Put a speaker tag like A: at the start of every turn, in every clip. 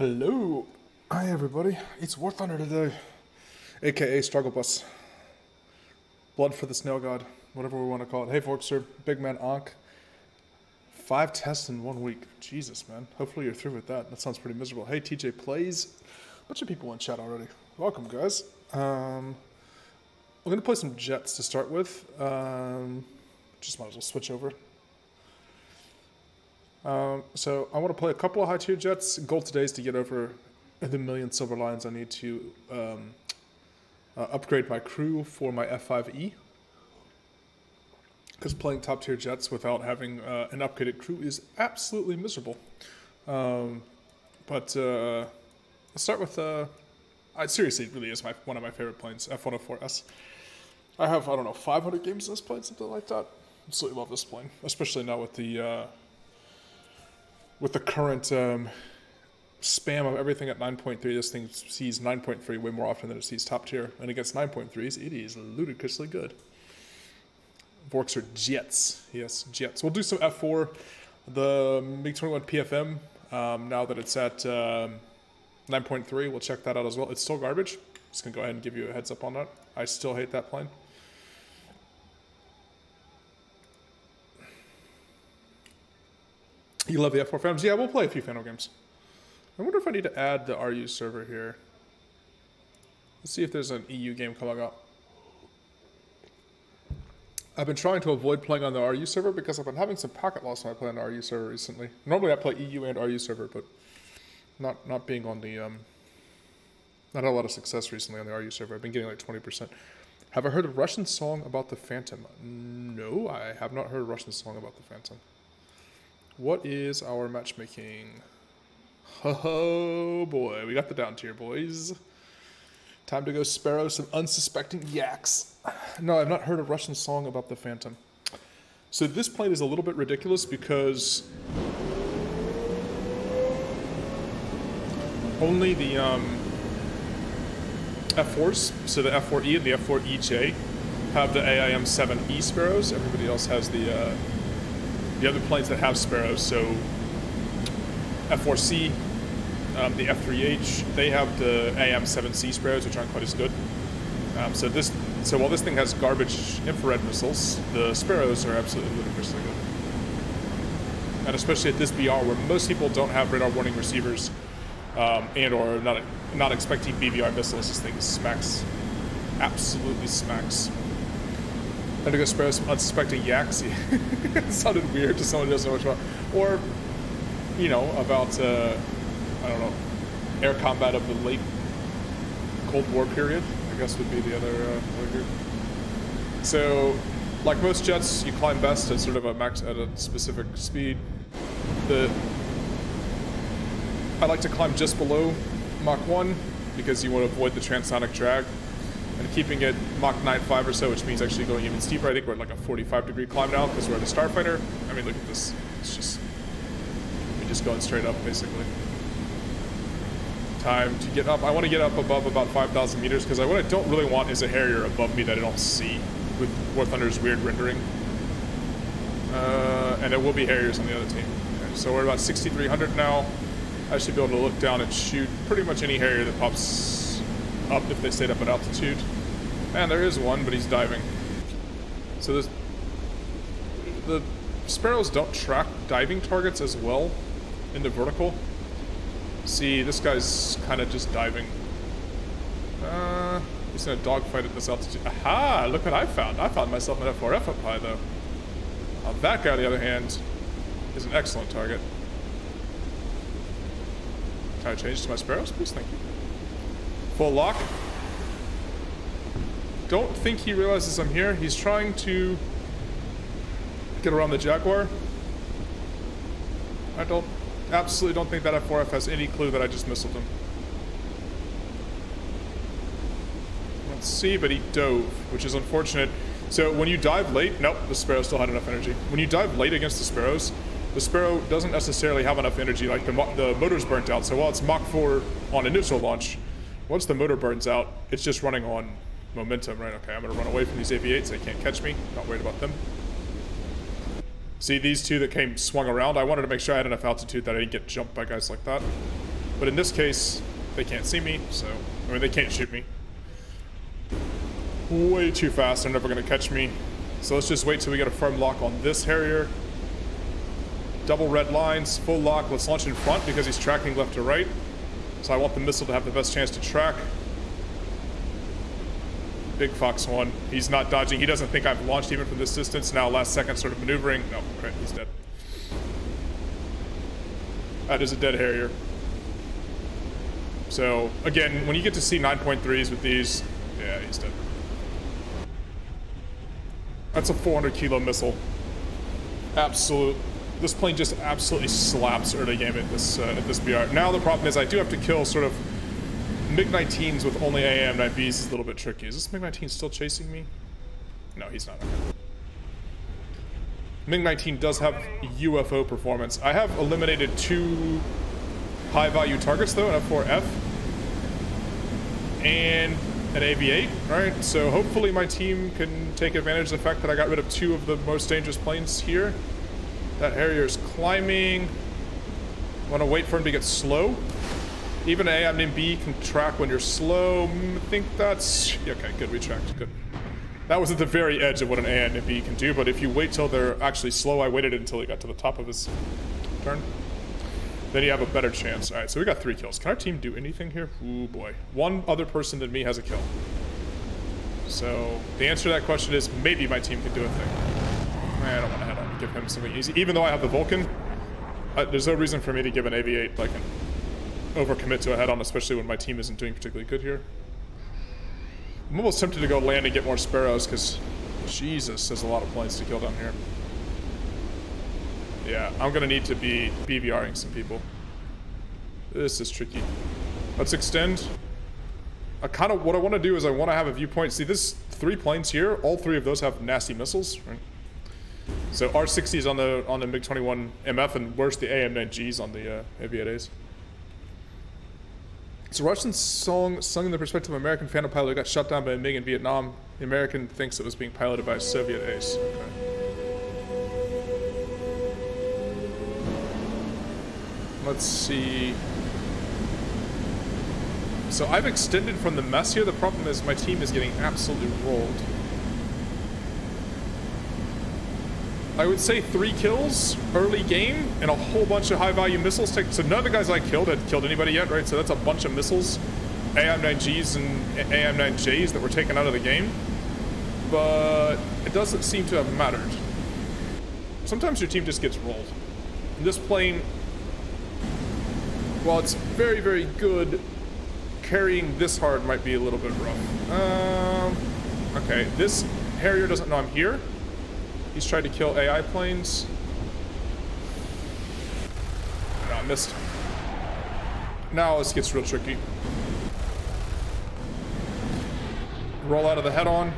A: Hello. Hi everybody. It's War Thunder today. AKA Struggle Bus. Blood for the Snail God. Whatever we want to call it. Hey Vorkster, Big Man Ankh. 5 tests in 1 week. Jesus, man. Hopefully you're through with that. That sounds pretty miserable. Hey TJ Plays. A bunch of people in chat already. Welcome guys. I'm going to play some jets to start with. Just might as well switch over. So I want to play a couple of high tier jets. Goal today is to get over the million silver lions I need to upgrade my crew for my F-5E. Because playing top tier jets without having an upgraded crew is absolutely miserable. But let's start with, seriously, it really is one of my favorite planes, F-104S. I have, I don't know, 500 games in this plane, something like that. Absolutely love this plane, especially now with the current spam of everything at 9.3, this thing sees 9.3 way more often than it sees top tier. And against 9.3s, it is ludicrously good. Vorks are jets. Yes, jets. We'll do some F4. The MiG-21PFM, now that it's at 9.3, we'll check that out as well. It's still garbage. Just going to go ahead and give you a heads up on that. I still hate that plane. You love the F4 Phantoms? Yeah, we'll play a few Phantom games. I wonder if I need to add the RU server here. Let's see if there's an EU game coming up. I've been trying to avoid playing on the RU server because I've been having some packet loss when I play on the RU server recently. Normally I play EU and RU server, but not being on the not had a lot of success recently on the RU server. I've been getting like 20%. Have I heard a Russian song about the Phantom? No, I have not heard a Russian song about the Phantom. What is our matchmaking? Oh boy, we got the down tier, boys. Time to go sparrow some unsuspecting yaks. No, I've not heard a Russian song about the Phantom. So this plane is a little bit ridiculous because only the F4s, so the F-4E and the F-4EJ, have the AIM-7E sparrows. Everybody else has the other planes that have sparrows, so F-4C, the F-3H, they have the AM-7C sparrows, which aren't quite as good. So while this thing has garbage infrared missiles, the sparrows are absolutely ludicrously good. And especially at this BR, where most people don't have radar warning receivers, and or not expecting BVR missiles, this thing smacks, absolutely smacks. Had to go spare some unsuspecting yaks. It sounded weird to someone who doesn't know what about. Or, you know, about, I don't know, air combat of the late Cold War period, I guess would be the other group. So, like most jets, you climb best at sort of a max at a specific speed. I like to climb just below Mach 1 because you want to avoid the transonic drag. And keeping it Mach 9.5 or so, which means actually going even steeper. I think we're at like a 45-degree climb now because we're at a starfighter. I mean, look at this. It's just, we're just going straight up, basically. Time to get up. I want to get up above about 5,000 meters because what I don't really want is a Harrier above me that I don't see with War Thunder's weird rendering. And there will be Harriers on the other team. Okay, so we're about 6,300 now. I should be able to look down and shoot pretty much any Harrier that pops up if they stayed up at altitude. Man, there is one, but he's diving. So the sparrows don't track diving targets as well in the vertical. See, this guy's kind of just diving. He's in a dogfight at this altitude. Aha! Look what I found. I found myself an F4F up high, though. That guy, on the other hand, is an excellent target. Can I change to my sparrows, please? Thank you. Full lock. Don't think he realizes I'm here. He's trying to get around the Jaguar. I absolutely don't think that F4F has any clue that I just missiled him. Let's see, but he dove, which is unfortunate. So when you dive late, nope, the Sparrow still had enough energy. When you dive late against the Sparrows, the Sparrow doesn't necessarily have enough energy, like the motor's burnt out. So while it's Mach 4 on initial launch, once the motor burns out, it's just running on momentum, right? Okay, I'm gonna run away from these AV-8s. They can't catch me. Not worried about them. See, these two that swung around, I wanted to make sure I had enough altitude that I didn't get jumped by guys like that. But in this case, they can't see me, so... I mean, they can't shoot me. Way too fast, they're never gonna catch me. So let's just wait till we get a firm lock on this Harrier. Double red lines, full lock. Let's launch in front because he's tracking left to right. So I want the missile to have the best chance to track. Big Fox 1. He's not dodging. He doesn't think I've launched even from this distance. Now last second sort of maneuvering. No, crap, he's dead. That is a dead Harrier. So again, when you get to see 9.3s with these, yeah, he's dead. That's a 400 kilo missile. Absolute. This plane just absolutely slaps early game at this BR. Now the problem is I do have to kill sort of MiG-19s with only AAM-9Bs. Is a little bit tricky. Is this MiG-19 still chasing me? No, he's not. MiG-19 does have UFO performance. I have eliminated 2 high-value targets though, an F-4F and an AV-8, right? So hopefully my team can take advantage of the fact that I got rid of 2 of the most dangerous planes here. That Harrier's climbing. I want to wait for him to get slow. Even an AIM-9B can track when you're slow. I think that's... Okay, good, we tracked, good. That was at the very edge of what an AIM-9B can do, but if you wait till they're actually slow, I waited until he got to the top of his turn. Then you have a better chance. All right, so we got 3 kills. Can our team do anything here? Ooh, boy. One other person than me has a kill. So the answer to that question is maybe my team can do a thing. I don't want to head on and give him something easy. Even though I have the Vulcan, there's no reason for me to give an AV-8 like an overcommit to a head-on, especially when my team isn't doing particularly good here. I'm almost tempted to go land and get more Sparrows because, Jesus, there's a lot of planes to kill down here. Yeah, I'm gonna need to be BVRing some people. This is tricky. Let's extend. What I want to do is I want to have a viewpoint. See, this 3 planes here, all 3 of those have nasty missiles, right? So R60s on the MiG-21MF, and worse, the AIM-9Gs on the AV-8As. It's a Russian song sung in the perspective of an American phantom pilot who got shot down by a MiG in Vietnam. The American thinks it was being piloted by a Soviet ace. Okay. Let's see. So I've extended from the mess here. The problem is my team is getting absolutely rolled. I would say 3 kills early game and a whole bunch of high-value missiles. So none of the guys I killed had killed anybody yet, right? So that's a bunch of missiles, AIM-9Gs and AIM-9Js that were taken out of the game. But it doesn't seem to have mattered. Sometimes your team just gets rolled. And this plane, while it's very, very good, carrying this hard might be a little bit rough. Okay, this Harrier doesn't know I'm here. He's tried to kill AI planes. No, I missed. Now this gets real tricky. Roll out of the head-on.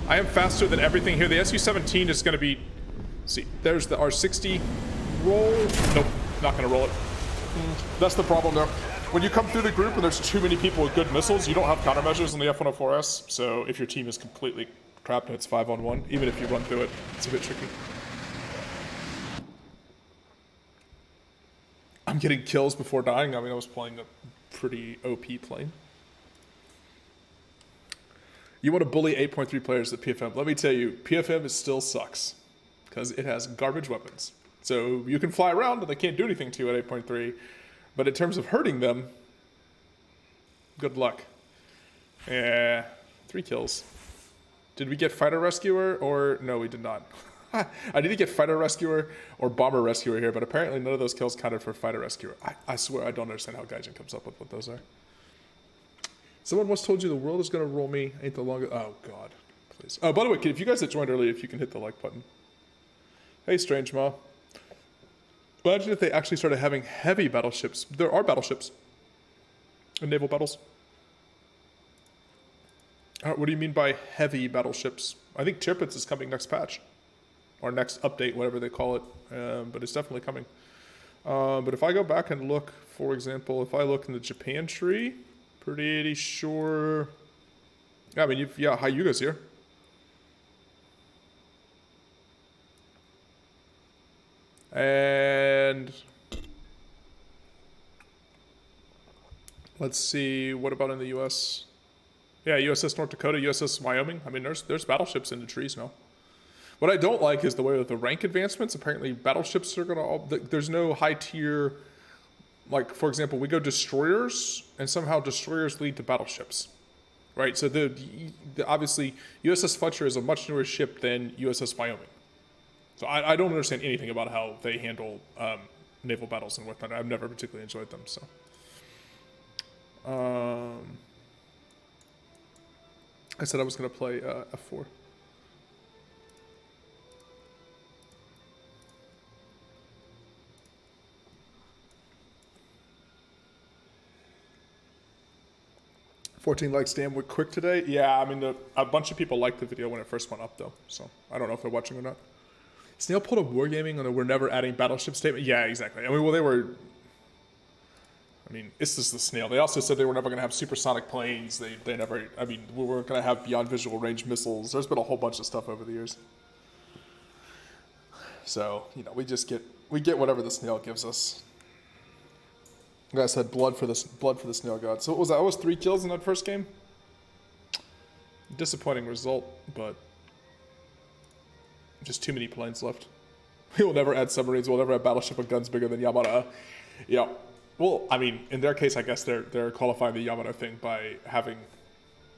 A: I am faster than everything here. The Su-17 is going to be... See, there's the R-60. Roll. Nope, not going to roll it. That's the problem there. When you come through the group and there's too many people with good missiles, you don't have countermeasures on the F-104S. So if your team is completely crap and it's 5-on-1, even if you run through it, it's a bit tricky. I'm getting kills before dying. I mean, I was playing a pretty OP plane. You want to bully 8.3 players at PFM? Let me tell you, PFM still sucks because it has garbage weapons. So you can fly around and they can't do anything to you at 8.3, but in terms of hurting them, good luck. Yeah, 3 kills. Did we get Fighter Rescuer or no, we did not. I need to get Fighter Rescuer or Bomber Rescuer here, but apparently none of those kills counted for Fighter Rescuer. I swear I don't understand how Gaijin comes up with what those are. Someone once told you the world is going to roll me. Ain't the longest. Oh, God. Please. Oh, by the way, if you guys that joined earlier, if you can hit the like button. Hey, Strange Ma. Imagine if they actually started having heavy battleships. There are battleships in naval battles. What do you mean by heavy battleships? I think Tirpitz is coming next patch. Or next update, whatever they call it. But it's definitely coming. But if I go back and look, for example, if I look in the Japan tree, pretty sure... Yeah, I mean, Hyuga's here. And Let's see, what about in the U.S.? Yeah, USS North Dakota, USS Wyoming. I mean, there's battleships in the trees now. What I don't like is the way that the rank advancements, apparently battleships are gonna there's no high tier, like for example, we go destroyers, and somehow destroyers lead to battleships. Right, so the obviously USS Fletcher is a much newer ship than USS Wyoming. So I don't understand anything about how they handle naval battles in War Thunder. I've never particularly enjoyed them. So, I said I was going to play F4. $14 likes damn quick today. Yeah, I mean, a bunch of people liked the video when it first went up, though. So I don't know if they're watching or not. Snail pulled a wargaming on the "we're never adding battleship" statement. Yeah, exactly. I mean, well, they were. I mean, it's just the Snail. They also said they were never going to have supersonic planes. They never. I mean, we weren't going to have beyond visual range missiles. There's been a whole bunch of stuff over the years. So you know, we get whatever the Snail gives us. Like I said, blood for the Snail God. So what was that? I was 3 kills in that first game. Disappointing result, but just too many planes left. We will never add submarines. We'll never have battleship with guns bigger than Yamato. Yeah. Well, I mean, in their case, I guess they're qualifying the Yamato thing by having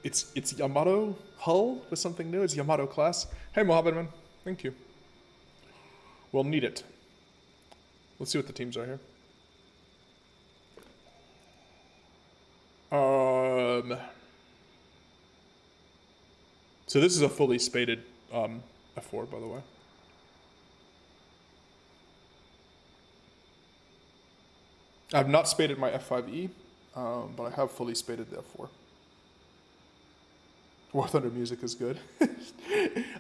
A: it's Yamato hull with something new. It's Yamato class. Hey, Mohammed, man. Thank you. We'll need it. Let's see what the teams are here. So this is a fully spaded F4, by the way. I've not spaded my F-5E, but I have fully spaded the F4. War Thunder music is good.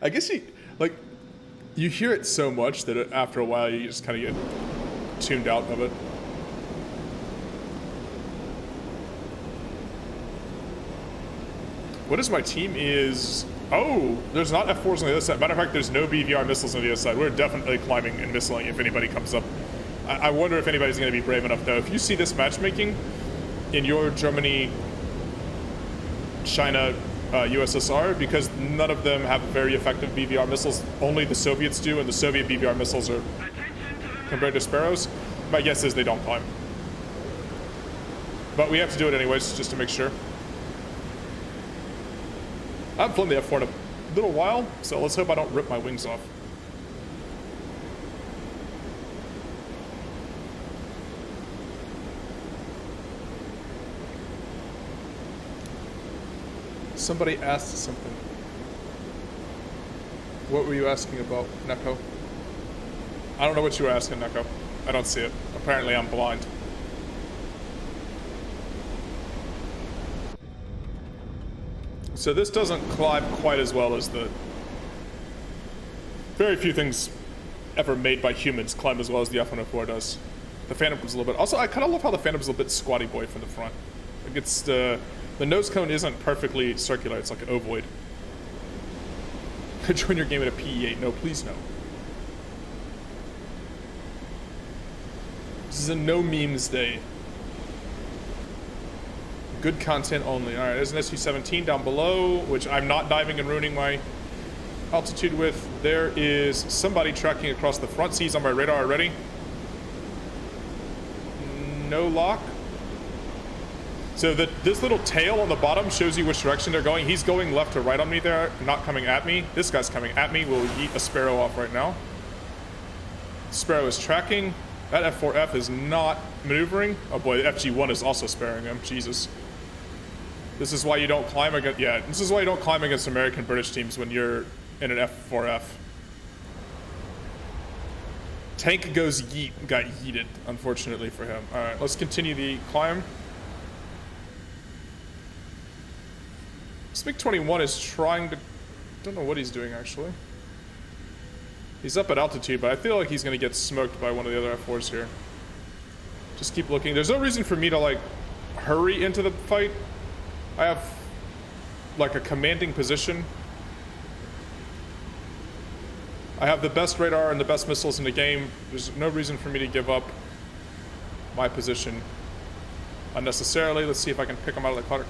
A: I guess you hear it so much that after a while you just kind of get tuned out of it. What is my team is... Oh, there's not F4s on the other side. Matter of fact, there's no BVR missiles on the other side. We're definitely climbing and missiling if anybody comes up. I wonder if anybody's going to be brave enough, though. If you see this matchmaking in your Germany, China, USSR, because none of them have very effective BVR missiles. Only the Soviets do, and the Soviet BVR missiles are compared to Sparrows. My guess is they don't climb. But we have to do it anyways, just to make sure. I haven't flown the F4 in a little while, so let's hope I don't rip my wings off. Somebody asked something. What were you asking about, Neko? I don't know what you were asking, Neko. I don't see it. Apparently I'm blind. So this doesn't climb quite as well as the... Very few things ever made by humans climb as well as the F-104 does. The Phantom comes a little bit... Also, I kind of love how the Phantom's a little bit squatty boy from the front. Like it's the nose cone isn't perfectly circular, it's like an ovoid. Join your game at a PE8. No, please no. This is a no memes day. Good content only. Alright, there's an SU-17 down below, which I'm not diving and ruining my altitude with. There is somebody tracking across the front. He's on my radar already. No lock. So this little tail on the bottom shows you which direction they're going. He's going left to right on me there, not coming at me. This guy's coming at me. We'll yeet a Sparrow off right now. Sparrow is tracking. That F4F is not maneuvering. Oh boy, the FG1 is also sparing him. Jesus. This is why you don't climb against... Yeah, this is why you don't climb against American British teams when you're in an F4F. Tank goes yeet. Got yeeted, unfortunately for him. Alright, let's continue the climb. This MiG-21 is trying to... Don't know what he's doing, actually. He's up at altitude, but I feel like he's going to get smoked by one of the other F4s here. Just keep looking. There's no reason for me to, like, hurry into the fight. I have, like, a commanding position. I have the best radar and the best missiles in the game. There's no reason for me to give up my position unnecessarily. Let's see if I can pick them out of the clutter.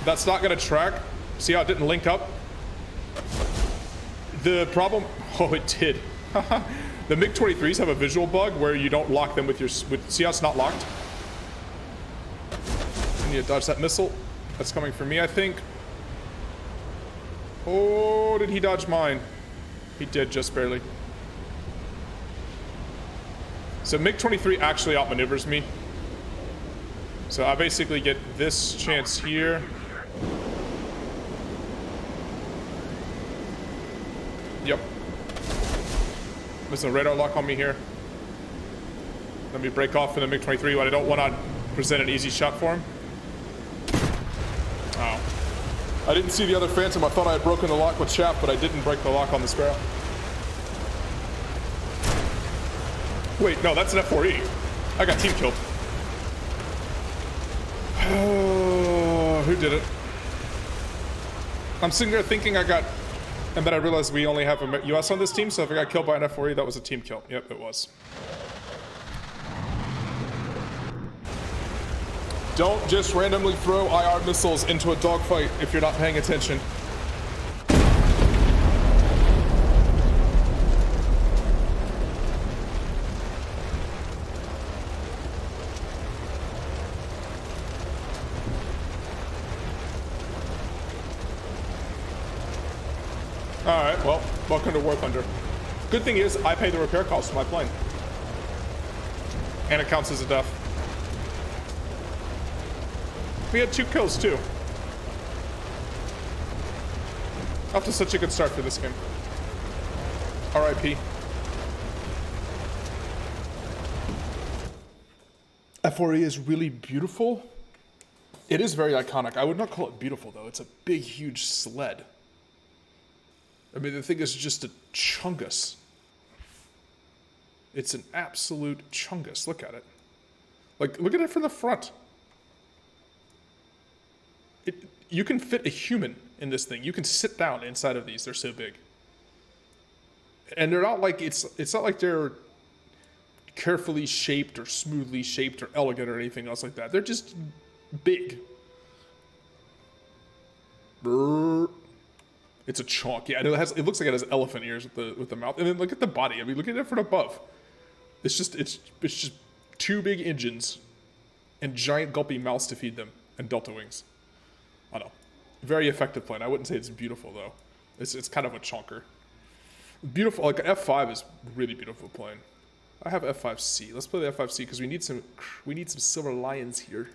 A: That's not going to track. See how it didn't link up? The problem... Oh, it did. The MiG-23s have a visual bug where you don't lock them with your... see how it's not locked? I need to dodge that missile. That's coming for me, I think. Oh, did he dodge mine? He did, just barely. So MiG-23 actually outmaneuvers me. So I basically get this chance here. Yep. There's a radar lock on me here. Let me break off in the MiG-23, but I don't want to present an easy shot for him. Oh. I didn't see the other Phantom. I thought I had broken the lock with chaff, but I didn't break the lock on the Sparrow. Wait, no, that's an F-4E. I got team killed. Oh, who did it? I'm sitting there thinking I got... And then I realized we only have a US on this team, so if I got killed by an F-4E, that was a team kill. Yep, it was. Don't just randomly throw IR missiles into a dogfight if you're not paying attention. Alright, well, welcome to War Thunder. Good thing is, I pay the repair costs for my plane. And it counts as a death. We had 2 kills, too. Off to such a good start for this game. RIP. F-4E is really beautiful. It is very iconic. I would not call it beautiful, though. It's a big, huge sled. I mean, the thing is just a chungus. It's an absolute chungus. Look at it. Like, look at it from the front. You can fit a human in this thing. You can sit down inside of these. They're so big. And they're not like, it's not like they're carefully shaped or smoothly shaped or elegant or anything else like that. They're just big. Brrr. It's a chunk. Yeah, it looks like it has elephant ears with the mouth. And then look at the body. I mean, look at it from above. It's just 2 big engines and giant gulpy mouths to feed them and delta wings. I don't know. Very effective plane. I wouldn't say it's beautiful though. It's kind of a chunker. Beautiful. Like an F5 is really beautiful plane. I have F5C. Let's play the F5C because we need some silver lions here,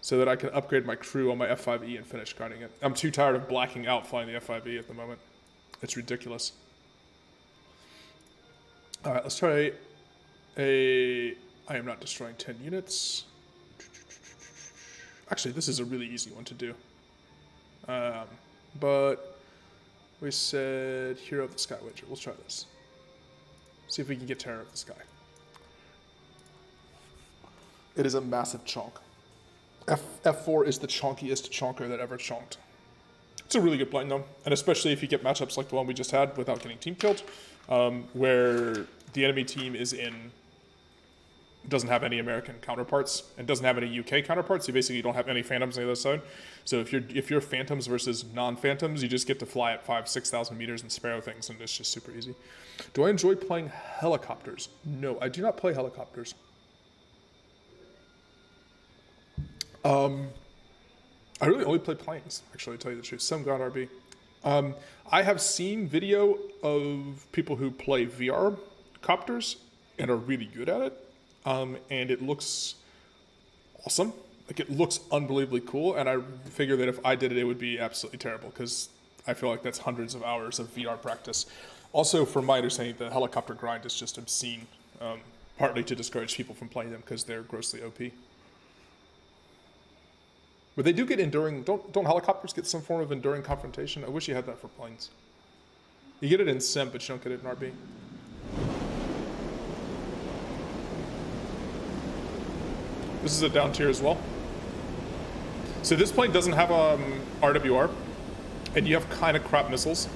A: so that I can upgrade my crew on my F-5E and finish grinding it. I'm too tired of blacking out flying the F-5E at the moment. It's ridiculous. Alright, let's try I am not destroying 10 units. Actually, this is a really easy one to do. But we said Hero of the Sky Wager. Let's try this. See if we can get Terror of the Sky. It is a massive chunk. F4 is the chunkiest chunker that ever chunked. It's a really good plane though, and especially if you get matchups like the one we just had without getting team killed, where the enemy team doesn't have any American counterparts and doesn't have any UK counterparts. You basically don't have any Phantoms on the other side. So if you're Phantoms versus non-Phantoms, you just get to fly at 5,000-6,000 meters and Sparrow things, and it's just super easy. Do I enjoy playing helicopters? No, I do not play helicopters. I really only play planes, actually, to tell you the truth. Some God RB. I have seen video of people who play VR copters and are really good at it. And it looks awesome. Like, it looks unbelievably cool. And I figure that if I did it, it would be absolutely terrible because I feel like that's hundreds of hours of VR practice. Also, from my understanding, the helicopter grind is just obscene, partly to discourage people from playing them because they're grossly OP. But they do get enduring. Don't helicopters get some form of enduring confrontation? I wish you had that for planes. You get it in Sim, but you don't get it in RB. This is a down tier as well. So this plane doesn't have RWR, and you have kind of crap missiles.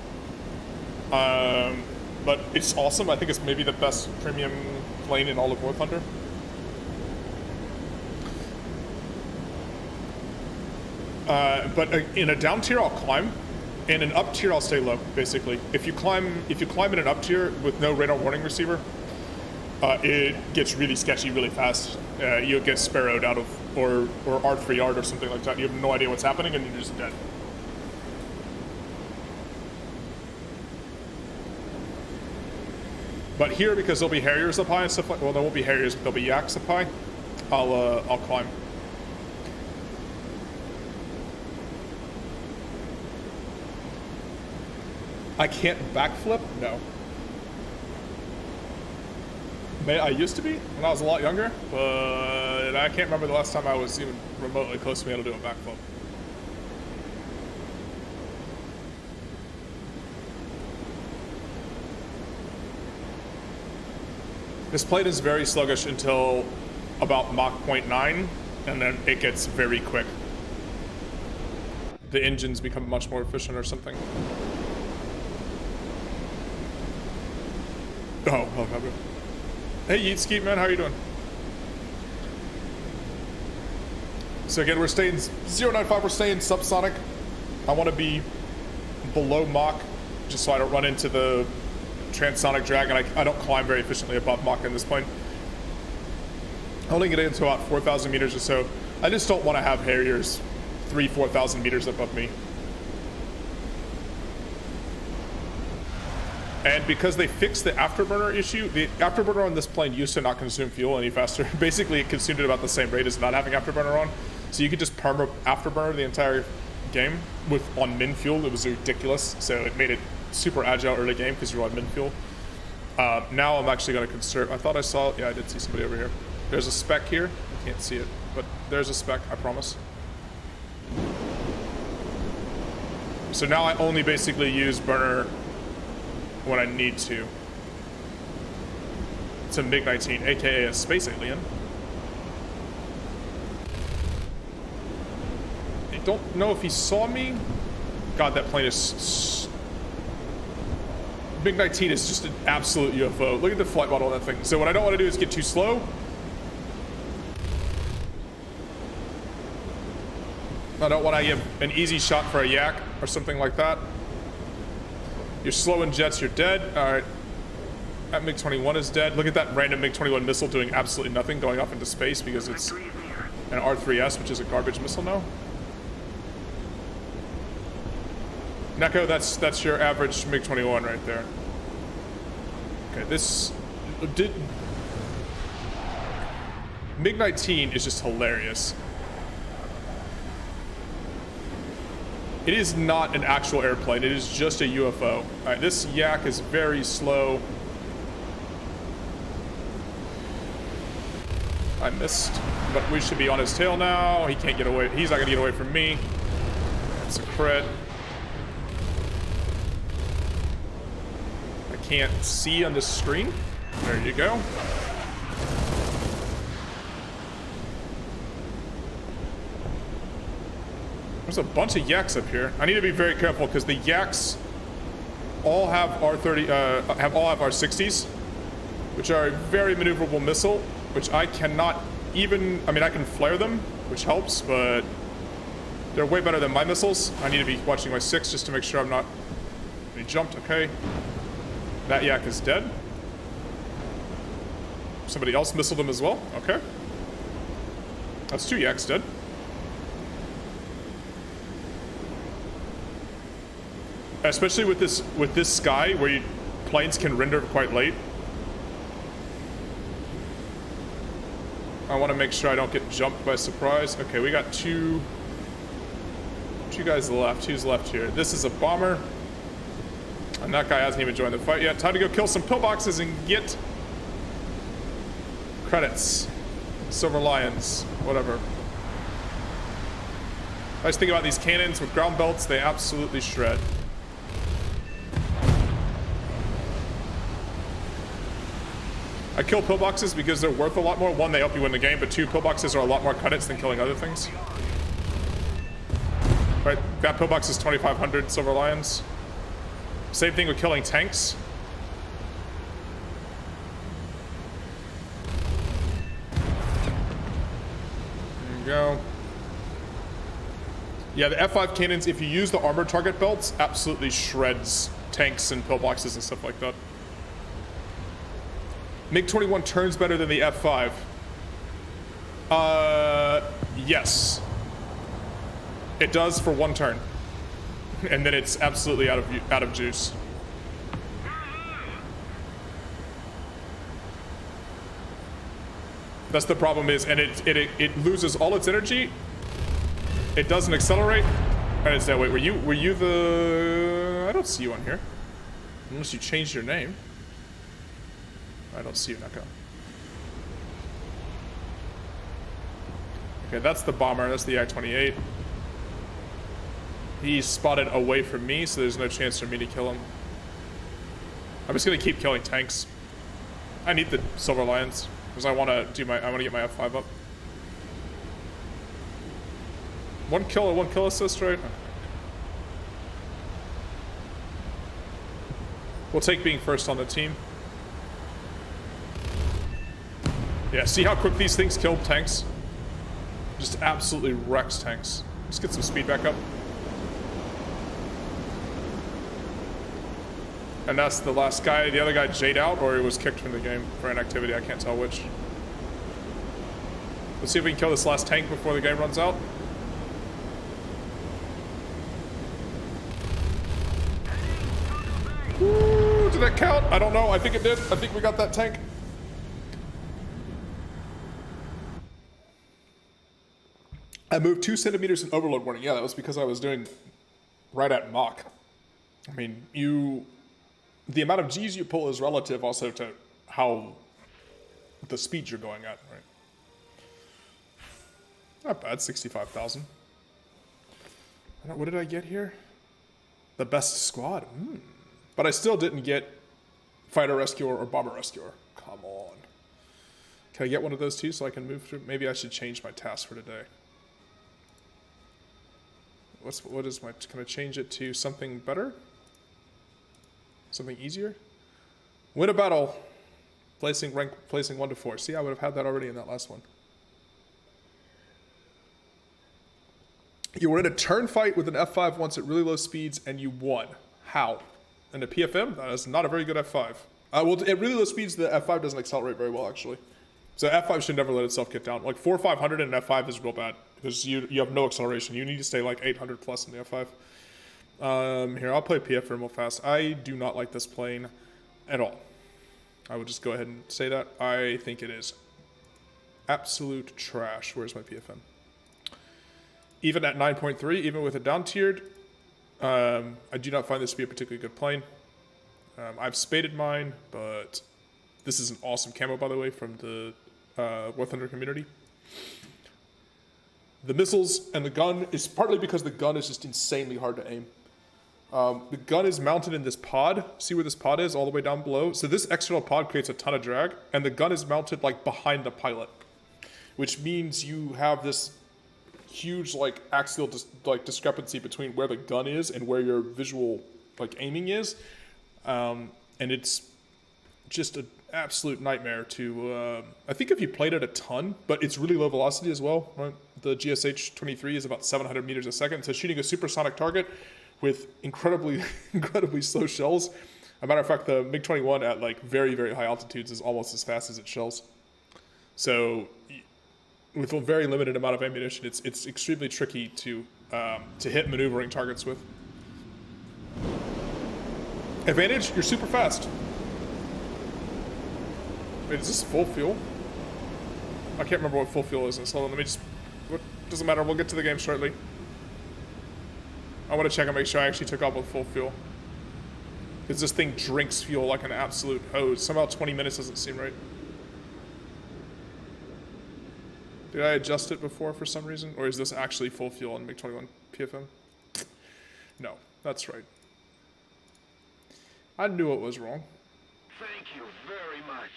A: But it's awesome. I think it's maybe the best premium plane in all of War Thunder. But in a down tier, I'll climb. In an up tier, I'll stay low, basically. If you climb in an up tier with no radar warning receiver, it gets really sketchy really fast. You'll get sparrowed out of, or R3R'd or something like that. You have no idea what's happening and you're just dead. But here, because there'll be Harriers up high and stuff like, well, there won't be Harriers, but there'll be Yaks up high. I'll climb. I can't backflip? No. I used to be when I was a lot younger, but I can't remember the last time I was even remotely close to being able to do a backflip. This plane is very sluggish until about Mach 0.9, and then it gets very quick. The engines become much more efficient or something. Oh, hey, Yeet Skeet, man, how you doing? So again, we're staying 095, we're staying subsonic. I want to be below Mach, just so I don't run into the transonic drag, and I don't climb very efficiently above Mach in this plane. I only get into about 4,000 meters or so. I just don't want to have Harriers 4,000 meters above me. And because they fixed the afterburner issue, the afterburner on this plane used to not consume fuel any faster. Basically, it consumed it about the same rate as not having afterburner on. So you could just perma afterburner the entire game on min fuel. It was ridiculous. So it made it super agile early game because you're on min fuel. Now I'm actually going to conserve. I thought I saw, yeah, I did see somebody over here. There's a spec here. I can't see it, but there's a spec, I promise. So now I only basically use burner when I need to. It's a MiG-19, aka a space alien. I don't know if he saw me. God, that plane is... MiG-19 is just an absolute UFO. Look at the flight model of that thing. So what I don't want to do is get too slow. I don't want to give an easy shot for a yak or something like that. You're slow in jets, you're dead. All right, that MiG-21 is dead. Look at that random MiG-21 missile doing absolutely nothing, going off into space because it's an R3S, which is a garbage missile now. Neko, that's your average MiG-21 right there. Okay, this MiG-19 is just hilarious. It is not an actual airplane, it is just a UFO. All right, this yak is very slow. I missed, but we should be on his tail now. He can't get away, he's not gonna get away from me. That's a crit. I can't see on the screen. There you go. There's a bunch of yaks up here. I need to be very careful because the yaks all have R30, all have R60s, which are a very maneuverable missile, which I cannot even. I mean, I can flare them, which helps, but they're way better than my missiles. I need to be watching my 6 just to make sure I'm not. He jumped. Okay, that yak is dead. Somebody else missiled him as well. Okay, that's 2 yaks dead. Especially with this sky where planes can render quite late. I want to make sure I don't get jumped by surprise. Okay, we got two guys left. Who's left here? This is a bomber. And that guy hasn't even joined the fight yet. Time to go kill some pillboxes and get credits. Silver Lions, whatever. Nice thing about these cannons with ground belts, they absolutely shred. I kill pillboxes because they're worth a lot more. 1, they help you win the game, but 2, pillboxes are a lot more credits than killing other things. Right, that pillbox is 2,500 Silver Lions. Same thing with killing tanks. There you go. Yeah, the F5 cannons, if you use the armored target belts, absolutely shreds tanks and pillboxes and stuff like that. MiG-21 turns better than the F5. Yes. It does for one turn. And then it's absolutely out of juice. That's the problem is, and it loses all its energy. It doesn't accelerate. And it's that way. Were you the? I don't see you on here. Unless you changed your name. I don't see you, Neko. Okay, that's the bomber. That's the I-28. He's spotted away from me, so there's no chance for me to kill him. I'm just gonna keep killing tanks. I need the Silver Lions because I want to get my F5 up. One kill assist, right? We'll take being first on the team. Yeah, see how quick these things kill tanks? Just absolutely wrecks tanks. Let's get some speed back up. And that's the last guy. The other guy Jade out, or he was kicked from the game for inactivity. I can't tell which. Let's see if we can kill this last tank before the game runs out. Ooh, did that count? I don't know. I think it did. I think we got that tank. I moved 2 centimeters in overload warning. Yeah, that was because I was doing right at Mach. I mean, the amount of G's you pull is relative also to how the speed you're going at, right? Not bad, 65,000. What did I get here? The best squad. But I still didn't get fighter rescuer or bomber rescuer. Come on. Can I get one of those too so I can move through? Maybe I should change my task for today. Can I change it to something better? Something easier? Win a battle. Placing 1 to 4. See, I would have had that already in that last one. You were in a turn fight with an F5 once at really low speeds and you won. How? In a PFM? That is not a very good F5. Well, at really low speeds, the F5 doesn't accelerate very well, actually. So F5 should never let itself get down. Like 4 or 500 in an F5 is real bad because you have no acceleration. You need to stay like 800 plus in the F5. Here, I'll play PFM real fast. I do not like this plane at all. I would just go ahead and say that. I think it is absolute trash. Where's my PFM? Even at 9.3, even with a down-tiered, I do not find this to be a particularly good plane. I've spaded mine, but this is an awesome camo, by the way, from the War Thunder community. The missiles and the gun is partly because the gun is just insanely hard to aim. The gun is mounted in this pod. See where this pod is all the way down below? So this external pod creates a ton of drag, and the gun is mounted like behind the pilot, which means you have this huge like axial discrepancy between where the gun is and where your visual like aiming is, and it's just an absolute nightmare to. I think if you played it a ton, but it's really low velocity as well. Right? The GSH-23 is about 700 meters a second, so shooting a supersonic target with incredibly slow shells. As a matter of fact, the MiG-21 at like very, very high altitudes is almost as fast as it shells. So with a very limited amount of ammunition, it's extremely tricky to hit maneuvering targets with. Advantage, you're super fast. Wait, is this full fuel? I can't remember what full fuel is. So let me just. Doesn't matter. We'll get to the game shortly. I want to check and make sure I actually took off with full fuel. Because this thing drinks fuel like an absolute hose. Somehow 20 minutes doesn't seem right. Did I adjust it before for some reason? Or is this actually full fuel on MiG-21PFM? No, that's right. I knew it was wrong.
B: Thank you very much.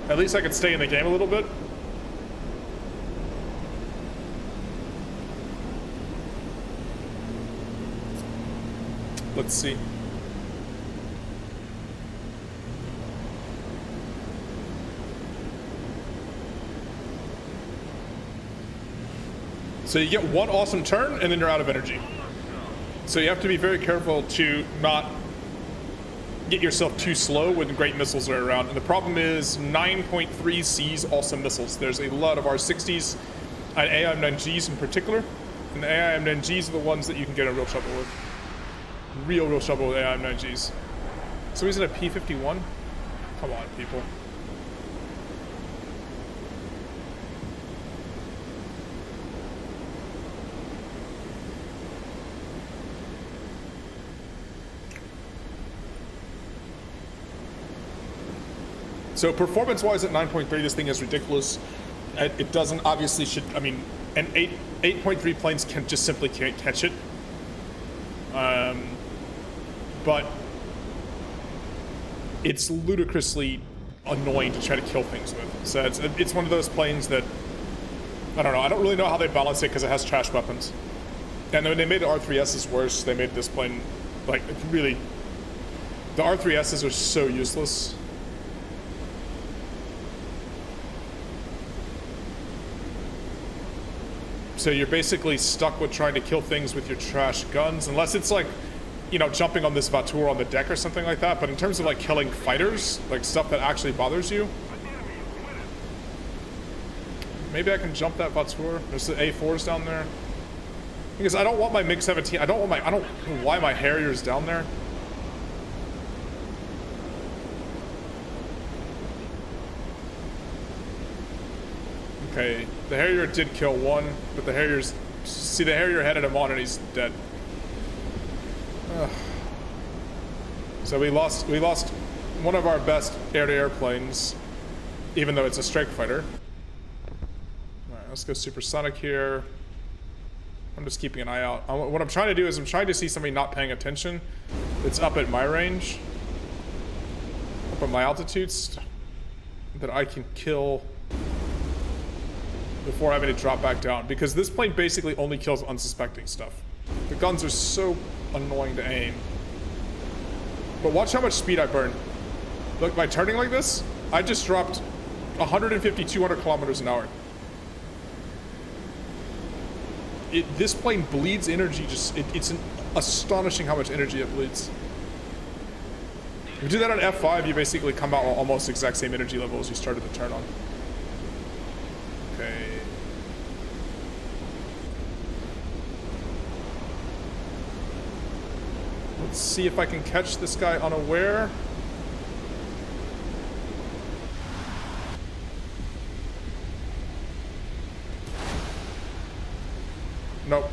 A: At least I could stay in the game a little bit. Let's see. So you get one awesome turn, and then you're out of energy. So you have to be very careful to not get yourself too slow when great missiles are around. And the problem is 9.3 sees awesome missiles. There's a lot of R60s and AIM-9Gs in particular. And the AIM-9Gs are the ones that you can get in real trouble with. Real trouble with AIM-9Gs. Somebody's in a P-51? Come on, people. So performance-wise at 9.3, this thing is ridiculous. It doesn't obviously should, I mean, and 8.3 planes can just simply can't catch it. But it's ludicrously annoying to try to kill things with. So it's one of those planes that, I don't know, I don't really know how they balance it because it has trash weapons. And when they made the R3Ss worse, they made this plane, like, really, the R3Ss are so useless. So you're basically stuck with trying to kill things with your trash guns, unless it's like, you know, jumping on this Vautour on the deck or something like that. But in terms of like killing fighters, like stuff that actually bothers you, maybe I can jump that Vautour. There's the A4s down there. Because I don't want my MiG-17. I don't know why my Harrier's down there. Okay, the Harrier did kill one, but the Harrier's... See, the Harrier headed him on and he's dead. Ugh. So we lost one of our best air-to-air planes, even though it's a strike fighter. Alright, let's go supersonic here. I'm just keeping an eye out. What I'm trying to do is I'm trying to see somebody not paying attention that's up at my range, up at my altitudes, that I can kill before having to drop back down, because this plane basically only kills unsuspecting stuff. The guns are so annoying to aim. But watch how much speed I burn. Look, by turning like this, I just dropped 150, 200 kilometers an hour. This plane bleeds energy, it's astonishing how much energy it bleeds. If you do that on F5, you basically come out almost exact same energy level as you started the turn on. Okay. Let's see if I can catch this guy unaware. Nope.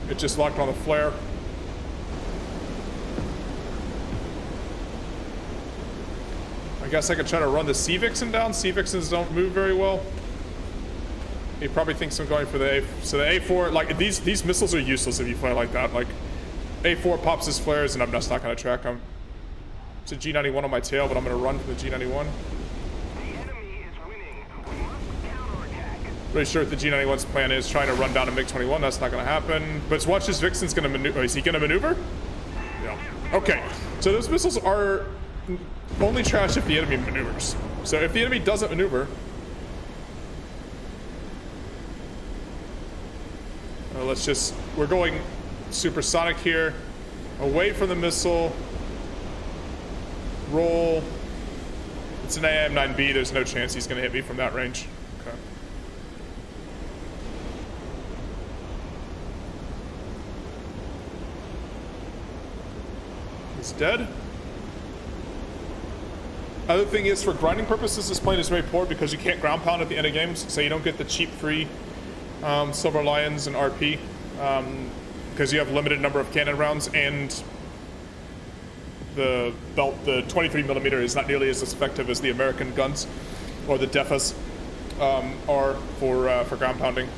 A: It just locked on the flare. I guess I could try to run the Sea Vixen down. Sea Vixens don't move very well. He probably thinks I'm going for the A. So the A4, like these missiles are useless if you fly like that. Like A4 pops his flares, and I'm just not going to track him. It's a G91 on my tail, but I'm going to run for the G91.
B: The enemy is winning. We must counterattack.
A: Pretty sure what the G91's plan is, trying to run down a MiG-21. That's not going to happen. But watch this Vixen's going to maneuver. Is he going to maneuver? Yeah. Okay. So those missiles are only trash if the enemy maneuvers. So if the enemy doesn't maneuver, we're going supersonic here, away from the missile, roll. It's an AIM-9B, there's no chance he's gonna hit me from that range. Okay. He's dead. Other thing is, for grinding purposes, this plane is very poor because you can't ground pound at the end of games, so you don't get the cheap free Silver Lions and RP, because you have limited number of cannon rounds, and the 23mm is not nearly as effective as the American guns or the DEFAs are for ground pounding.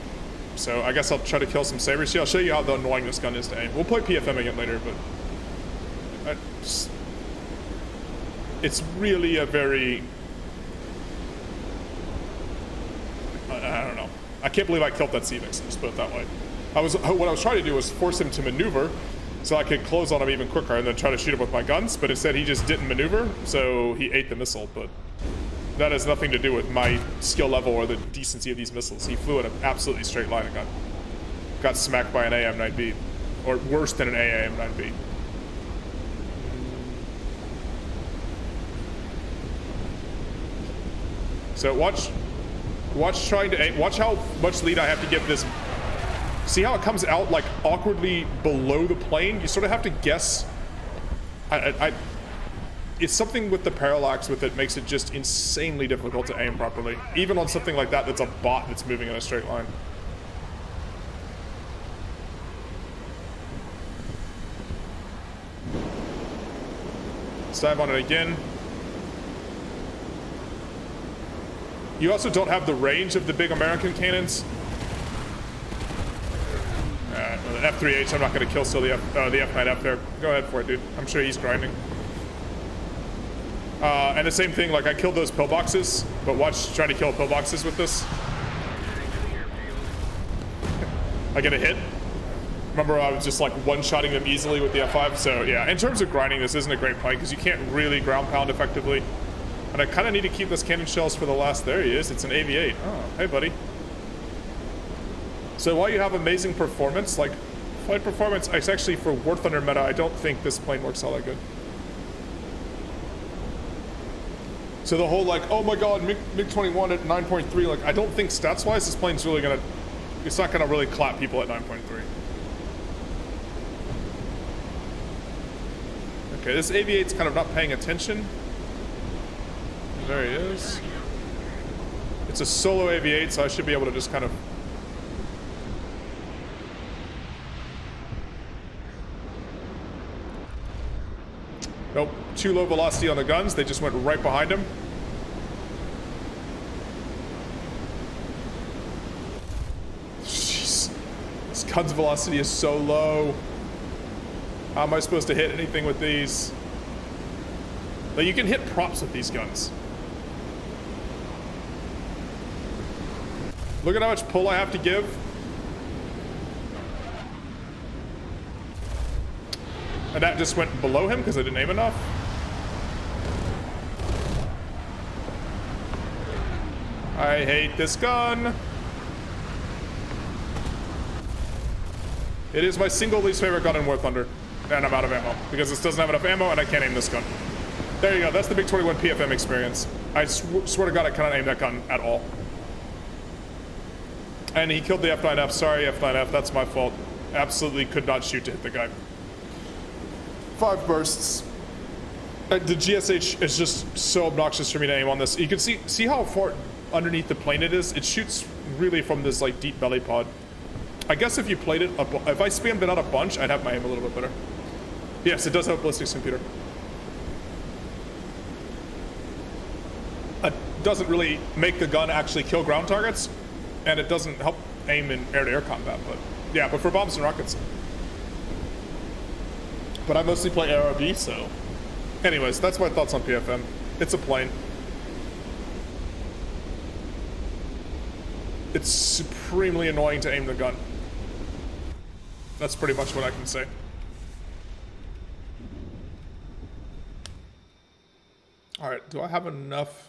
A: So I guess I'll try to kill some sabers here. I'll show you how annoying this gun is to aim. We'll play PFM again later, but it's really a very, I don't know. I can't believe I killed that Sea Vixen, let's put it that way. What I was trying to do was force him to maneuver so I could close on him even quicker and then try to shoot him with my guns, but instead he just didn't maneuver, so he ate the missile. But that has nothing to do with my skill level or the decency of these missiles. He flew in an absolutely straight line and got got smacked by an AM-9B. Or worse than an AM-9B. So watch how much lead I have to give this. See how it comes out like awkwardly below the plane? You sort of have to guess. It's something with the parallax with it makes it just insanely difficult to aim properly. Even on something like that that's a bot that's moving in a straight line. Let's dive on it again. You also don't have the range of the big American cannons. Well, the F-3H, I'm not going to kill still the F-9F there. Go ahead for it, dude. I'm sure he's grinding. And the same thing, like I killed those pillboxes, but watch trying to kill pillboxes with this. I get a hit. Remember, I was just like one-shotting them easily with the F5. So yeah, in terms of grinding, this isn't a great play because you can't really ground pound effectively. And I kind of need to keep those cannon shells for the last. There he is. It's an AV-8. Oh, hey, buddy. So while you have amazing performance, like flight performance, it's actually for War Thunder meta, I don't think this plane works all that good. So the whole like, oh my god, MiG-21 at 9.3, like I don't think stats-wise this plane's really gonna, it's not gonna really clap people at 9.3. Okay, this AV-8's kind of not paying attention. There he is. It's a solo AV-8, so I should be able to just kind of... Nope, too low velocity on the guns. They just went right behind him. Jeez. This gun's velocity is so low. How am I supposed to hit anything with these? But you can hit props with these guns. Look at how much pull I have to give. And that just went below him because I didn't aim enough. I hate this gun. It is my single least favorite gun in War Thunder. And I'm out of ammo because this doesn't have enough ammo and I can't aim this gun. There you go, that's the MiG-21PFM experience. I swear to God I cannot aim that gun at all. And he killed the F-9F. Sorry, F-9F, that's my fault. Absolutely could not shoot to hit the guy. 5 bursts. The GSH is just so obnoxious for me to aim on this. You can see how far underneath the plane it is? It shoots really from this like deep belly pod. I guess if you played it, if I spammed it out a bunch, I'd have my aim a little bit better. Yes, it does have a ballistics computer. It doesn't really make the gun actually kill ground targets, and it doesn't help aim in air-to-air combat, but yeah, but for bombs and rockets. But I mostly play ARB, so... Anyways, that's my thoughts on PFM. It's a plane. It's supremely annoying to aim the gun. That's pretty much what I can say. Alright, do I have enough?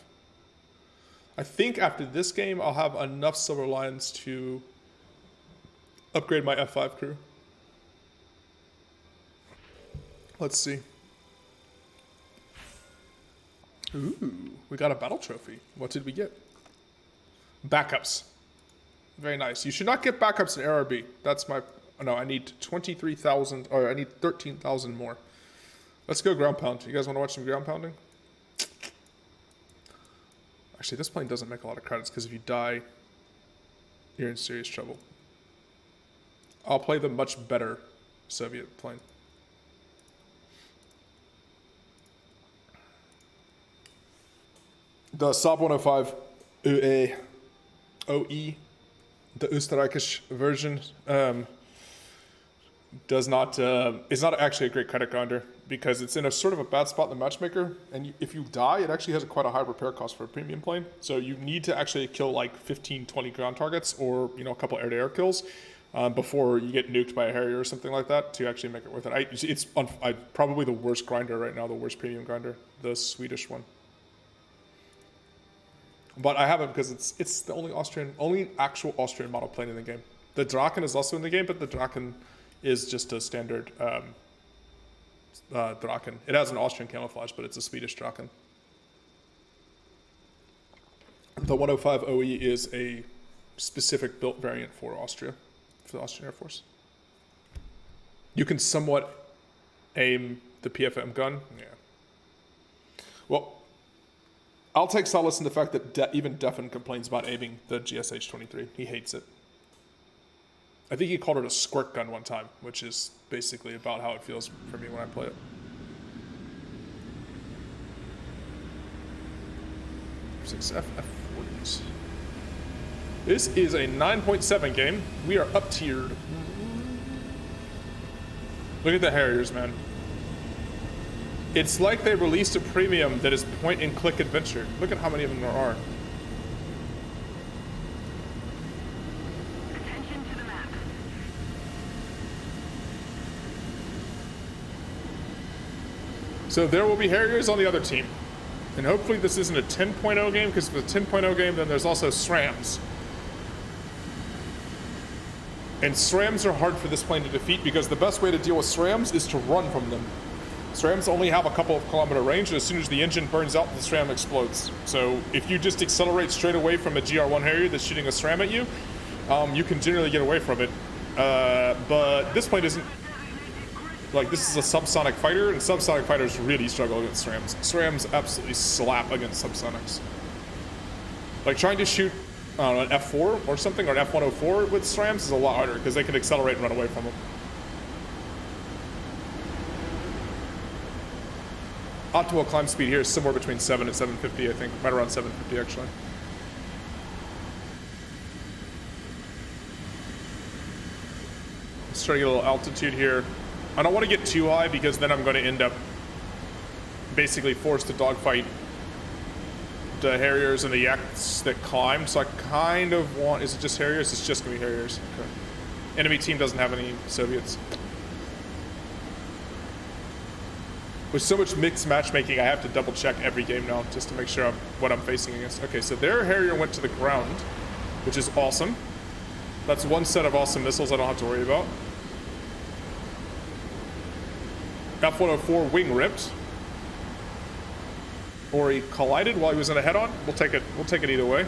A: I think after this game, I'll have enough silver lines to upgrade my F5 crew. Let's see. Ooh, we got a battle trophy. What did we get? Backups. Very nice. You should not get backups in ARB. That's my... No, I need 23,000, or I need 13,000 more. Let's go ground pound. You guys want to watch some ground pounding? Actually, this plane doesn't make a lot of credits, because if you die, you're in serious trouble. I'll play the much better Soviet plane. The Saab 105 OE, the Österreichisch version, does not is not actually a great credit grinder because it's in a sort of a bad spot in the matchmaker, and if you die, it actually has quite a high repair cost for a premium plane. So you need to actually kill like 15, 20 ground targets, or a couple air-to-air kills before you get nuked by a Harrier or something like that to actually make it worth it. It's probably the worst grinder right now, the worst premium grinder, the Swedish one. But I have it because it's the only actual Austrian model plane in the game. The Draken is also in the game, but the Draken is just a standard Draken. It has an Austrian camouflage, but it's a Swedish Draken. The 105OE is a specific built variant for Austria, for the Austrian Air Force. You can somewhat aim the PFM gun. Yeah. Well, I'll take solace in the fact that even Deffen complains about aiming the GSH-23. He hates it. I think he called it a squirt gun one time, which is basically about how it feels for me when I play it. F-4Es. This is a 9.7 game. We are up tiered. Look at the Harriers, man. It's like they released a premium that is point and click adventure. Look at how many of them there are.
B: Attention to the map.
A: So there will be Harriers on the other team. And hopefully this isn't a 10.0 game, because if it's a 10.0 game, then there's also SRAMs. And SRAMs are hard for this plane to defeat because the best way to deal with SRAMs is to run from them. SRAMs only have a couple of kilometer range, and as soon as the engine burns out, the SRAM explodes. So if you just accelerate straight away from a GR1 Harrier that's shooting a SRAM at you, you can generally get away from it. But this plane isn't. Like, this is a subsonic fighter, and subsonic fighters really struggle against SRAMs. SRAMs absolutely slap against subsonics. Like, trying to shoot an F4 or something, or an F-104 with SRAMs is a lot harder, because they can accelerate and run away from them. Optimal climb speed here is somewhere between 7 and 750, I think. Right around 750, actually. Let's try to get a little altitude here. I don't want to get too high because then I'm going to end up basically forced to dogfight the Harriers and the Yaks that climb. So I kind of want... Is it just Harriers? It's just going to be Harriers. Okay. Enemy team doesn't have any Soviets. With so much mixed matchmaking, I have to double check every game now just to make sure what I'm facing against. Okay, so their Harrier went to the ground, which is awesome. That's one set of awesome missiles I don't have to worry about. F-104 wing ripped. Or he collided while he was in a head-on. We'll take it. We'll take it either way.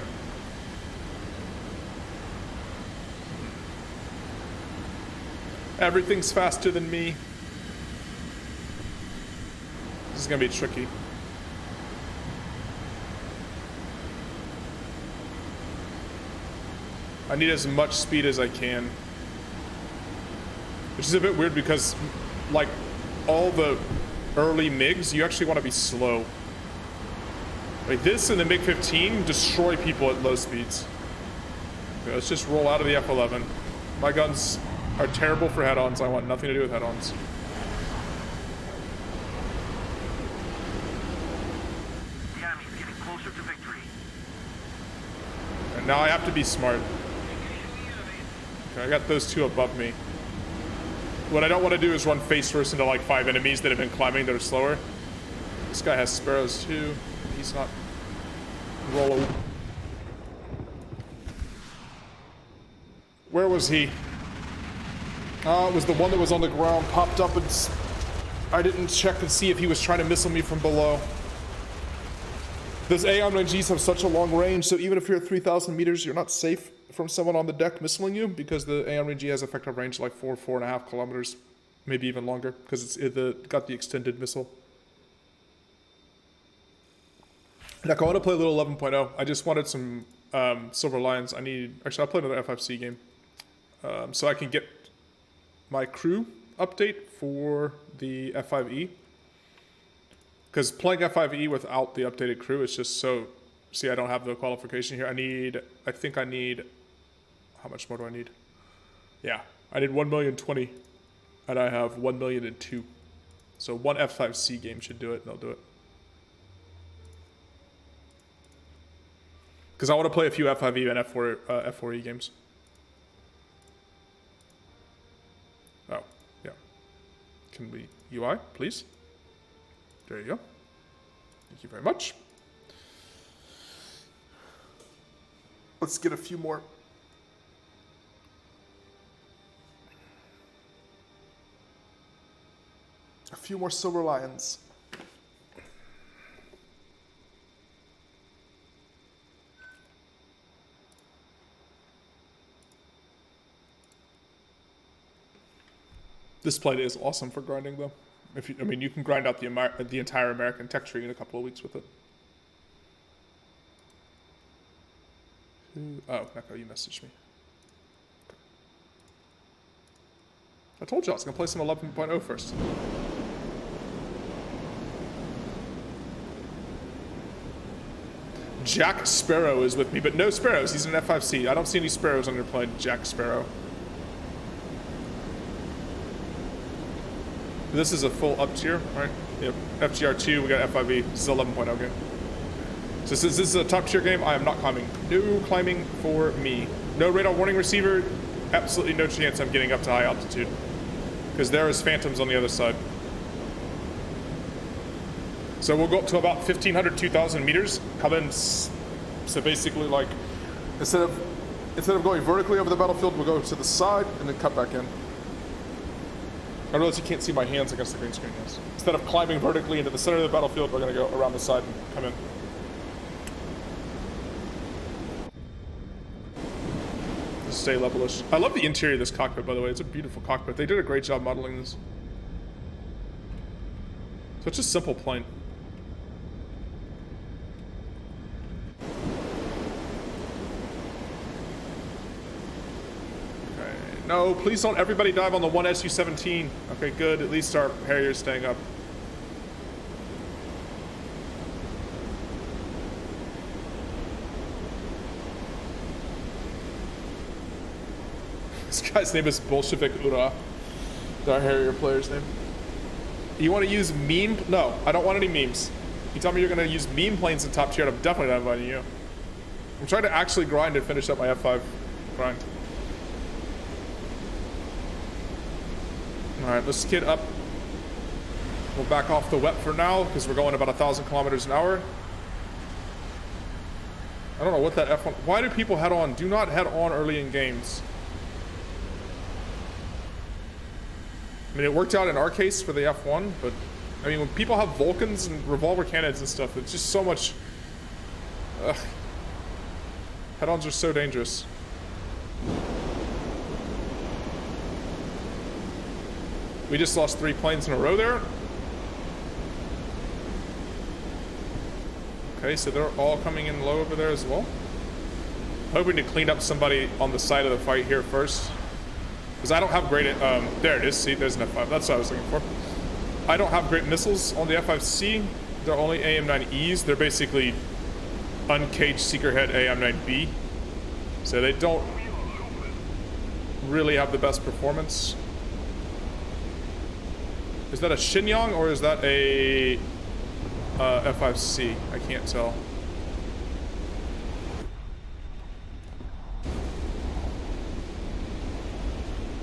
A: Everything's faster than me. This is gonna be tricky. I need as much speed as I can. Which is a bit weird because, like, all the early MiGs, you actually want to be slow. Like this and the MiG-15 destroy people at low speeds. Okay, let's just roll out of the F-11. My guns are terrible for head-ons. I want nothing to do with head-ons.
B: The enemy's getting closer to victory.
A: And now I have to be smart. Okay, I got those two above me. What I don't want to do is run face first into like 5 enemies that have been climbing that are slower. This guy has sparrows too. He's not rolling. Where was he? It was the one that was on the ground, popped up, and I didn't check and see if he was trying to missile me from below. Those AIM-9Gs have such a long range, so even if you're at 3,000 meters, you're not safe from someone on the deck missiling you, because the AIM-9G has effective range like 4.5 kilometers, maybe even longer, because it's got the extended missile. Now, I want to play a little 11.0. I just wanted some silver lions. Actually, I'll play another F5C game, so I can get my crew update for the F5E. Because playing F5E without the updated crew is just so... See, I don't have the qualification here. I think I need... How much more do I need? Yeah, I need 1,020,000, and I have 1,002,000. So one F5C game should do it, and I'll do it. Because I want to play a few F5E and F4E games. Oh, yeah. Can we UI, please? There you go. Thank you very much. Let's get a few more. few more Silver Lions. This plate is awesome for grinding, though. If you, I mean, you can grind out the entire American tech tree in a couple of weeks with it. Oh, Neko, you messaged me. I told you I was gonna play some 11.0 first. Jack Sparrow is with me, but no Sparrows. He's an F-5C. I don't see any Sparrows on your plane, Jack Sparrow. This is a full up tier, right? Yep. FGR2, we got F-5E. This is 11.0 game. So since this is a top tier game, I am not climbing. No climbing for me. No radar warning receiver. Absolutely no chance I'm getting up to high altitude. Because there is phantoms on the other side. So we'll go up to about 1,500, 2,000 meters. Come in, so basically like, instead of going vertically over the battlefield, we'll go to the side and then cut back in. I realize you can't see my hands against the green screen, yes. Instead of climbing vertically into the center of the battlefield, we're gonna go around the side and come in. Stay levelish. I love the interior of this cockpit, by the way. It's a beautiful cockpit. They did a great job modeling this. Such a simple plane. Okay. No, please don't everybody dive on the one Su-17. Okay, good. At least our Harrier's staying up. This guy's name is Bolshevik Ura. Our Harrier player's name. You want to use meme? No, I don't want any memes. You tell me you're going to use meme planes in top tier, I'm definitely not inviting you. I'm trying to actually grind and finish up my F5 grind. Alright, let's get up. We'll back off the wet for now, because we're going about 1,000 kilometers an hour. I don't know what that F1... Why do people head on? Do not head on early in games. I mean, it worked out in our case for the F1, but I mean, when people have Vulcans and revolver cannons and stuff, it's just so much. Head-ons are so dangerous. We just lost 3 planes in a row there. Okay, so they're all coming in low over there as well. Hoping to clean up somebody on the side of the fight here first. Because I don't have great, there it is, see, there's an F5, that's what I was looking for. I don't have great missiles on the F5C, they're only AM-9Es, they're basically uncaged Seekerhead AM-9B. So they don't really have the best performance. Is that a Shenyang or is that a F5C? I can't tell.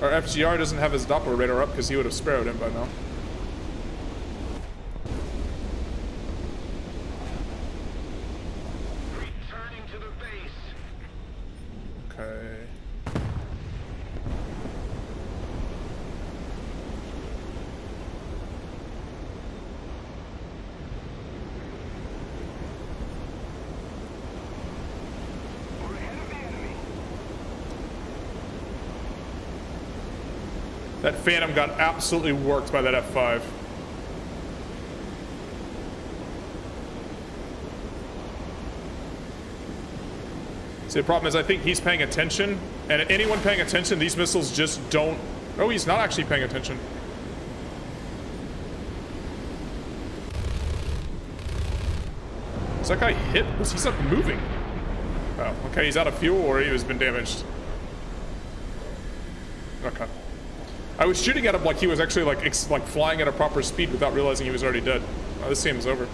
A: Our FGR doesn't have his Doppler radar up because he would have sparrowed him by now.
B: Returning to the base.
A: Okay.
B: We're ahead of the enemy.
A: That Phantom got absolutely worked by that F5. See, the problem is I think he's paying attention, and anyone paying attention, these missiles just don't... Oh, he's not actually paying attention. Is that guy hit? Was he not moving? Oh, okay, he's out of fuel or he has been damaged. Okay. I was shooting at him like he was actually like flying at a proper speed without realizing he was already dead. Oh, this game is over.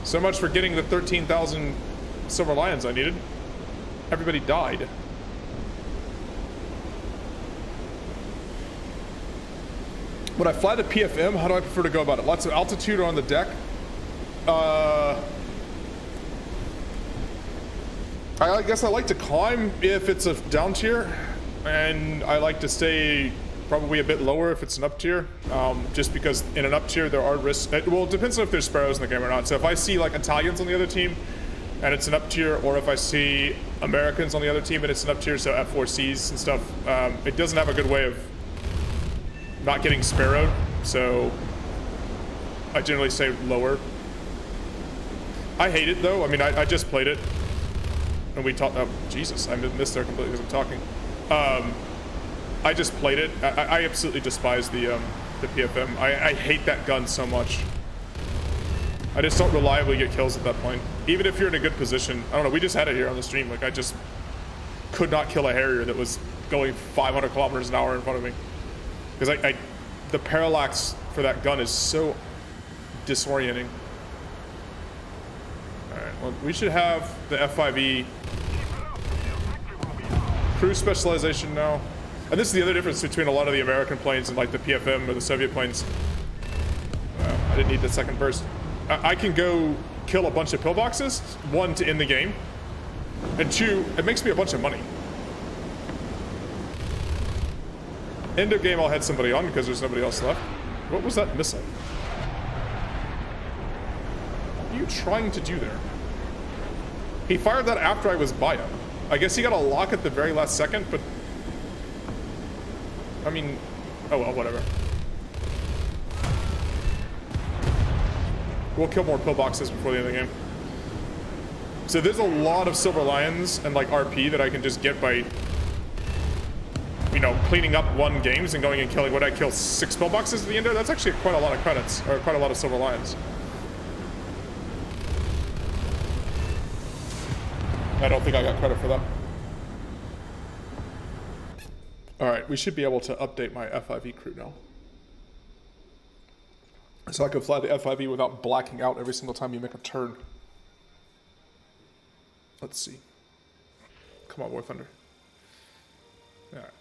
A: So much for getting the 13,000 Silver Lions I needed. Everybody died. When I fly the PFM, how do I prefer to go about it? Lots of altitude on the deck. I guess I like to climb if it's a down tier, and I like to stay Probably a bit lower if it's an up tier, just because in an up tier there are risks. Well, it depends on if there's sparrows in the game or not. So if I see like Italians on the other team and it's an up tier, or if I see Americans on the other team and it's an up tier, so F-4Es and stuff, it doesn't have a good way of not getting sparrowed. So I generally say lower. I hate it though. I mean, I just played it and we talked. Oh, Jesus, I missed there completely because I'm talking. I just played it. I absolutely despise the PFM. I hate that gun so much. I just don't reliably get kills at that point. Even if you're in a good position. I don't know, we just had it here on the stream. Like, I just could not kill a Harrier that was going 500 kilometers an hour in front of me. Because the parallax for that gun is so disorienting. Alright, well, we should have the F-5E crew specialization now. And this is the other difference between a lot of the American planes and like the PFM or the Soviet planes. I didn't need the second burst. I can go kill a bunch of pillboxes, one, to end the game, and two, it makes me a bunch of money. End of game, I'll head somebody on because there's nobody else left. What was that missile? What are you trying to do there? He fired that after I was by him. I guess he got a lock at the very last second, but I mean, oh well, whatever. We'll kill more pillboxes before the end of the game. So there's a lot of Silver Lions and like RP that I can just get by, you know, cleaning up one games and going and killing. What I kill 6 pillboxes at the end of? That's actually quite a lot of credits, or quite a lot of Silver Lions. I don't think I got credit for that. Alright, we should be able to update my F-5E crew now. So I can fly the F-5E without blacking out every single time you make a turn. Let's see. Come on, War Thunder. Alright.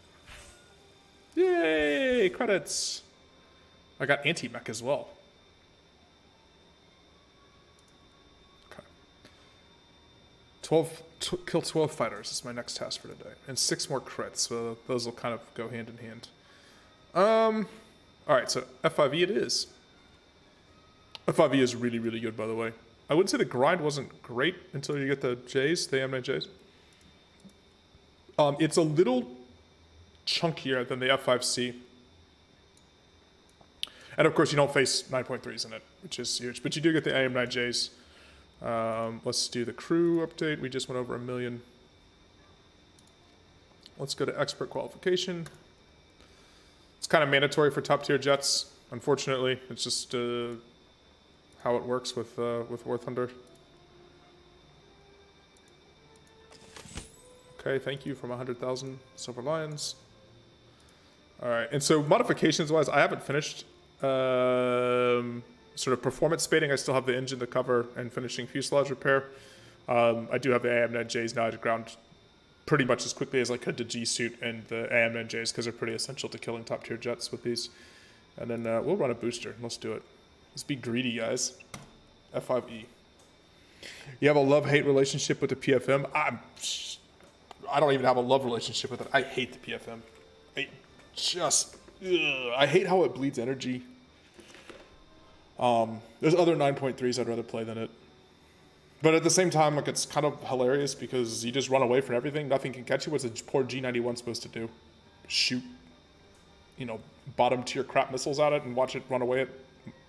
A: Yay! Credits! I got anti-mech as well. Okay. Kill 12 fighters is my next task for today. And 6 more crits, so those will kind of go hand in hand. Alright, so F-5E it is. F-5E is really, really good, by the way. I wouldn't say the grind wasn't great until you get the Js, the AM9Js. It's a little chunkier than the F-5C. And of course, you don't face 9.3s in it, which is huge. But you do get the AM9Js. Let's do the crew update. We just went over 1 million. Let's go to expert qualification. It's kind of mandatory for top tier jets. Unfortunately, it's just how it works with War Thunder. Okay, thank you from 100,000 Silver Lions. All right, and so modifications-wise, I haven't finished. Sort of performance spading, I still have the engine to cover and finishing fuselage repair. I do have the AM9Js now to ground pretty much as quickly as I could to G-suit and the AM9Js because they're pretty essential to killing top tier jets with these. And then we'll run a booster. Let's do it. Let's be greedy, guys. F-5E. You have a love-hate relationship with the PFM? I don't even have a love relationship with it. I hate the PFM. I hate how it bleeds energy. There's other 9.3s I'd rather play than it. But at the same time, like, it's kind of hilarious because you just run away from everything. Nothing can catch you. What's a poor G91 supposed to do? Shoot, you know, bottom tier crap missiles at it and watch it run away at,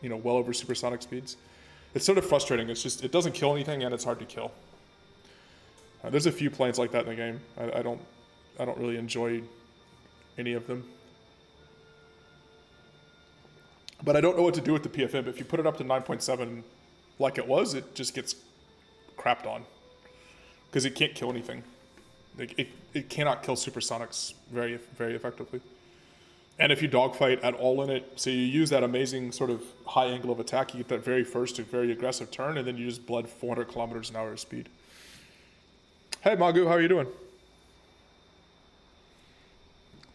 A: you know, well over supersonic speeds. It's sort of frustrating. It's just, it doesn't kill anything and it's hard to kill. There's a few planes like that in the game. I don't really enjoy any of them. But I don't know what to do with the PFM. If you put it up to 9.7 like it was, it just gets crapped on. Because it can't kill anything. Like it cannot kill supersonics very, very effectively. And if you dogfight at all in it, so you use that amazing sort of high angle of attack, you get that very first very aggressive turn, and then you just bled 400 kilometers an hour of speed. Hey Magu, how are you doing?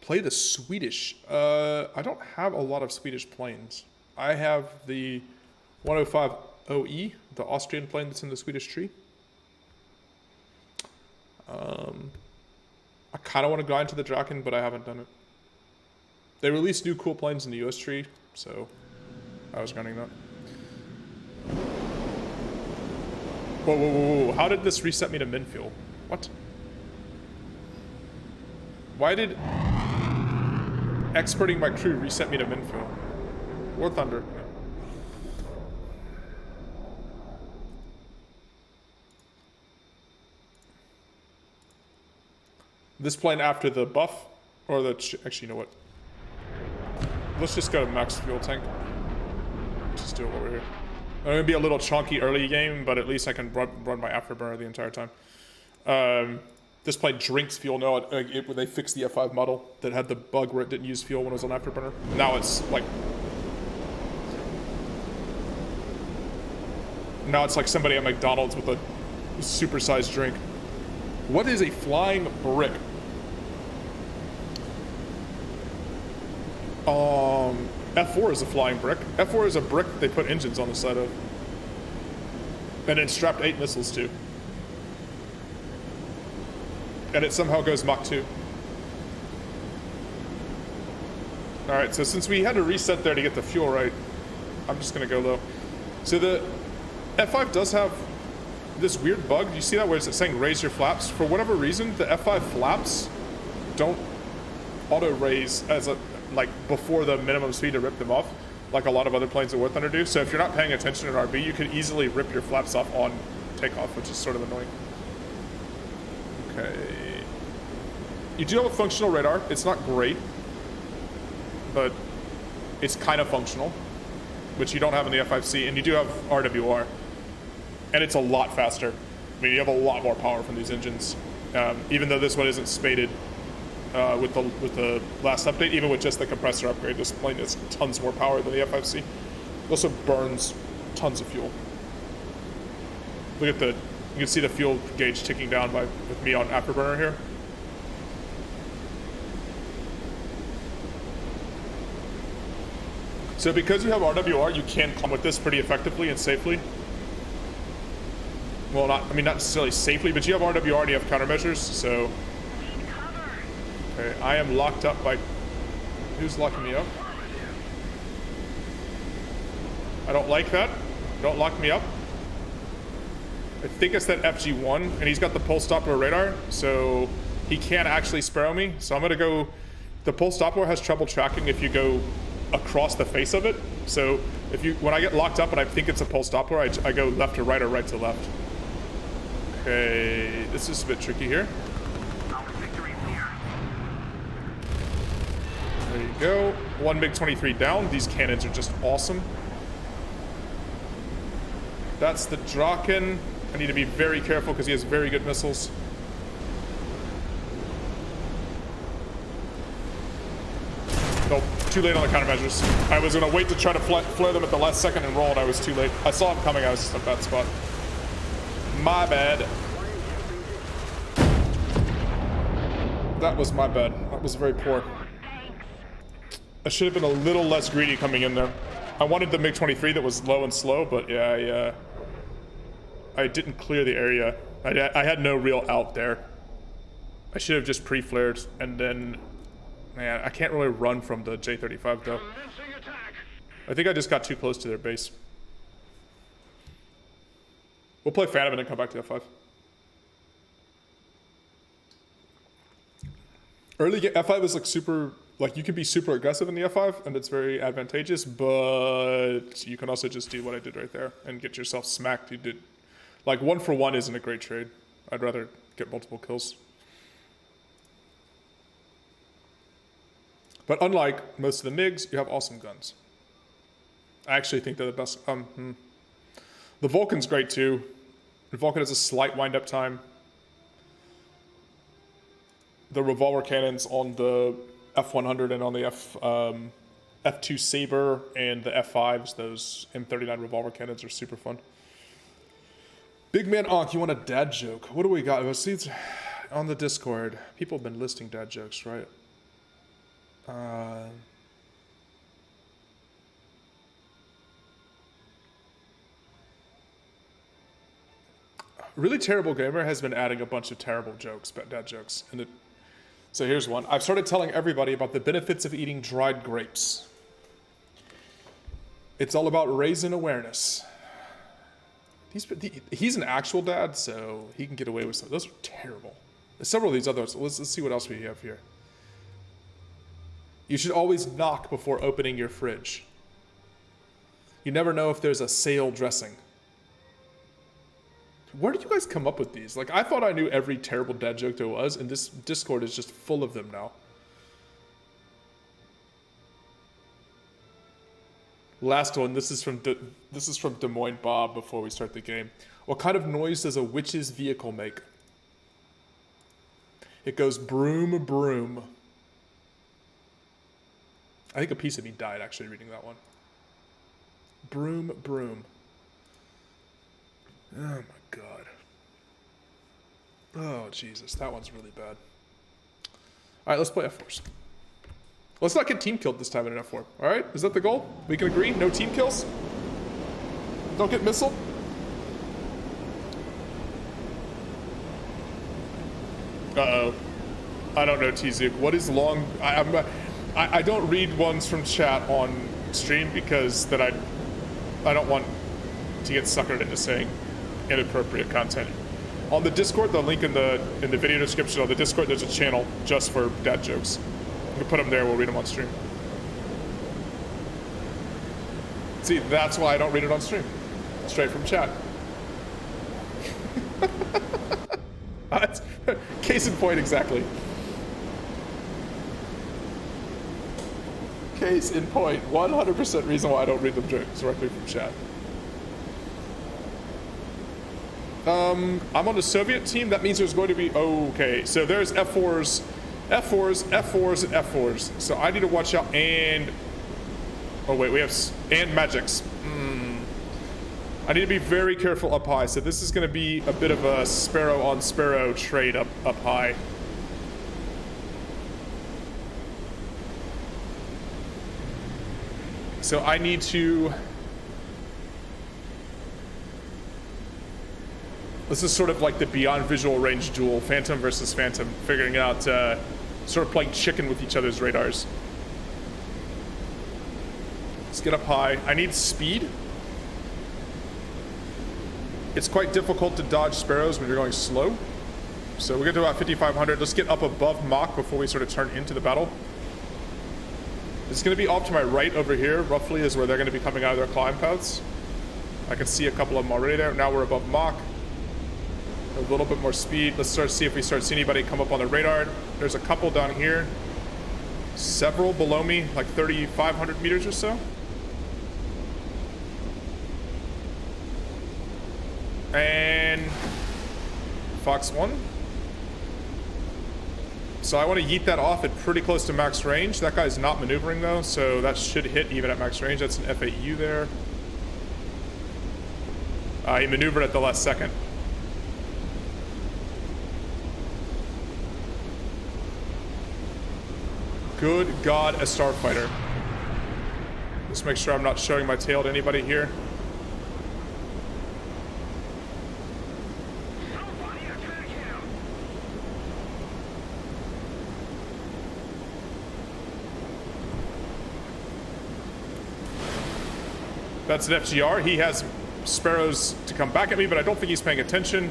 A: Play the Swedish. I don't have a lot of Swedish planes. I have the 105OE, the Austrian plane that's in the Swedish tree. I kind of want to go into the Draken, but I haven't done it. They released new cool planes in the US tree, so I was gunning that. Whoa, whoa, whoa, whoa. How did this reset me to min fuel? What? Why did exporting my crew reset me to min fuel? War Thunder. This plane after the buff, or the actually, you know what? Let's just go to max fuel tank. Just do it while we're here. I'm gonna be a little chunky early game, but at least I can run my afterburner the entire time. This plane drinks fuel. No, they fixed the F5 model that had the bug where it didn't use fuel when it was on afterburner. Now it's like somebody at McDonald's with a supersized drink. What is a flying brick? F4 is a flying brick. F4 is a brick that they put engines on the side of. And then strapped 8 missiles to. And it somehow goes Mach 2. Alright, so since we had to reset there to get the fuel right, I'm just gonna go low. So the F5 does have this weird bug. Do you see that where it's saying raise your flaps? For whatever reason, the F5 flaps don't auto raise as a before the minimum speed to rip them off, like a lot of other planes at War Thunder do. So if you're not paying attention in RB, you could easily rip your flaps off on takeoff, which is sort of annoying. Okay. You do have a functional radar. It's not great, but it's kind of functional, which you don't have in the F5C, and you do have RWR. And it's a lot faster. I mean, you have a lot more power from these engines. Even though this one isn't spaded with the last update, even with just the compressor upgrade, this plane has tons more power than the F5C. It also burns tons of fuel. Look at you can see the fuel gauge ticking down with me on afterburner here. So because you have RWR, you can climb with this pretty effectively and safely. Well, not necessarily safely, but you have RWR and you have countermeasures, so. Okay, I am locked up by. Who's locking me up? I don't like that. Don't lock me up. I think it's that FG1, and he's got the pulse Doppler radar, so he can't actually sparrow me. So I'm gonna go. The pulse Doppler has trouble tracking if you go across the face of it. So when I get locked up and I think it's a pulse Doppler, I go left to right or right to left. Okay, this is a bit tricky here. There you go. One MiG-23 down. These cannons are just awesome. That's the Draken. I need to be very careful because he has very good missiles. Nope, too late on the countermeasures. I was going to wait to try to flare them at the last second and roll, and I was too late. I saw him coming, I was just in a bad spot. My bad. That was my bad. That was very poor. I should have been a little less greedy coming in there. I wanted the MiG-23 that was low and slow, but yeah, I didn't clear the area. I had no real out there. I should have just pre-flared, and then, man, I can't really run from the J-35 though. I think I just got too close to their base. We'll play Phantom and then come back to F5. Early F5 is like super, like you can be super aggressive in the F5 and it's very advantageous, but you can also just do what I did right there and get yourself smacked. You did, like 1-for-1 isn't a great trade. I'd rather get multiple kills. But unlike most of the MiGs, you have awesome guns. I actually think they're the best. The Vulcan's great too. The Vulcan has a slight wind-up time. The revolver cannons on the F100 and on the F2 Sabre and the F5s, those M39 revolver cannons are super fun. Big Man Onk, you want a dad joke? What do we got? Let's see, it's on the Discord. People have been listing dad jokes, right? Really Terrible Gamer has been adding a bunch of terrible jokes, dad jokes, and So here's one. I've started telling everybody about the benefits of eating dried grapes. It's all about raising awareness. He's an actual dad, so he can get away with some. Those are terrible. There's several of these others. Let's see what else we have here. You should always knock before opening your fridge. You never know if there's a sale dressing. Where did you guys come up with these? Like, I thought I knew every terrible dad joke there was, and this Discord is just full of them now. Last one. This is from Des Moines Bob. Before we start the game, what kind of noise does a witch's vehicle make? It goes broom, broom. I think a piece of me died actually reading that one. Broom, broom. Oh my god. Oh Jesus, that one's really bad. Alright, let's play F4s. Let's not get team killed this time in an F4. Alright, is that the goal? We can agree? No team kills? Don't get missiled? Uh-oh. I don't know, T-Zook. What is long... I don't read ones from chat on stream because then I don't want to get suckered into saying inappropriate content. On the Discord, the link in the video description on the Discord, there's a channel just for dad jokes. You can put them there, we'll read them on stream. See, that's why I don't read it on stream. Straight from chat. Case in point, exactly. Case in point, 100% reason why I don't read them directly from chat. I'm on the Soviet team. That means there's going to be... Okay, so there's F4s, F4s, F4s, and F4s. So I need to watch out and... Oh wait, we have... And magics. I need to be very careful up high. So this is going to be a bit of a sparrow on sparrow trade up high. So I need to... This is sort of like the beyond visual range duel, Phantom versus Phantom, figuring out, sort of playing chicken with each other's radars. Let's get up high. I need speed. It's quite difficult to dodge sparrows when you're going slow. So we get to about 5,500. Let's get up above Mach before we sort of turn into the battle. It's going to be off to my right over here, roughly, is where they're going to be coming out of their climb paths. I can see a couple of them already there. Now we're above Mach. A little bit more speed. Let's see if we start seeing anybody come up on the radar. There's a couple down here. Several below me, like 3,500 meters or so. And Fox 1. So I want to yeet that off at pretty close to max range. That guy's not maneuvering though, so that should hit even at max range. That's an F-8U there. He maneuvered at the last second. Good God, a starfighter. Let's make sure I'm not showing my tail to anybody here. That's an FGR. He has sparrows to come back at me, but I don't think he's paying attention.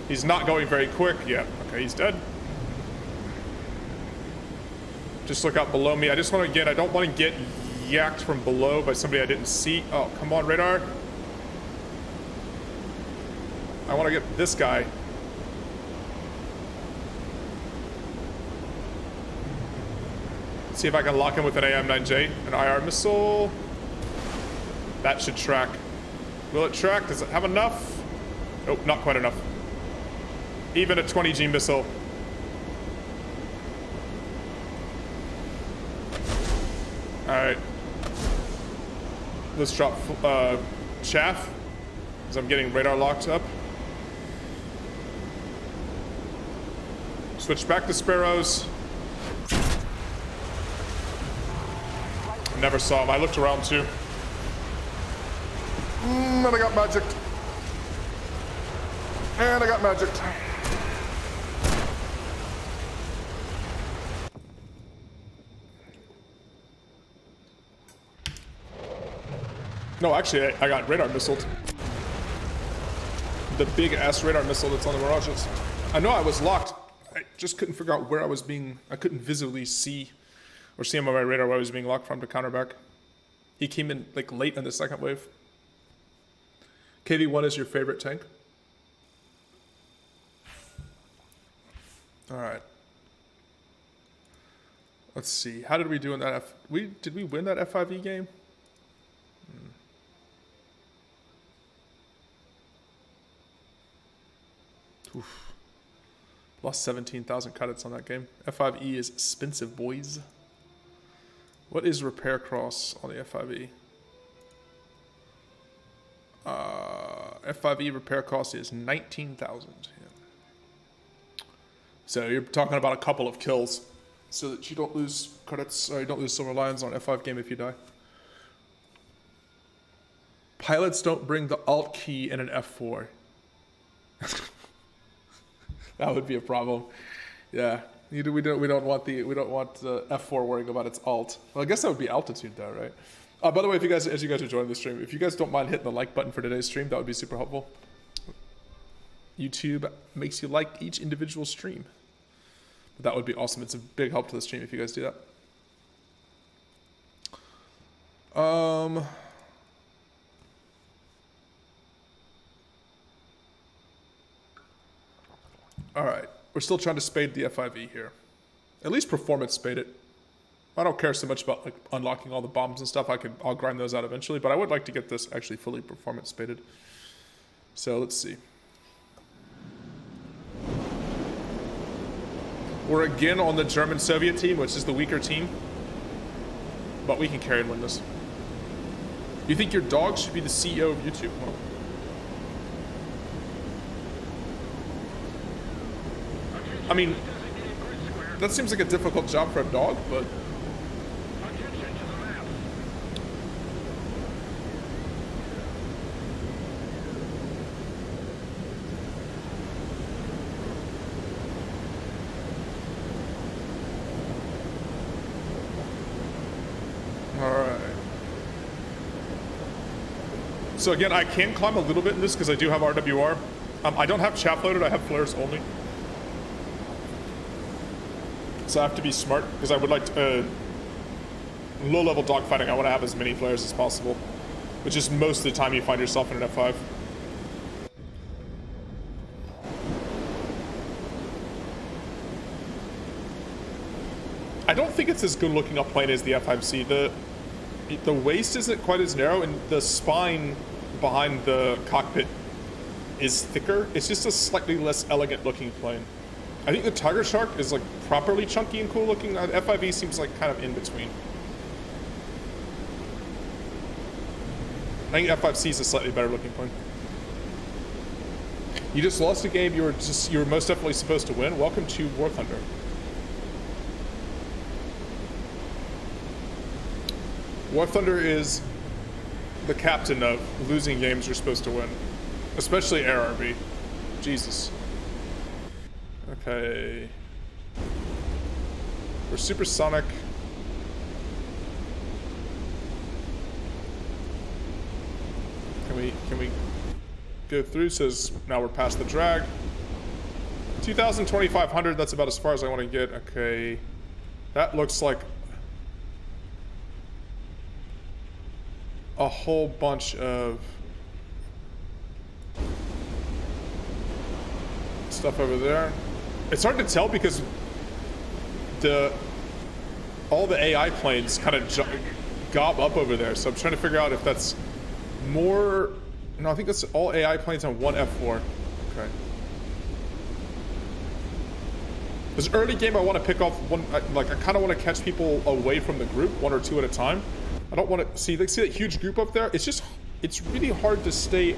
A: He's not going very quick. Yeah, okay, he's dead. Just look out below me. I just want to get, I don't want to get yacked from below by somebody I didn't see. Oh, come on, radar. I want to get this guy. See if I can lock him with an AM-9J, an IR missile. That should track. Will it track? Does it have enough? Nope, not quite enough. Even a 20G missile. Alright. Let's drop chaff, as I'm getting radar locked up. Switch back to sparrows. Never saw him. I looked around too. And I got magicked. And I got magicked. No, actually, I got radar missiled. The big ass radar missile that's on the Mirages. I know I was locked. I just couldn't figure out where I was being. I couldn't visibly see or see him on my radar where I was being locked from to counter back. He came in like late in the second wave. KV-1 is your favorite tank? All right. Let's see. How did we do in that did we win that F-5E game? Oof. Lost 17,000 credits on that game. F-5E is expensive, boys. What is repair cross on the F-5E? F-5E repair cost is 19,000. Yeah. So you're talking about a couple of kills, so that you don't lose credits, or you don't lose silver lions on F5 game if you die. Pilots don't bring the alt key in an F4. That would be a problem. Yeah, we don't want the F4 worrying about its alt. Well, I guess that would be altitude though, right? By the way, as you guys are joining the stream, if you guys don't mind hitting the like button for today's stream, that would be super helpful. YouTube makes you like each individual stream. But that would be awesome. It's a big help to the stream if you guys do that. All right, we're still trying to spade the F-5E here. At least performance spade it. I don't care so much about like unlocking all the bombs and stuff. I'll grind those out eventually, but I would like to get this actually fully performance spaded. So let's see. We're again on the German-Soviet team, which is the weaker team, but we can carry and win this. You think your dog should be the CEO of YouTube? Well, I mean, that seems like a difficult job for a dog, but... Alright. So again, I can climb a little bit in this because I do have RWR. I don't have chaff loaded, I have flares only. So I have to be smart, because I would like to, low-level dogfighting, I want to have as many flares as possible, which is most of the time you find yourself in an F5. I don't think it's as good looking up plane as the F5C. The waist isn't quite as narrow, and the spine behind the cockpit is thicker. It's just a slightly less elegant looking plane. I think the Tiger Shark is like properly chunky and cool looking. F5E seems like kind of in between. I think F5C is a slightly better looking plane. You just lost a game you were most definitely supposed to win. Welcome to War Thunder. War Thunder is the captain of losing games you're supposed to win, especially ARB. Jesus. Okay. We're supersonic. Can we go through? Says now we're past the drag. 2,500, that's about as far as I want to get. Okay. That looks like a whole bunch of stuff over there. It's hard to tell because all the AI planes kind of gob up over there, so I'm trying to figure out if that's more. No, I think that's all AI planes on one F4. Okay. This early game, I want to pick off one. Like, I kind of want to catch people away from the group, one or two at a time. I don't want to see that huge group up there. It's really hard to stay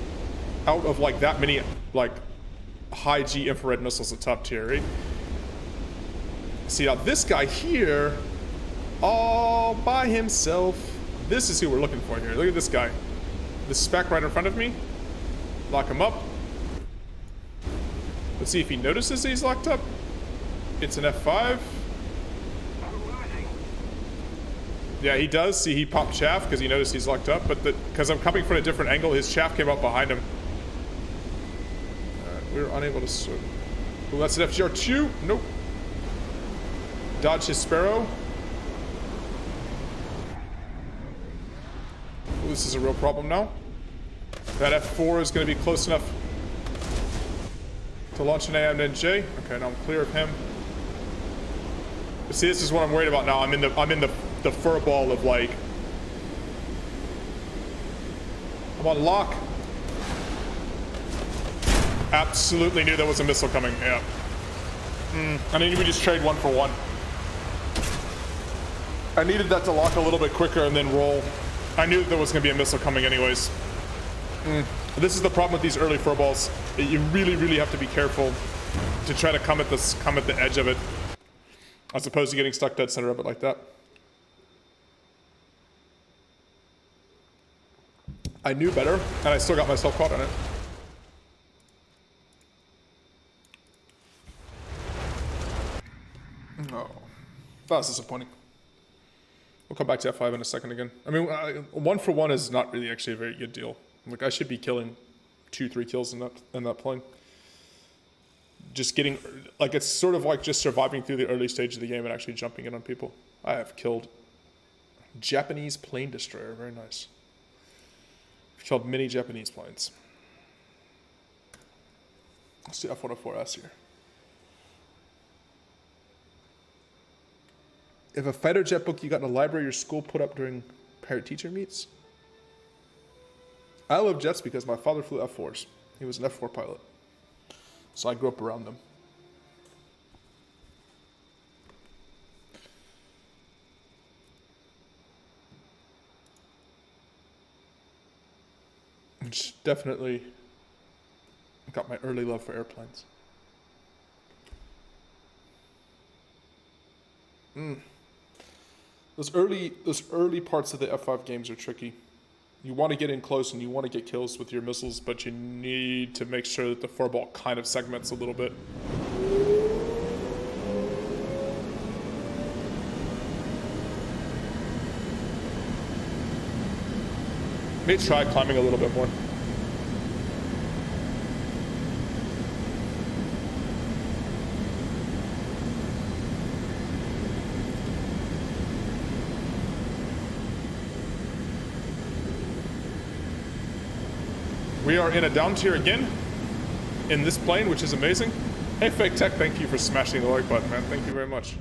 A: out of like that many like high G infrared missiles at top tier, right? See, now this guy here, all by himself. This is who we're looking for here. Look at this guy. The spec right in front of me. Lock him up. Let's see if he notices he's locked up. It's an F5. Yeah, he does. See, he popped chaff because he noticed he's locked up, but because I'm coming from a different angle, his chaff came up behind him. We were unable to... Oh, that's an FGR2. Nope. Dodge his Sparrow. Oh, this is a real problem now. That F4 is going to be close enough to launch an AMNJ. Okay, now I'm clear of him. But see, this is what I'm worried about now. I'm in the fur ball of like... I'm on lock. Absolutely knew there was a missile coming. Yeah. I need we just trade 1 for 1. I needed that to lock a little bit quicker and then roll. I knew that there was going to be a missile coming anyways. This is the problem with these early fur balls. You really, really have to be careful to try to come at the edge of it, as opposed to getting stuck dead center of it like that. I knew better, and I still got myself caught on it. No, that was disappointing. We'll come back to F5 in a second again. I mean, 1 for 1 is not really actually a very good deal. Like, I should be killing 2-3 kills in that plane. Just getting, like, it's sort of like just surviving through the early stage of the game and actually jumping in on people. I have killed Japanese plane destroyer. Very nice. I've killed many Japanese planes. Let's do F-104S here. If a fighter jet book you got in a library your school put up during parent-teacher meets? I love jets because my father flew F-4s. He was an F-4 pilot. So I grew up around them. Which definitely got my early love for airplanes. Those early parts of the F5 games are tricky. You want to get in close and you want to get kills with your missiles, but you need to make sure that the furball kind of segments a little bit. May try climbing a little bit more. We are in a down tier again in this plane, which is amazing. Hey, Fake Tech, thank you for smashing the like button, man. Thank you very much.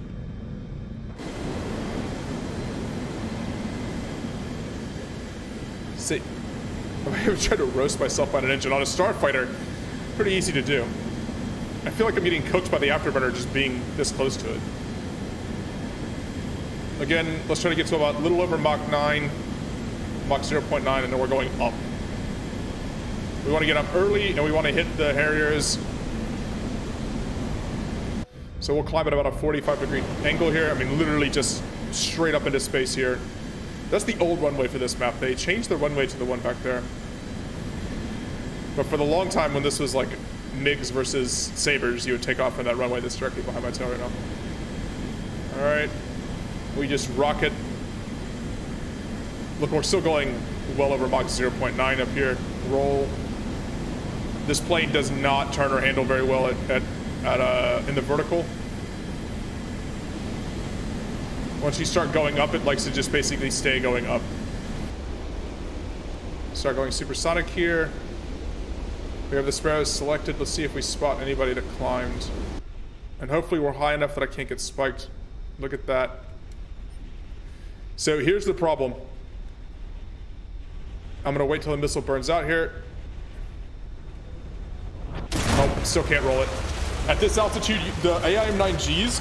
A: See, I'm trying to roast myself on an engine. On a starfighter, pretty easy to do. I feel like I'm getting cooked by the afterburner just being this close to it. Again, let's try to get to about a little over Mach 9, Mach 0.9, and then we're going up. We want to get up early, and we want to hit the Harriers. So we'll climb at about a 45-degree angle here. I mean, literally just straight up into space here. That's the old runway for this map. They changed the runway to the one back there. But for the long time, when this was like MiGs versus Sabres, you would take off on that runway that's directly behind my tail right now. All right. We just rocket. Look, we're still going well over Mach 0.9 up here. Roll. This plane does not turn or handle very well in the vertical. Once you start going up, it likes to just basically stay going up. Start going supersonic here. We have the Sparrows selected. Let's see if we spot anybody that climbed. And hopefully we're high enough that I can't get spiked. Look at that. So here's the problem. I'm gonna wait till the missile burns out here. Oh, still can't roll it. At this altitude, the AIM-9Gs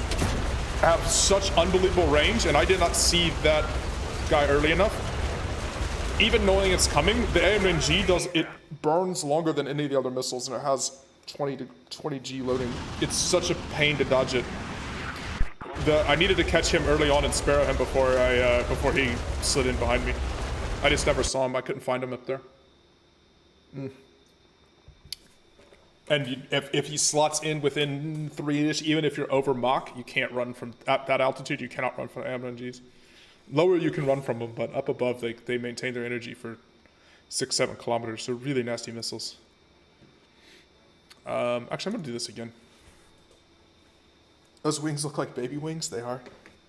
A: have such unbelievable range, and I did not see that guy early enough. Even knowing it's coming, the AIM-9G it burns longer than any of the other missiles, and it has 20 G loading. It's such a pain to dodge it. I needed to catch him early on and sparrow him before he slid in behind me. I just never saw him. I couldn't find him up there. And if he slots in within 3-ish, even if you're over Mach, you can't run from at that altitude. You cannot run from AIM-9Gs. Lower you can run from them, but up above they maintain their energy for 6-7 kilometers. So really nasty missiles. Actually, I'm gonna do this again. Those wings look like baby wings. They are.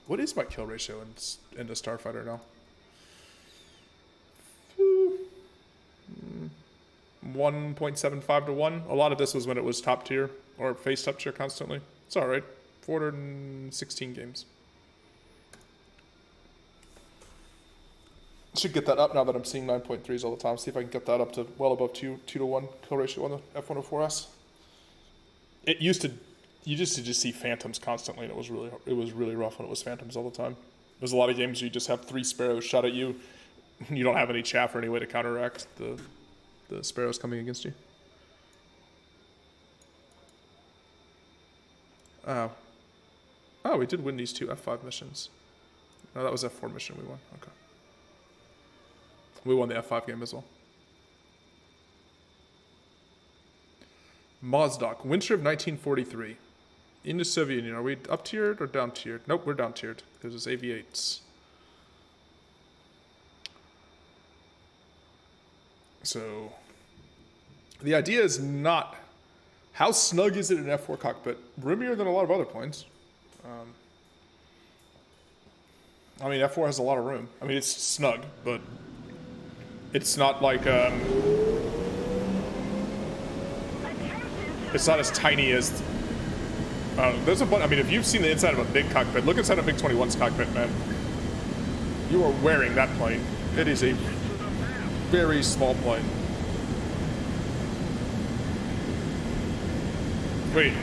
A: What is my kill ratio in the Starfighter now? 1.75 to 1. A lot of this was when it was top tier or face top tier constantly. It's all right. 416 games. Should get that up now that I'm seeing 9.3s all the time. See if I can get that up to well above 2 to 1 kill ratio on the F-104S. It used to, you just see phantoms constantly, and it was really rough when it was phantoms all the time. There's a lot of games where you just have 3 sparrows shot at you. You don't have any chaff or any way to counteract the sparrows coming against you. Oh, we did win these 2 F5 missions. No, that was F4 mission we won. Okay. We won the F5 game as well. Mozdok, winter of 1943. In the Soviet Union, are we up tiered or down tiered? Nope, we're down tiered because it's AV8s. So, the idea is not how snug is it in an F4 cockpit? Roomier than a lot of other planes. I mean, F4 has a lot of room. I mean, it's snug, but it's not like it's not as tiny as. There's a bunch. I mean, if you've seen the inside of a big cockpit, look inside a MiG-21's cockpit, man. You are wearing that plane. It is a very small plane. Wait.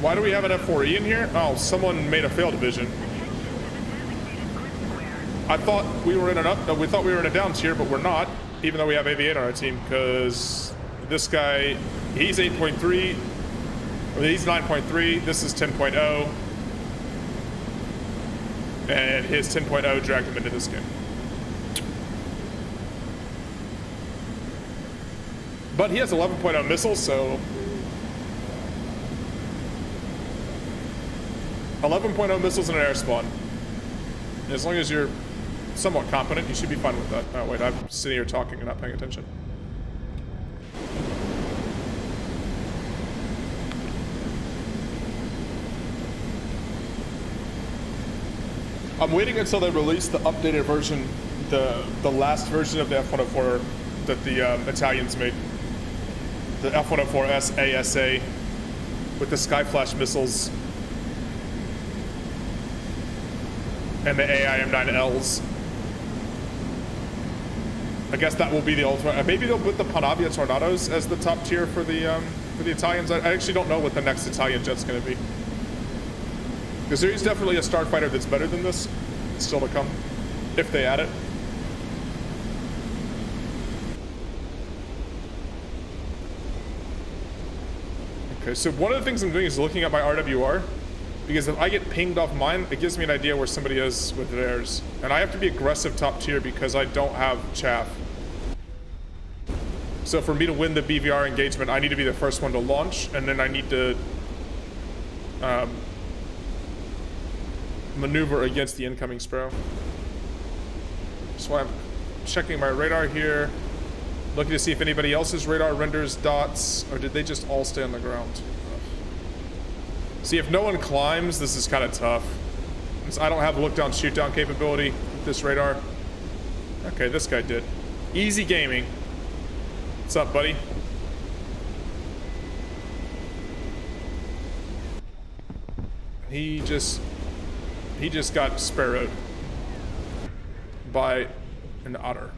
A: Why do we have an F-4E in here? Oh, someone made a fail division. I thought we were in an up. No, we thought we were in a down tier, but we're not. Even though we have AV8 on our team, because this guy, he's 8.3. He's 9.3. This is 10.0. And his 10.0 dragged him into this game. But he has 11.0 missiles, so 11.0 missiles in an air spawn. As long as you're somewhat competent, you should be fine with that. Oh wait, I'm sitting here talking and not paying attention. I'm waiting until they release the updated version, the last version of the F-104 that the Italians made. The F-104S ASA with the Skyflash missiles and the AIM-9Ls. I guess that will be the ultimate. Maybe they'll put the Panavia Tornados as the top tier for the Italians. I actually don't know what the next Italian jet's going to be. Because there is definitely a starfighter that's better than this. It's still to come, if they add it. Okay, so one of the things I'm doing is looking at my RWR, because if I get pinged off mine, it gives me an idea where somebody is with theirs. And I have to be aggressive top tier because I don't have chaff. So for me to win the BVR engagement, I need to be the first one to launch, and then I need to maneuver against the incoming sparrow. So I'm checking my radar here, looking to see if anybody else's radar renders dots, or did they just all stay on the ground? See, if no one climbs, this is kind of tough. I don't have look down, shoot down capability with this radar. Okay, this guy did. Easy gaming. What's up, buddy? He just got sparrowed by an otter.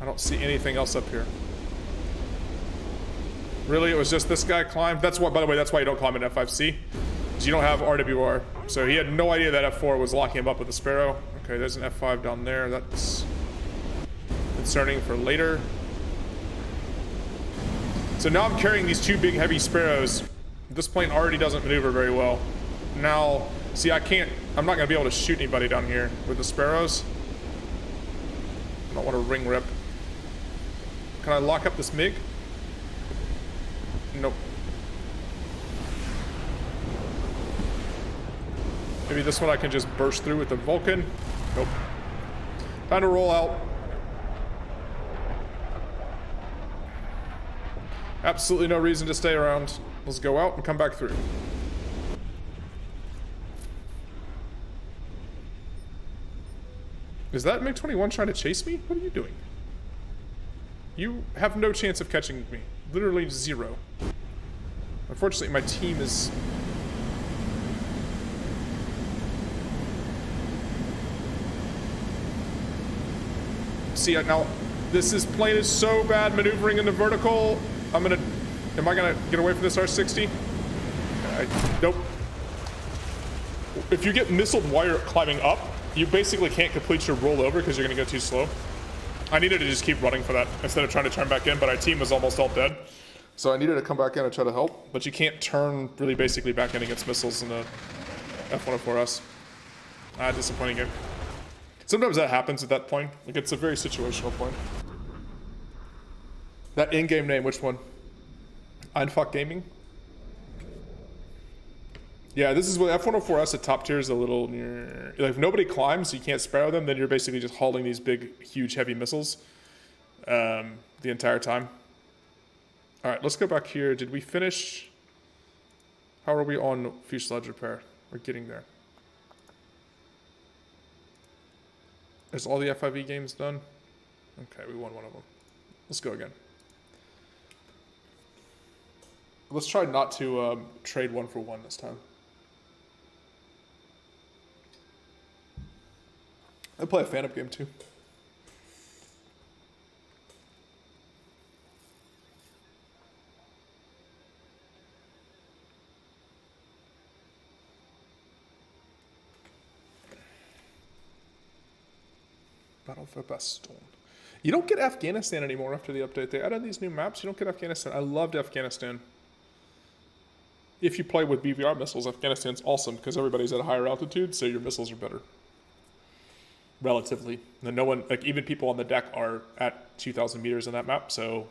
A: I don't see anything else up here. Really, it was just this guy climbed? That's why, by the way, that's why you don't climb an F5C. Because you don't have RWR. So he had no idea that F4 was locking him up with a sparrow. Okay, there's an F5 down there. That's concerning for later. So now I'm carrying these 2 big heavy sparrows. This plane already doesn't maneuver very well. Now, see, I'm not gonna be able to shoot anybody down here with the sparrows. I don't want to ring rip. Can I lock up this MiG? Nope. Maybe this one I can just burst through with the Vulcan. Nope. Time to roll out. Absolutely no reason to stay around. Let's go out and come back through. Is that MiG-21 trying to chase me? What are you doing? You have no chance of catching me. Literally zero. Unfortunately, my team is... See, now, this plane is so bad maneuvering in the vertical. Am I gonna get away from this R-60? Nope. If you get missiled while you're climbing up, you basically can't complete your rollover because you're gonna go too slow. I needed to just keep running for that instead of trying to turn back in, but our team was almost all dead. So I needed to come back in and try to help, but you can't turn really basically back in against missiles in the F-104S. Disappointing game. Sometimes that happens at that point. Like, it's a very situational point. That in-game name, which one? Einfach Gaming? Yeah, this is what F-104S at top tier is a little near... Like, if nobody climbs, so you can't sparrow them, then you're basically just hauling these big, huge, heavy missiles the entire time. All right, let's go back here. Did we finish? How are we on fuselage repair? We're getting there. Is all the F-5E games done? Okay, we won one of them. Let's go again. Let's try not to trade 1 for 1 this time. I'll play a Phantom game too. Battle for Bastogne. You don't get Afghanistan anymore after the update. They added these new maps. You don't get Afghanistan. I loved Afghanistan. If you play with BVR missiles, Afghanistan's awesome because everybody's at a higher altitude, so your missiles are better. Relatively. And no one, like, even people on the deck are at 2,000 meters in that map, so,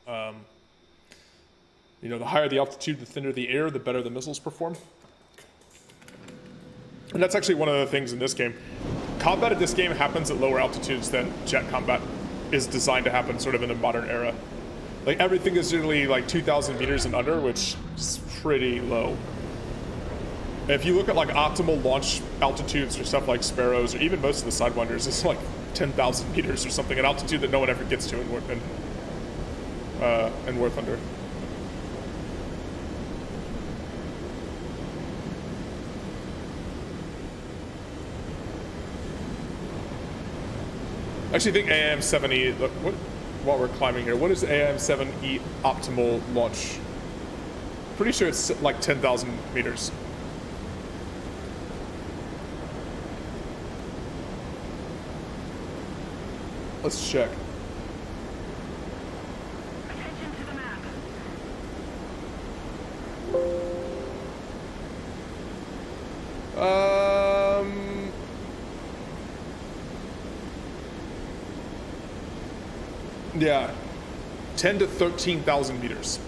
A: you know, the higher the altitude, the thinner the air, the better the missiles perform. And that's actually one of the things in this game. Combat at this game happens at lower altitudes than jet combat is designed to happen sort of in the modern era. Like, everything is usually like 2,000 meters and under, which is pretty low. If you look at like optimal launch altitudes for stuff like Sparrows or even most of the Sidewinders, it's like 10,000 meters or something, an altitude that no one ever gets to in War Thunder. I actually think AM-7E, while we're climbing here, what is AM-7E optimal launch? Pretty sure it's like 10,000 meters. Let's check.
B: Attention to the map.
A: Yeah, 10 to 13,000 meters,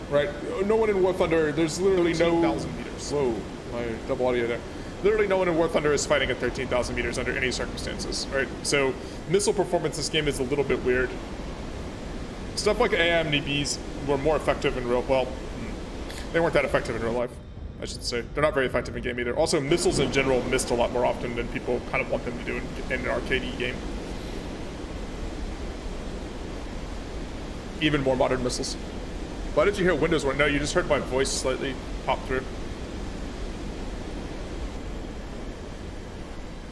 A: right? No one in War Thunder, there's literally no... 13,000 meters. Whoa, my double audio there. Literally no one in War Thunder is fighting at 13,000 meters under any circumstances, right? So missile performance in this game is a little bit weird. Stuff like AM and EBs were more effective in real... Well, they weren't that effective in real life, I should say. They're not very effective in game either. Also, missiles in general missed a lot more often than people kind of want them to do in an arcade game. Even more modern missiles. Why did you hear Windows work? No, you just heard my voice slightly pop through.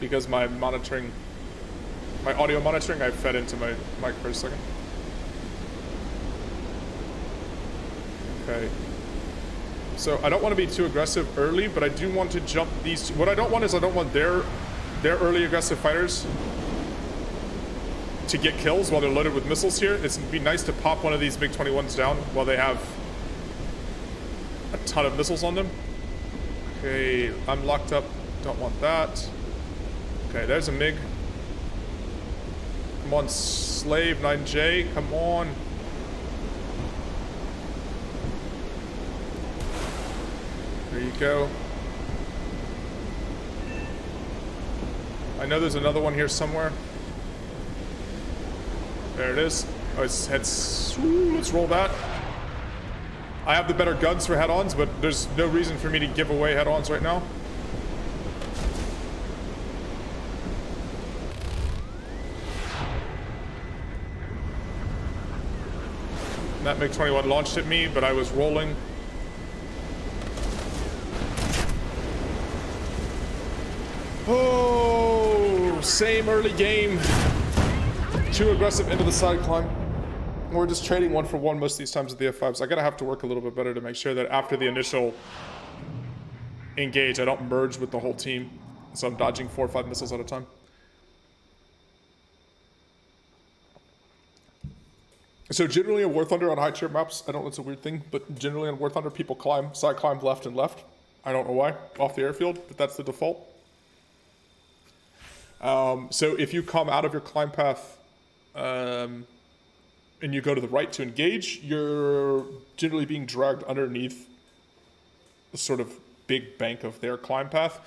A: Because my monitoring, my audio monitoring, I fed into my mic for a second. Okay. So I don't want to be too aggressive early, but I do want to jump these. What I don't want is I don't want their early aggressive fighters to get kills while they're loaded with missiles here. It'd be nice to pop one of these MiG-21s down while they have a ton of missiles on them. Okay, I'm locked up. Don't want that. Okay, there's a MiG. Come on, Slave 9J. Come on. There you go. I know there's another one here somewhere. There it is. Oh, it's heads. Ooh, let's roll that. I have the better guns for head-ons, but there's no reason for me to give away head-ons right now. That MiG-21 launched at me, but I was rolling. Oh, same early game. Too aggressive into the side climb. We're just trading 1-for-1 most of these times with the F5s. I gotta have to work a little bit better to make sure that after the initial engage, I don't merge with the whole team. So I'm dodging 4 or 5 missiles at a time. So generally in War Thunder on high tier maps, I don't know, it's a weird thing, but generally in War Thunder people climb, side climb left and left. I don't know why, off the airfield, but that's the default. So if you come out of your climb path and you go to the right to engage, you're generally being dragged underneath the sort of big bank of their climb path.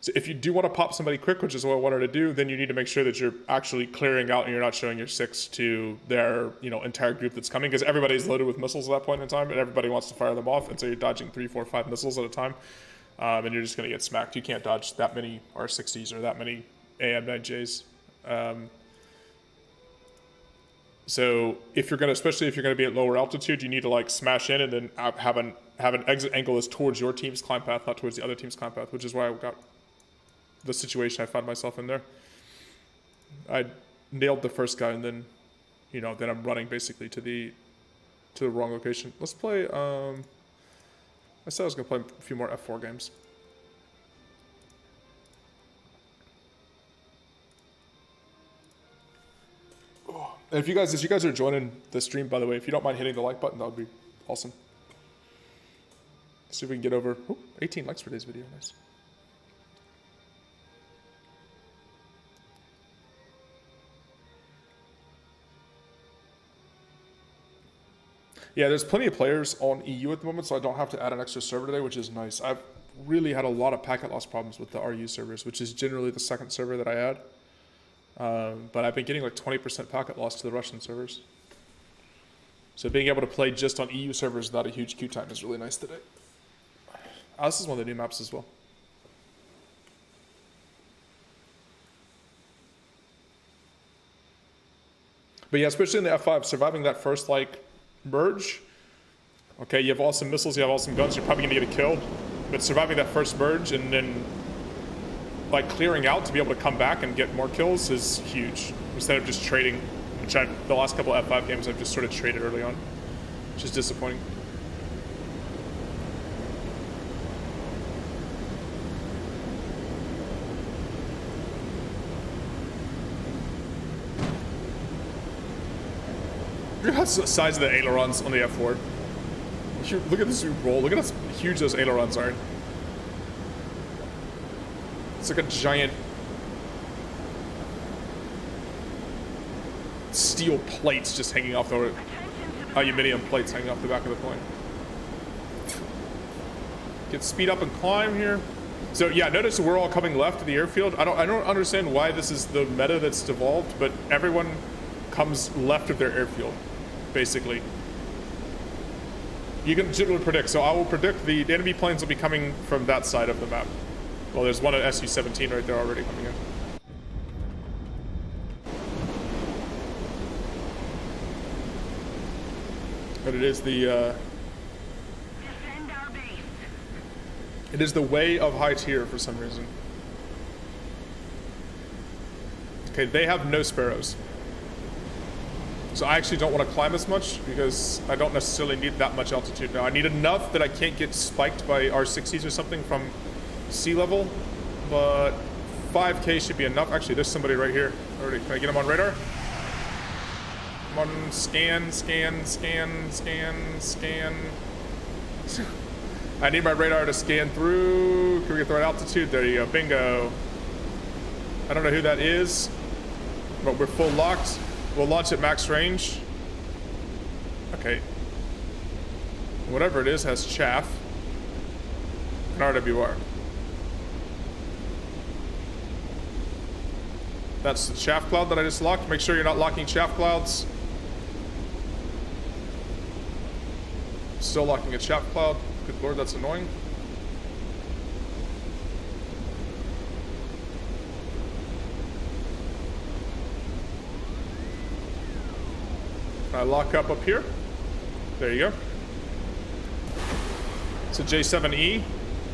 A: So if you do want to pop somebody quick, which is what I wanted to do, then you need to make sure that you're actually clearing out and you're not showing your 6 to their, you know, entire group that's coming, because everybody's loaded with missiles at that point in time and everybody wants to fire them off, and so you're dodging 3, 4, 5 missiles at a time, and you're just going to get smacked. You can't dodge that many R60s or that many AM9Js. So if you're going to, especially if you're going to be at lower altitude, you need to like smash in and then have an exit angle that's towards your team's climb path, not towards the other team's climb path, which is why I got the situation I found myself in there. I nailed the first guy, and then, you know, then I'm running basically to the wrong location. Let's play. I said I was gonna play a few more F4 games. Oh, and if you guys are joining the stream, by the way, if you don't mind hitting the like button, that would be awesome. Let's see if we can get over 18 likes for today's video. Nice. Yeah, there's plenty of players on EU at the moment, so I don't have to add an extra server today, which is nice. I've really had a lot of packet loss problems with the RU servers, which is generally the second server that I add. But I've been getting like 20% packet loss to the Russian servers. So being able to play just on EU servers without a huge queue time is really nice today. Oh, this is one of the new maps as well. But yeah, especially in the F5, surviving that first like merge. Okay, you have awesome missiles, you have awesome guns, you're probably gonna get a kill. But surviving that first merge and then like clearing out to be able to come back and get more kills is huge. Instead of just trading, which the last couple of F5 games I've just sort of traded early on, which is disappointing. Look at the size of the ailerons on the F4. Look at this roll. Look at how huge those ailerons are. It's like a giant steel plates just hanging off the aluminum plates hanging off the back of the plane. Get speed up and climb here. So yeah, notice we're all coming left to the airfield. I don't understand why this is the meta that's devolved, but everyone comes left of their airfield, basically. You can generally predict. So I will predict the enemy planes will be coming from that side of the map. Well, there's one at SU-17 right there already coming in. But it is the it is the way of high tier for some reason. Okay, they have no sparrows. So I actually don't want to climb as much because I don't necessarily need that much altitude now. I need enough that I can't get spiked by R60s or something from sea level, but 5K should be enough. Actually, there's somebody right here already. Can I get him on radar? Come on, scan, scan, scan, scan, scan. I need my radar to scan through. Can we get the right altitude? There you go, bingo. I don't know who that is, but we're full locked. We'll launch at max range. Okay. Whatever it is has chaff. An RWR. That's the chaff cloud that I just locked. Make sure you're not locking chaff clouds. Still locking a chaff cloud. Good lord, that's annoying. I lock up here. There you go. It's a J7E.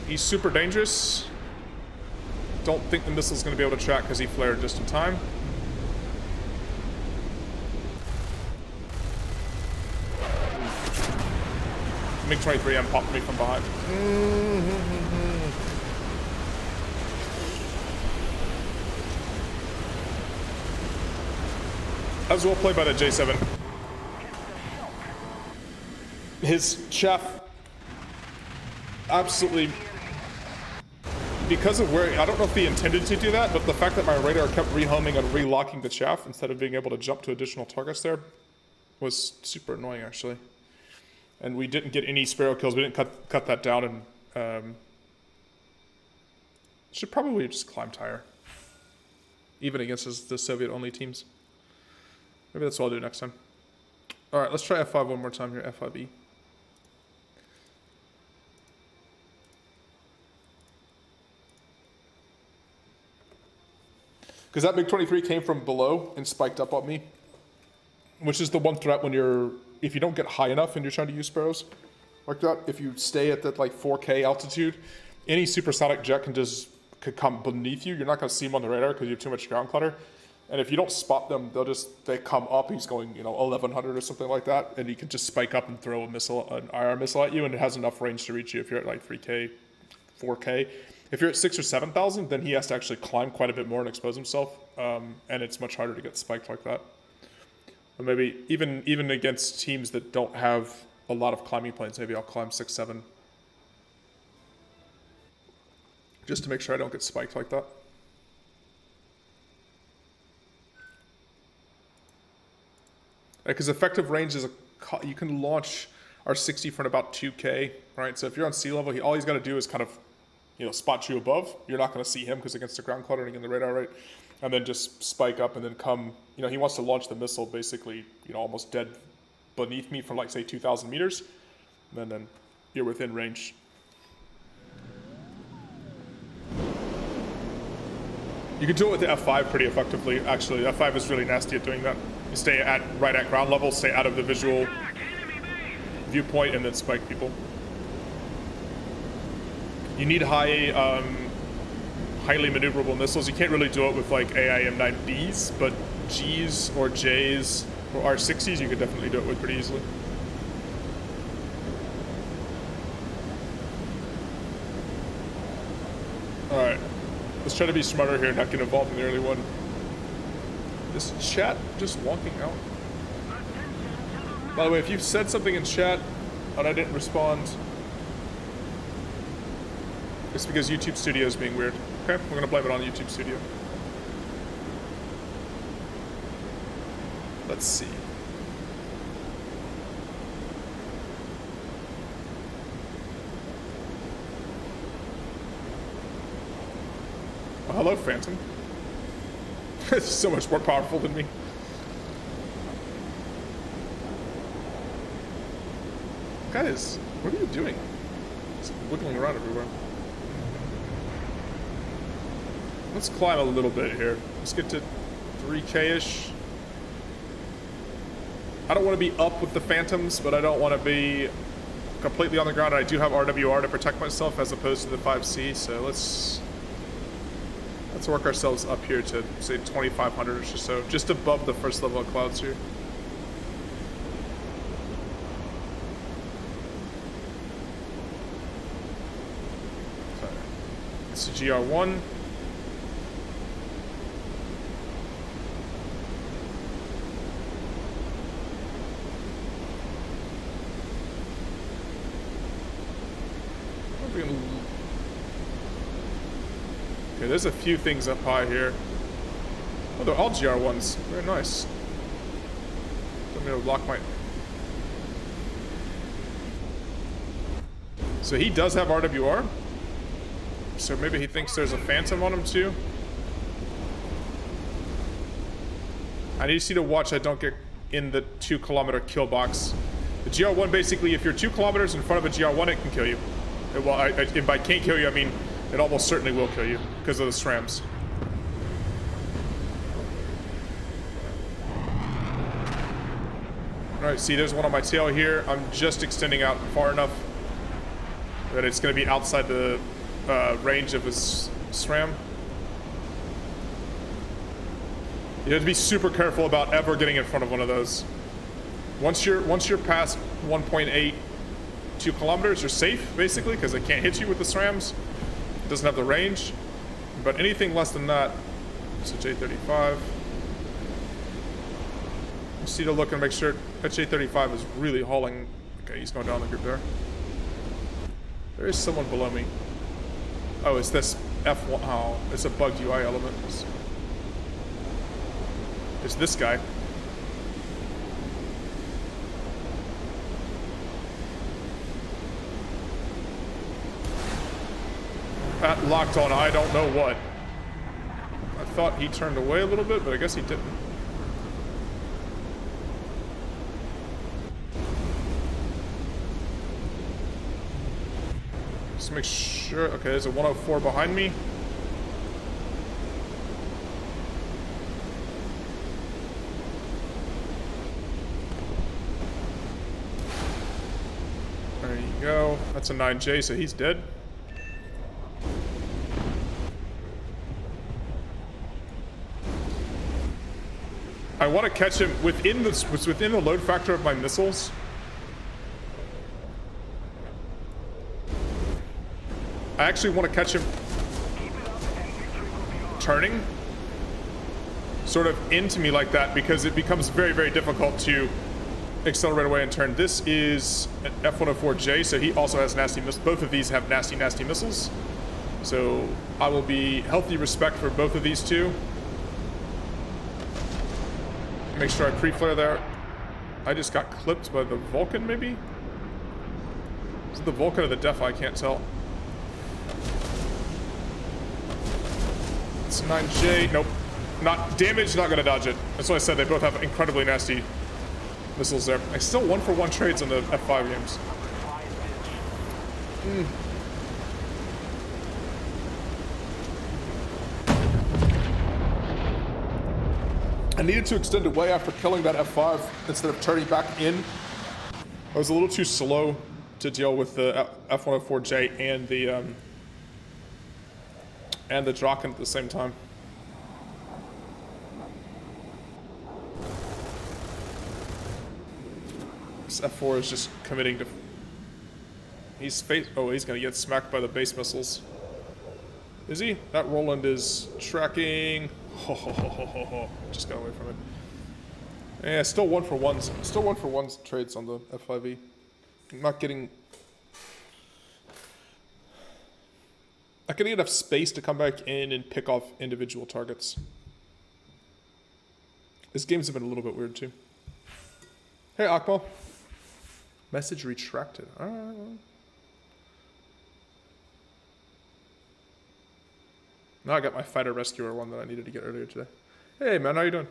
A: He's super dangerous. Don't think the missile's going to be able to track because he flared just in time. MiG-21PFM popped me from behind. That was well played by the J7. His chaff absolutely, because of where, I don't know if he intended to do that, but the fact that my radar kept rehoming and relocking the chaff instead of being able to jump to additional targets there was super annoying, actually. And we didn't get any Sparrow kills. We didn't cut that down, and should probably just climb higher, even against the Soviet-only teams. Maybe that's what I'll do next time. All right, let's try F5 one more time here, F-5E. Because that MiG-23 came from below and spiked up on me, which is the one threat when if you don't get high enough and you're trying to use Sparrows like that, if you stay at that like 4K altitude, any supersonic jet could come beneath you. You're not going to see them on the radar because you have too much ground clutter. And if you don't spot them, they come up. He's going, 1100 or something like that, and he can just spike up and throw an IR missile at you, and it has enough range to reach you if you're at like 3K, 4K. If you're at 6,000 or 7,000, then he has to actually climb quite a bit more and expose himself, and it's much harder to get spiked like that. Or maybe even against teams that don't have a lot of climbing planes, maybe I'll climb 6, 7, just to make sure I don't get spiked like that. Because effective range is you can launch R60 from about 2K, right? So if you're on sea level, all he's got to do is kind of, spot you above. You're not going to see him because against the ground cluttering in the radar, right? And then just spike up and then come, he wants to launch the missile basically, almost dead beneath me from like, say, 2,000 meters. And then you're within range. You can do it with the F5 pretty effectively, actually. The F5 is really nasty at doing that. You stay right at ground level, stay out of the visual viewpoint, and then spike people. You need highly maneuverable missiles. You can't really do it with like AIM-9Bs, but Gs or Js or R60s you could definitely do it with pretty easily. Alright, let's try to be smarter here and not get involved in the early one. This chat just walking out. By the way, if you've said something in chat and I didn't respond, it's because YouTube Studio is being weird. Okay, we're gonna blame it on YouTube Studio. Let's see. Oh, hello, Phantom. It's so much more powerful than me. Guys, what are you doing? It's wiggling around everywhere. Let's climb a little bit here. Let's get to 3K-ish. I don't want to be up with the Phantoms, but I don't want to be completely on the ground. I do have RWR to protect myself as opposed to the 5C, so let's work ourselves up here to, say, 2,500 or so, just above the first level of clouds here. Sorry. It's a GR1. Okay, there's a few things up high here. Oh, they're all GR1s. Very nice. I'm gonna lock my... So he does have RWR. So maybe he thinks there's a Phantom on him too. I need you to watch I don't get in the 2 kilometer kill box. The GR1 basically, if you're 2 kilometers in front of a GR1, it can kill you. Well, if I can't kill you, I mean it almost certainly will kill you because of the SRAMs. Alright, see there's one on my tail here. I'm just extending out far enough that it's going to be outside the range of his SRAM. You have to be super careful about ever getting in front of one of those. Once you're past 1.8, 2 kilometers, you're safe basically because it can't hit you with the SRAMs. It doesn't have the range. But anything less than that, it's a J35. Just need to look and make sure that J35 is really hauling. Okay, he's going down the group there. There is someone below me. Oh, it's this F1. Oh, it's a bugged UI element. It's this guy. That locked on I don't know what. I thought he turned away a little bit, but I guess he didn't. Just make sure. Okay, there's a 104 behind me. There you go. That's a 9J, so he's dead. I want to catch him within the load factor of my missiles. I actually want to catch him turning sort of into me like that because it becomes very, very difficult to accelerate away and turn. This is an F-104J, so he also has nasty missiles. Both of these have nasty, nasty missiles. So I will be healthy respect for both of these two. Make sure I pre-flare there. I just got clipped by the Vulcan, maybe? Is it the Vulcan or the Def? I can't tell. It's 9J. Nope. Not damaged, not gonna dodge it. That's why I said they both have incredibly nasty missiles there. I still 1-for-1 trades on the F5 games. I needed to extend away after killing that F5 instead of turning back in. I was a little too slow to deal with the F-104J and the Draken at the same time. This F4 is just committing to... he's gonna get smacked by the base missiles. Is he? That Roland is tracking... Just got away from it. Yeah, still 1-for-1s. Still 1-for-1s trades on the F-5E. I'm not getting... not getting enough space to come back in and pick off individual targets. This game's been a little bit weird too. Hey, Akmal. Message retracted. Alright. Now I got my fighter rescuer one that I needed to get earlier today. Hey man, how you doing?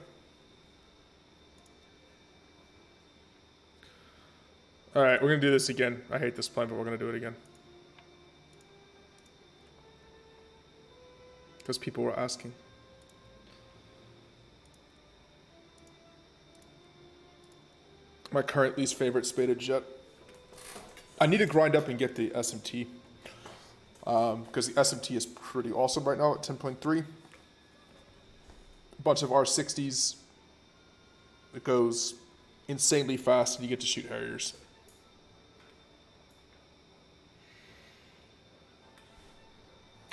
A: Alright, we're gonna do this again. I hate this plane, but we're gonna do it again. Because people were asking. My current least favorite spaded jet. I need to grind up and get the SMT. Because the SMT is pretty awesome right now at 10.3. A bunch of R60s. It goes insanely fast and you get to shoot Harriers.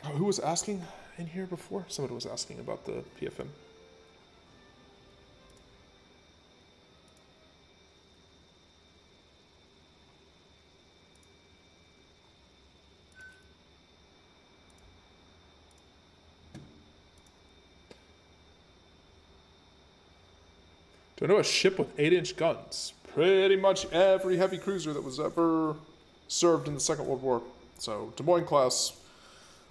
A: Oh, who was asking in here before? Somebody was asking about the PFM. Do I know a ship with 8-inch guns? Pretty much every heavy cruiser that was ever served in the Second World War. So, Des Moines class,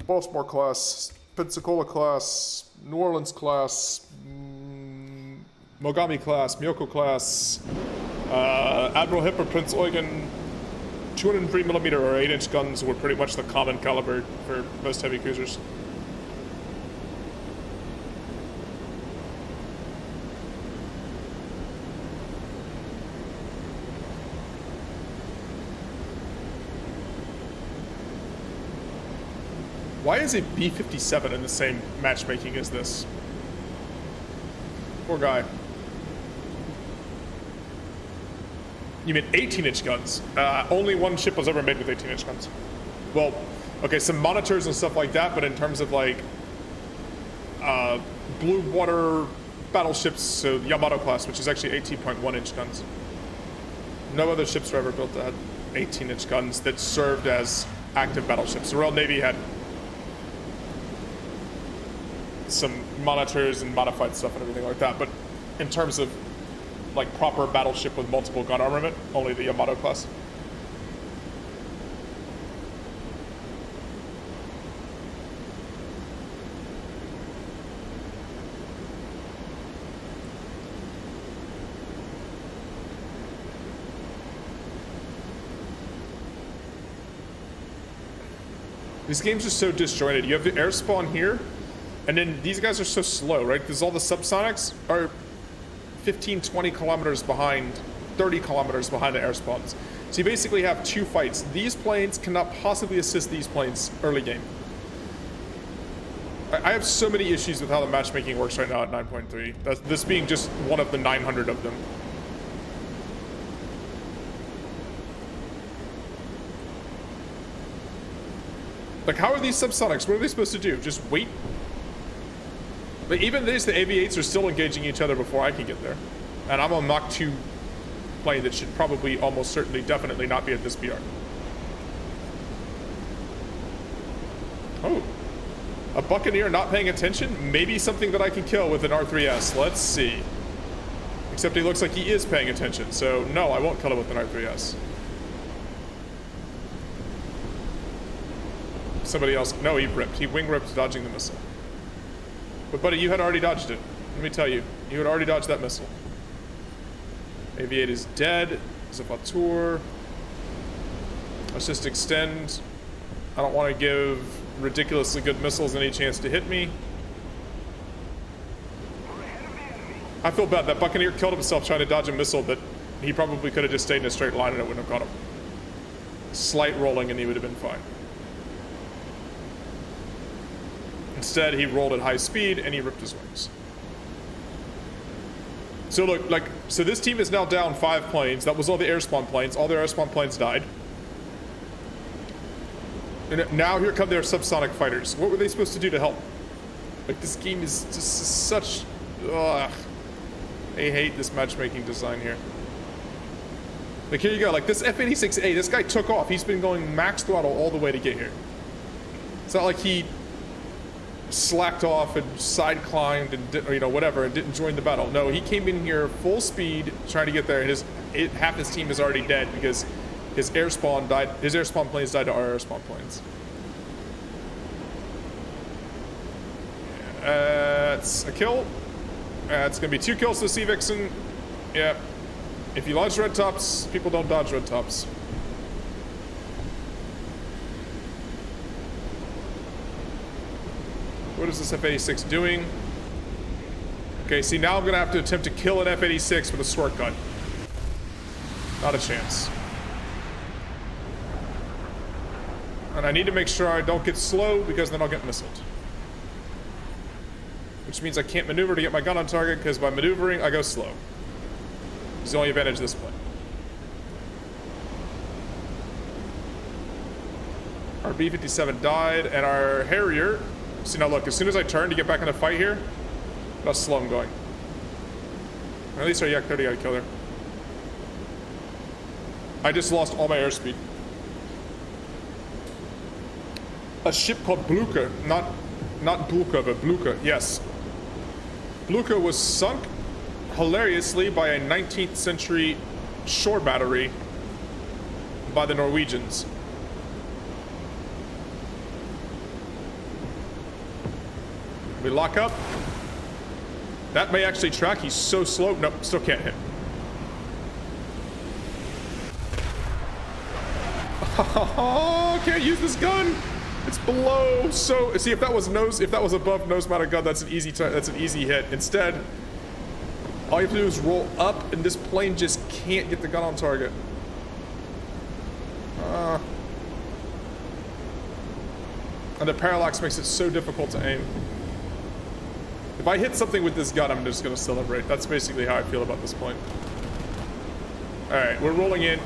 A: Baltimore class, Pensacola class, New Orleans class, Mogami class, Myoko class, Admiral Hipper, Prince Eugen, 203mm or 8-inch guns were pretty much the common caliber for most heavy cruisers. Why is a B-57 in the same matchmaking as this? Poor guy. You mean 18-inch guns? Only one ship was ever made with 18-inch guns. Well, okay, some monitors and stuff like that, but in terms of like blue water battleships, so Yamato class, which is actually 18.1-inch guns. No other ships were ever built that had 18-inch guns that served as active battleships. The Royal Navy had some monitors and modified stuff and everything like that, but in terms of like proper battleship with multiple gun armament, only the Yamato class. These games are so disjointed. You have the air spawn here, and then these guys are so slow, right? Because all the subsonics are 15, 20 kilometers behind, 30 kilometers behind the air spawns. So you basically have two fights. These planes cannot possibly assist these planes early game. I have so many issues with how the matchmaking works right now at 9.3. This being just one of the 900 of them. Like, how are these subsonics? What are they supposed to do? Just wait? But even these, the AV-8s are still engaging each other before I can get there. And I'm on Mach 2 plane that should probably, almost certainly, definitely not be at this PR. Oh. A Buccaneer not paying attention? Maybe something that I can kill with an R3S. Let's see. Except he looks like he is paying attention. So, no, I won't kill it with an R3S. Somebody else. No, he ripped. He wing ripped, dodging the missile. But buddy, you had already dodged it. Let me tell you, you had already dodged that missile. AV-8 is dead. Zapatur. Let's just extend. I don't want to give ridiculously good missiles any chance to hit me. I feel bad. That Buccaneer killed himself trying to dodge a missile that he probably could have just stayed in a straight line and it wouldn't have caught him. Slight rolling and he would have been fine. Instead, he rolled at high speed and he ripped his wings. So look, so this team is now down 5 planes. That was all the air spawn planes. All their air spawn planes died. And now here come their subsonic fighters. What were they supposed to do to help? Like, this game is just such... Ugh. I hate this matchmaking design here. Like, here you go. Like, this F-86A, this guy took off. He's been going max throttle all the way to get here. It's not like he slacked off and side climbed and did, or, you know, whatever, and didn't join the battle. No, he came in here full speed trying to get there, and half his team is already dead because his air spawn died. His air spawn planes died to our air spawn planes. It's a kill. It's gonna be 2 kills to Sea Vixen. Yeah. If you launch red tops, people don't dodge red tops. What is this F-86 doing? Okay, see, now I'm gonna have to attempt to kill an F-86 with a squirt gun. Not a chance. And I need to make sure I don't get slow because then I'll get missiled. Which means I can't maneuver to get my gun on target because by maneuvering, I go slow. It's the only advantage of this plane. Our B-57 died and our Harrier... See, now look, as soon as I turn to get back in the fight here, look how slow I'm going. Or at least our Yak-30 got a killer. I just lost all my airspeed. A ship called Blucher, not Bulka, but Blucher, yes. Blucher was sunk hilariously by a 19th century shore battery by the Norwegians. We lock up. That may actually track. He's so slow. Nope, still can't hit. Can't use this gun. It's below. So see, if that was above nose mounted gun, that's an easy hit. Instead, all you have to do is roll up, and this plane just can't get the gun on target. And the parallax makes it so difficult to aim. If I hit something with this gun, I'm just gonna celebrate. That's basically how I feel about this plane. All right, we're rolling in.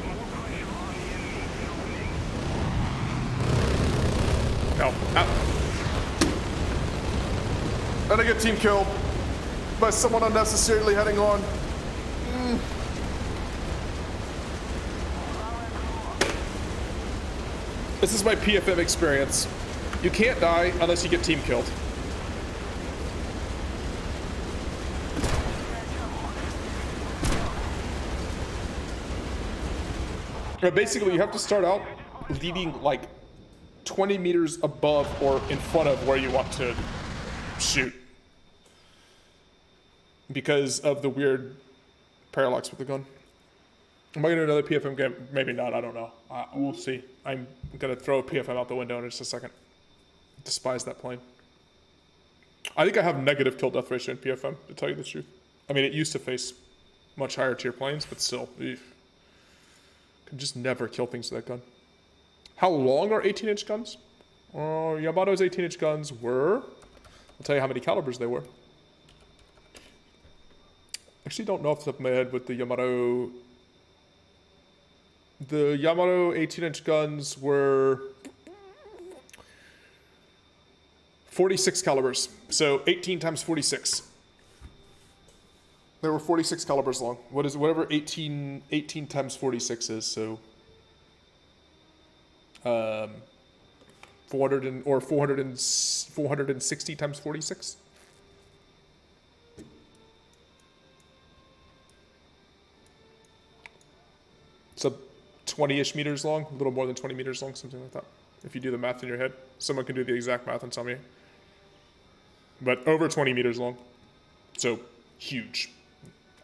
A: No. And I get team killed by someone unnecessarily heading on. This is my PFM experience. You can't die unless you get team killed. Basically, you have to start out leading like 20 meters above or in front of where you want to shoot. Because of the weird parallax with the gun. Am I gonna do another PFM game? Maybe not, I don't know. We'll see. I'm gonna throw a PFM out the window in just a second. Despise that plane. I think I have negative kill death ratio in PFM, to tell you the truth. I mean, it used to face much higher tier planes, but still. Could just never kill things with that gun. How long are 18-inch guns? Yamato's 18-inch guns were... I'll tell you how many calibers they were. Actually don't know off the top of my head with the Yamato... The Yamato 18-inch guns were 46 calibers. So 18 times 46. They were 46 calibers long. What is whatever 18 times 46 is? So 460 times 46. So 20-ish meters long, a little more than 20 meters long, something like that. If you do the math in your head, someone can do the exact math and tell me. But over 20 meters long. So huge.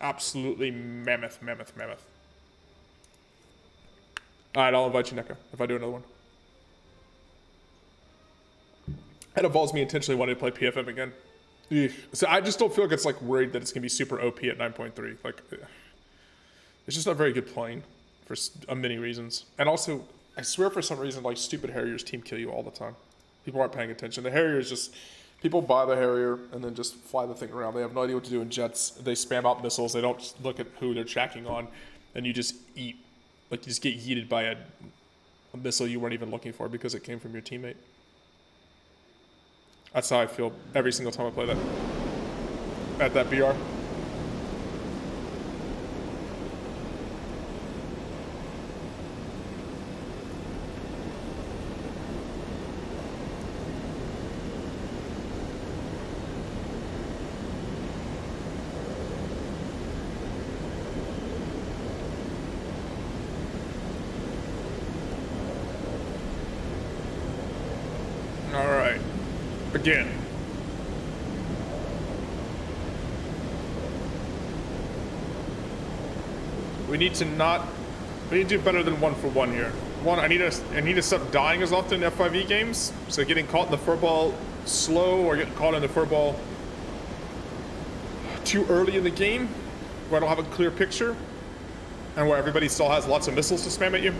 A: Absolutely mammoth. Alright, I'll invite you, Neko, if I do another one. It involves me intentionally wanting to play PFM again. Ugh. So I just don't feel like it's like worried that it's going to be super OP at 9.3. Like, it's just not a very good plane for many reasons. And also, I swear for some reason, like, stupid Harriers team kill you all the time. People aren't paying attention. The Harrier is just... People buy the Harrier and then just fly the thing around. They have no idea what to do in jets. They spam out missiles. They don't look at who they're tracking on. And you just eat. Like, you just get yeeted by a missile you weren't even looking for because it came from your teammate. That's how I feel every single time I play that. At that BR. Again. We need to do better than 1 for 1 here. One, I need to stop dying as often in F-5E games. So getting caught in the furball slow or getting caught in the furball too early in the game where I don't have a clear picture and where everybody still has lots of missiles to spam at you.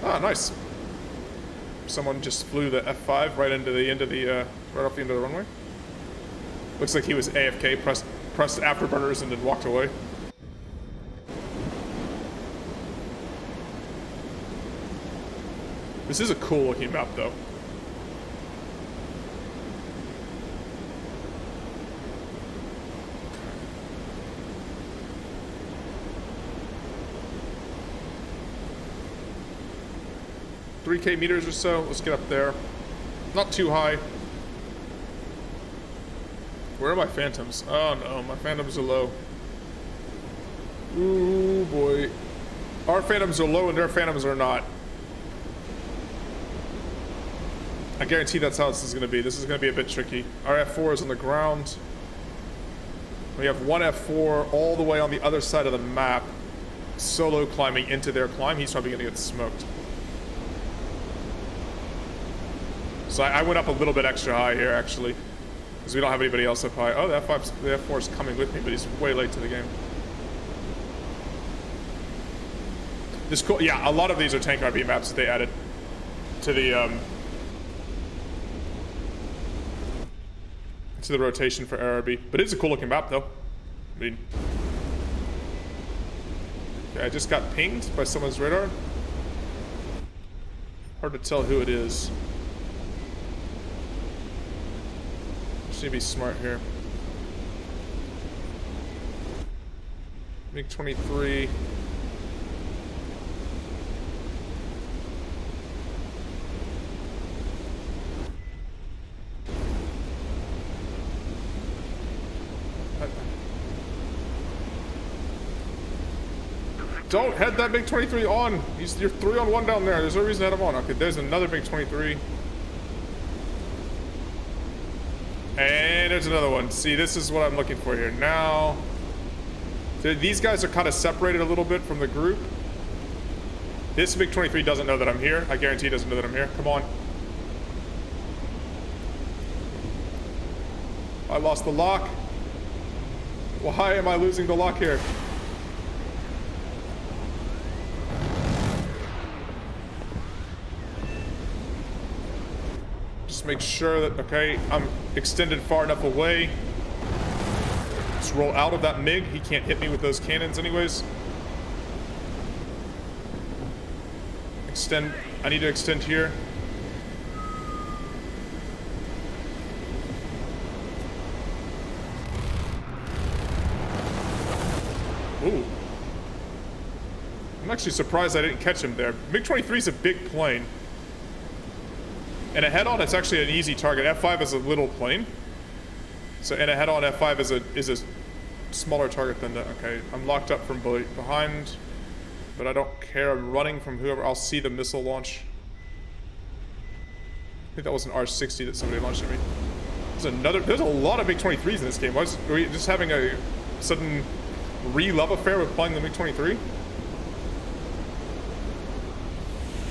A: Ah, nice. Someone just flew the F5 right into the end of the, right off the end of the runway. Looks like he was AFK, pressed afterburners and then walked away. This is a cool looking map though. $3K meters or so. Let's get up there. Not too high. Where are my phantoms? Oh no, my phantoms are low. Ooh boy. Our phantoms are low and their phantoms are not. I guarantee that's how this is going to be. This is going to be a bit tricky. Our F4 is on the ground. We have one F4 all the way on the other side of the map, solo climbing into their climb. He's probably going to get smoked. So I went up a little bit extra high here, actually, because we don't have anybody else up high. Oh, the F4 is coming with me, but he's way late to the game. This cool, yeah, a lot of these are tank RB maps that they added to the rotation for RB. But it's a cool looking map, though. I mean, okay, I just got pinged by someone's radar. Hard to tell who it is. Just need to be smart here. MiG-23. Don't head that MiG-23 on. You're 3-on-1 down there. There's no reason to head him on. Okay, there's another MiG-23. And there's another one. See, this is what I'm looking for here. Now, these guys are kind of separated a little bit from the group. This MiG-23 doesn't know that I'm here. I guarantee he doesn't know that I'm here. Come on. I lost the lock. Why am I losing the lock here? Make sure that, okay, I'm extended far enough away. Just roll out of that MiG. He can't hit me with those cannons anyways. Extend. I need to extend here. Ooh. I'm actually surprised I didn't catch him there. MiG-23 is a big plane. And a head-on, it's actually an easy target. F5 is a little plane. So, and a head-on F5 is a smaller target than that. Okay, I'm locked up from behind, but I don't care. I'm running from whoever. I'll see the missile launch. I think that was an R60 that somebody launched at me. There's a lot of MiG-23s in this game. Are we just having a sudden re-love affair with playing the MiG-23?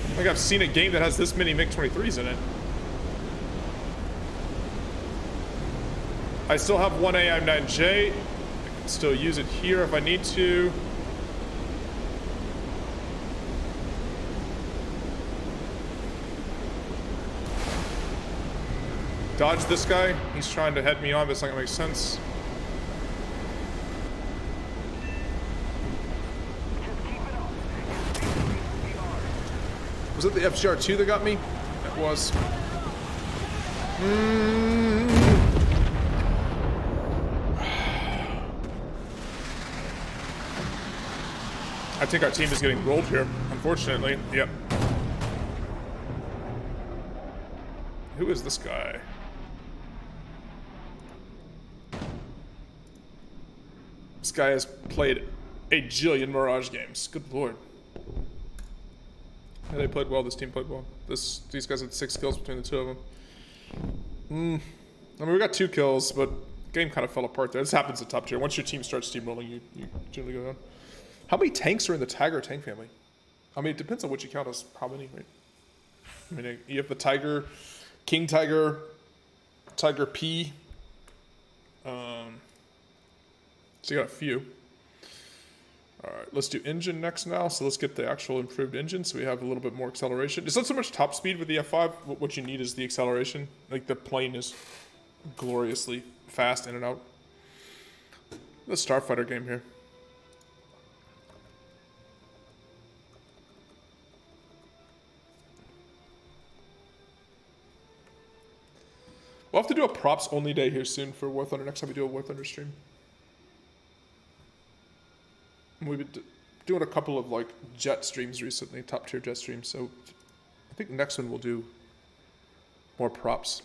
A: I think I've seen a game that has this many MiG-23s in it. I still have one AIM-9J. I can still use it here if I need to. Dodge this guy. He's trying to head me on, but it's not gonna make sense. Was it the FGR2 that got me? It was. I think our team is getting rolled here, unfortunately. Yep. Who is this guy? This guy has played a jillion Mirage games. Good lord. Yeah, they played well. This team played well. These guys had 6 kills between the two of them. I mean, we got 2 kills, but the game kind of fell apart there. This happens at top tier. Once your team starts steamrolling, you generally go down. How many tanks are in the Tiger tank family? I mean, it depends on what you count as how many, right? I mean, you have the Tiger, King Tiger, Tiger P. So you got a few. All right, let's do engine next now. So let's get the actual improved engine so we have a little bit more acceleration. It's not so much top speed with the F5. What you need is the acceleration. Like the plane is gloriously fast in and out. The Starfighter game here. We'll have to do a props only day here soon for War Thunder next time we do a War Thunder stream. We've been doing a couple of like jet streams recently, top tier jet streams. So I think next one we'll do more props.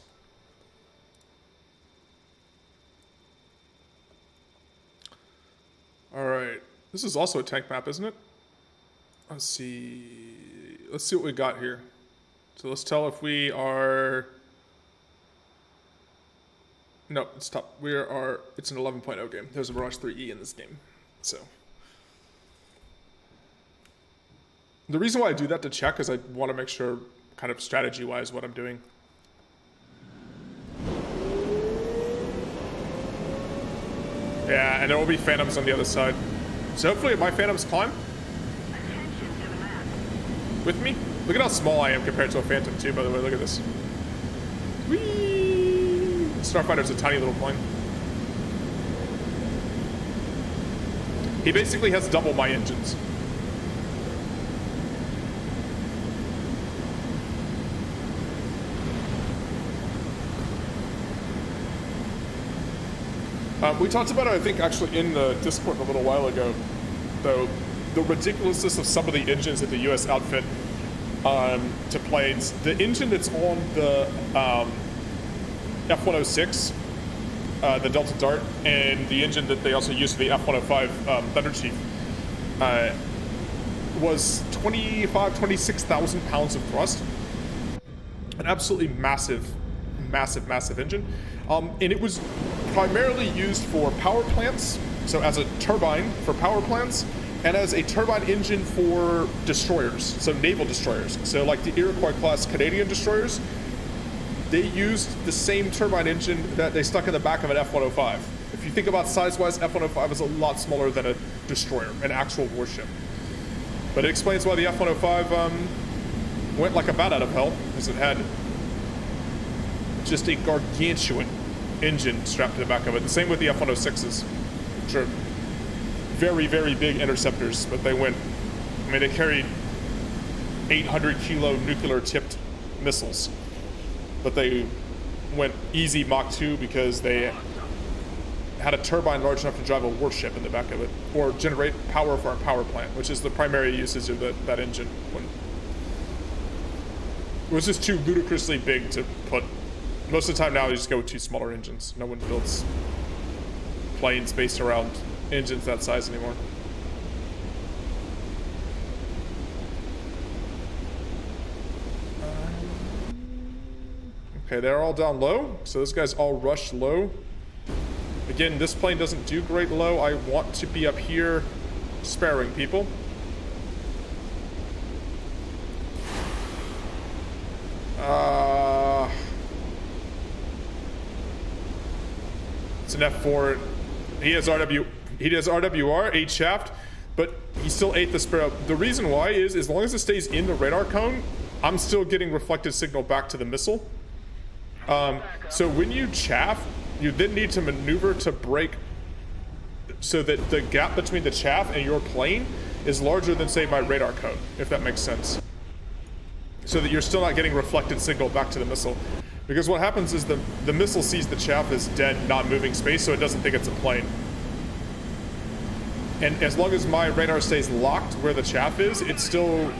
A: All right, this is also a tank map, isn't it? Let's see what we got here. So let's tell if we are No, it's top. It's an 11.0 game. There's a Mirage 3E in this game. So. The reason why I do that to check is I want to make sure, kind of strategy-wise, what I'm doing. Yeah, and there will be Phantoms on the other side. So hopefully my Phantoms climb. With me? Look at how small I am compared to a Phantom too, by the way. Look at this. Whee! Starfighter's a tiny little plane. He basically has double my engines. We talked about it, I think, actually in the Discord a little while ago, though, the ridiculousness of some of the engines that the U.S. outfit to planes. The engine that's on the F-106, the Delta Dart, and the engine that they also use for the F-105 Thunder Chief was 26,000 pounds of thrust. An absolutely massive engine. And it was primarily used for power plants, so as a turbine for power plants, and as a turbine engine for destroyers, so naval destroyers. So like the Iroquois-class Canadian destroyers, they used the same turbine engine that they stuck in the back of an F-105. If you think about size-wise, F-105 is a lot smaller than a destroyer, an actual warship. But it explains why the F-105 went like a bat out of hell, because it had just a gargantuan engine strapped to the back of it. The same with the F-106s, which are very, very big interceptors, but they went, I mean, they carried 800 kilo nuclear tipped missiles, but they went easy Mach 2 because they had a turbine large enough to drive a warship in the back of it, or generate power for a power plant, which is the primary usage of that engine. It was just too ludicrously big to put. Most of the time now, you just go with two smaller engines. No one builds planes based around engines that size anymore. Okay, they're all down low. So those guys all rush low. Again, this plane doesn't do great low. I want to be up here sparing people. It's an F4. He has RWR, 8 shaft, but he still ate the Sparrow. The reason why is, as long as it stays in the radar cone, I'm still getting reflected signal back to the missile. So when you chaff, you then need to maneuver to break so that the gap between the chaff and your plane is larger than, say, my radar cone, if that makes sense. So that you're still not getting reflected signal back to the missile. Because what happens is the missile sees the chaff as dead, not moving space, so it doesn't think it's a plane. And as long as my radar stays locked where the chaff is, it's still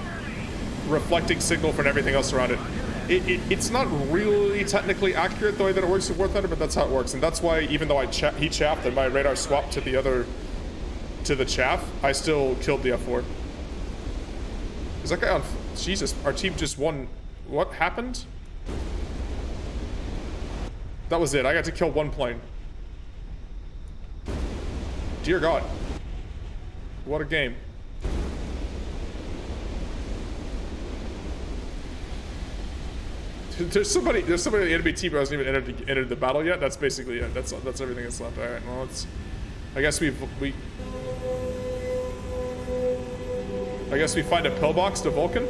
A: reflecting signal from everything else around it. It's not really technically accurate the way that it works with War Thunder, but that's how it works. And that's why, even though he chaffed and my radar swapped to the chaff, I still killed the F4. Is that guy on? Jesus, our team just won. What happened? That was it. I got to kill one plane. Dear God. What a game. There's somebody on the enemy team who hasn't even entered the battle yet. That's basically it. That's everything that's left. All right. Well, I guess we find a pillbox to Vulcan.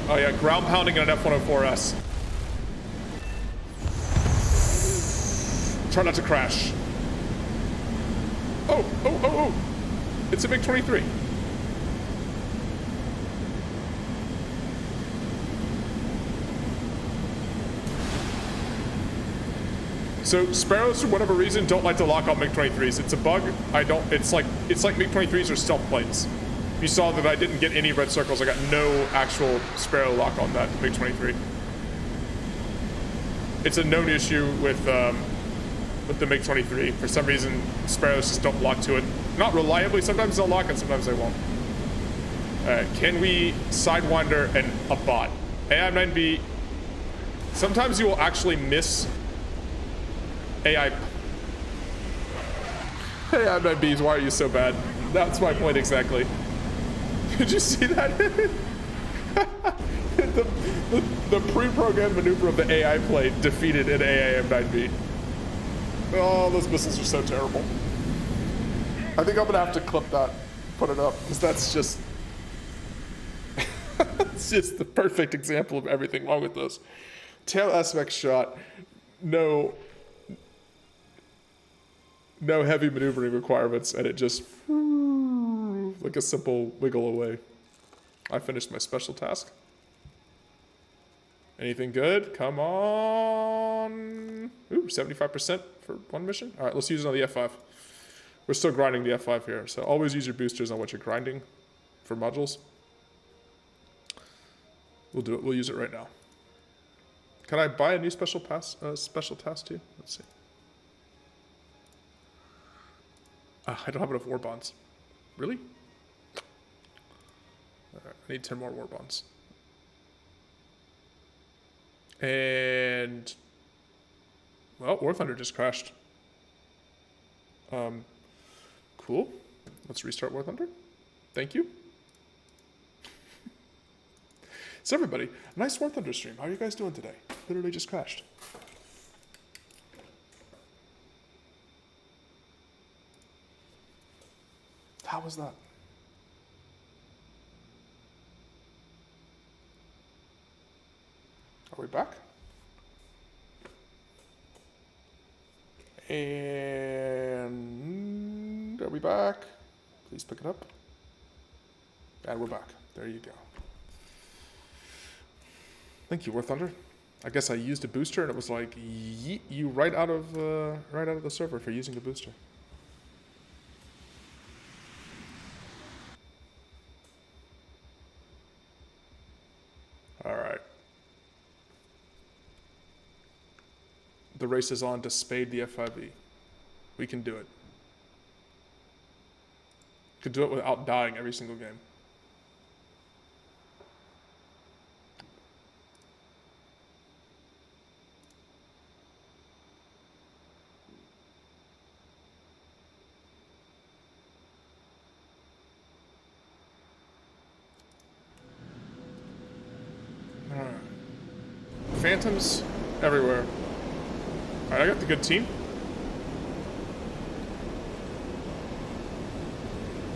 A: Oh yeah, ground pounding on an F-104S. Try not to crash. Oh! It's a MiG-23. So Sparrows, for whatever reason, don't like to lock on MiG-23s. It's a bug. It's like MiG-23s are stealth planes. You saw that I didn't get any red circles. I got no actual Sparrow lock on that MiG-23. It's a known issue with the MiG-23. For some reason, Sparrows just don't lock to it. Not reliably. Sometimes they'll lock and sometimes they won't. Can we Sidewinder and a bot? AM9B, Sometimes you will actually miss AI. Hey, I'm not bees. Why are you so bad? That's my point exactly. Did you see that? the pre-programmed maneuver of the AI plane defeated an AIM-9B. Oh, those missiles are so terrible. I think I'm gonna have to clip that, put it up, because that's just, it's just the perfect example of everything wrong with those. Tail aspect shot, no heavy maneuvering requirements, and it just, like a simple wiggle away. I finished my special task. Anything good? Come on. Ooh, 75% for one mission. All right, let's use it on the F5. We're still grinding the F5 here, so always use your boosters on what you're grinding for modules. We'll do it. We'll use it right now. Can I buy a new special task too? Let's see. I don't have enough war bonds. Really? All right, I need 10 more war bonds. And well, War Thunder just crashed. Cool. Let's restart War Thunder. Thank you. So everybody, nice War Thunder stream. How are you guys doing today? Literally just crashed. How was that? Are we back? And are we back? Please pick it up. And we're back. There you go. Thank you, War Thunder. I guess I used a booster and it was like yeet you right out of the server for using the booster. All right. The race is on to spade the F-5E. We can do it. Could do it without dying every single game. All right. Phantoms everywhere. All right, I got the good team.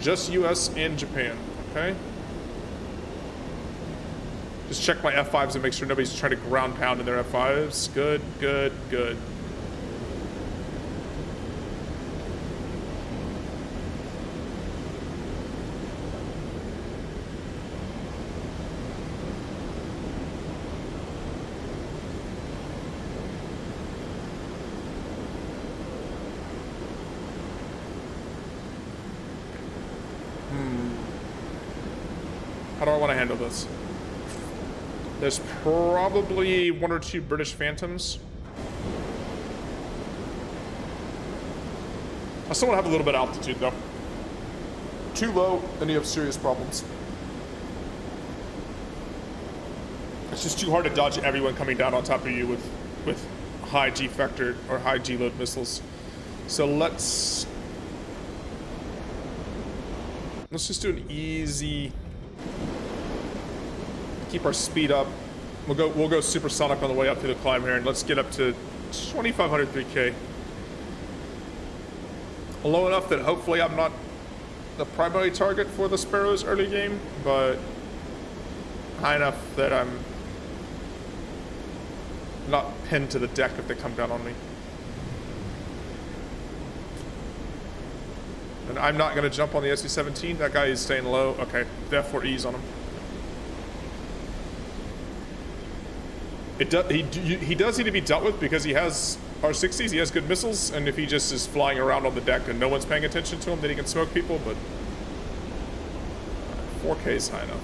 A: Just US and Japan, okay? Just check my F5s and make sure nobody's trying to ground pound in their F5s. Good, good, good. How do I want to handle this? There's probably one or two British Phantoms. I still want to have a little bit of altitude though. Too low, then you have serious problems. It's just too hard to dodge everyone coming down on top of you with high G factor or high G load missiles. So let's just do an easy. Keep our speed up. We'll go supersonic on the way up through the climb here, and let's get up to 2,500 3K. Low enough that hopefully I'm not the primary target for the Sparrows early game, but high enough that I'm not pinned to the deck if they come down on me. And I'm not going to jump on the SU-17. That guy is staying low. Okay, the F-4E's on him. He does need to be dealt with because he has R-60s, he has good missiles, and if he just is flying around on the deck and no one's paying attention to him, then he can smoke people, but 4K is high enough.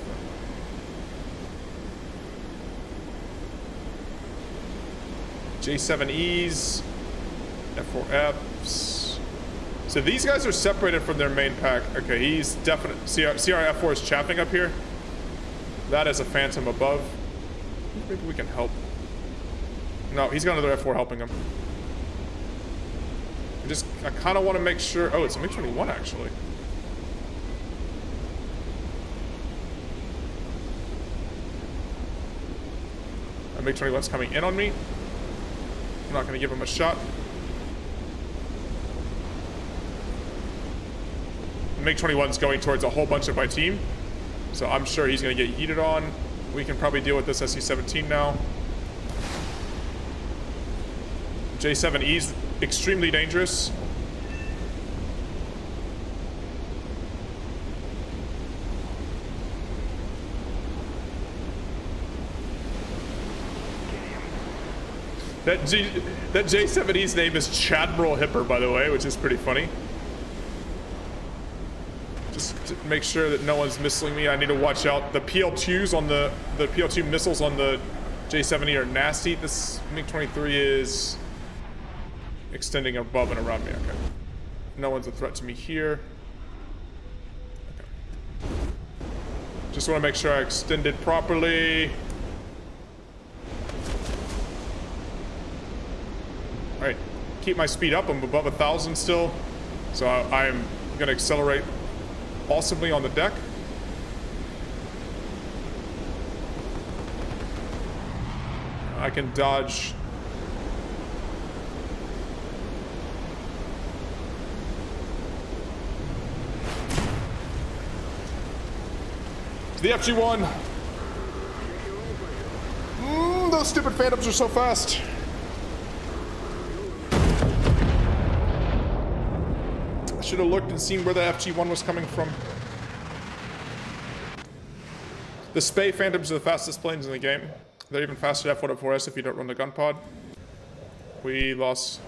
A: J7Es, F4Fs. So these guys are separated from their main pack. Okay, he's definitely, see our F4 is chaffing up here? That is a Phantom above. Maybe we can help. No, he's got another F4 helping him. I kind of want to make sure... Oh, it's a MiG-21, actually. A MiG-21's coming in on me. I'm not going to give him a shot. MiG-21's going towards a whole bunch of my team. So I'm sure he's going to get yeeted on. We can probably deal with this SC-17 now. J-7E's extremely dangerous. That J-7E's name is Chadmiral Hipper, by the way, which is pretty funny. Just to make sure that no one's missing me, I need to watch out. The PL2s on the PL2 missiles on the J-7E are nasty. This MiG-23 is extending above and around me. Okay. No one's a threat to me here. Okay. Just want to make sure I extended properly. Alright, keep my speed up. I'm above 1,000 still. So I'm going to accelerate awesomely on the deck. I can dodge. The FG1. Those stupid Phantoms are so fast. I should have looked and seen where the FG1 was coming from. The Spey Phantoms are the fastest planes in the game. They're even faster than F-4S if you don't run the gun pod. We lost.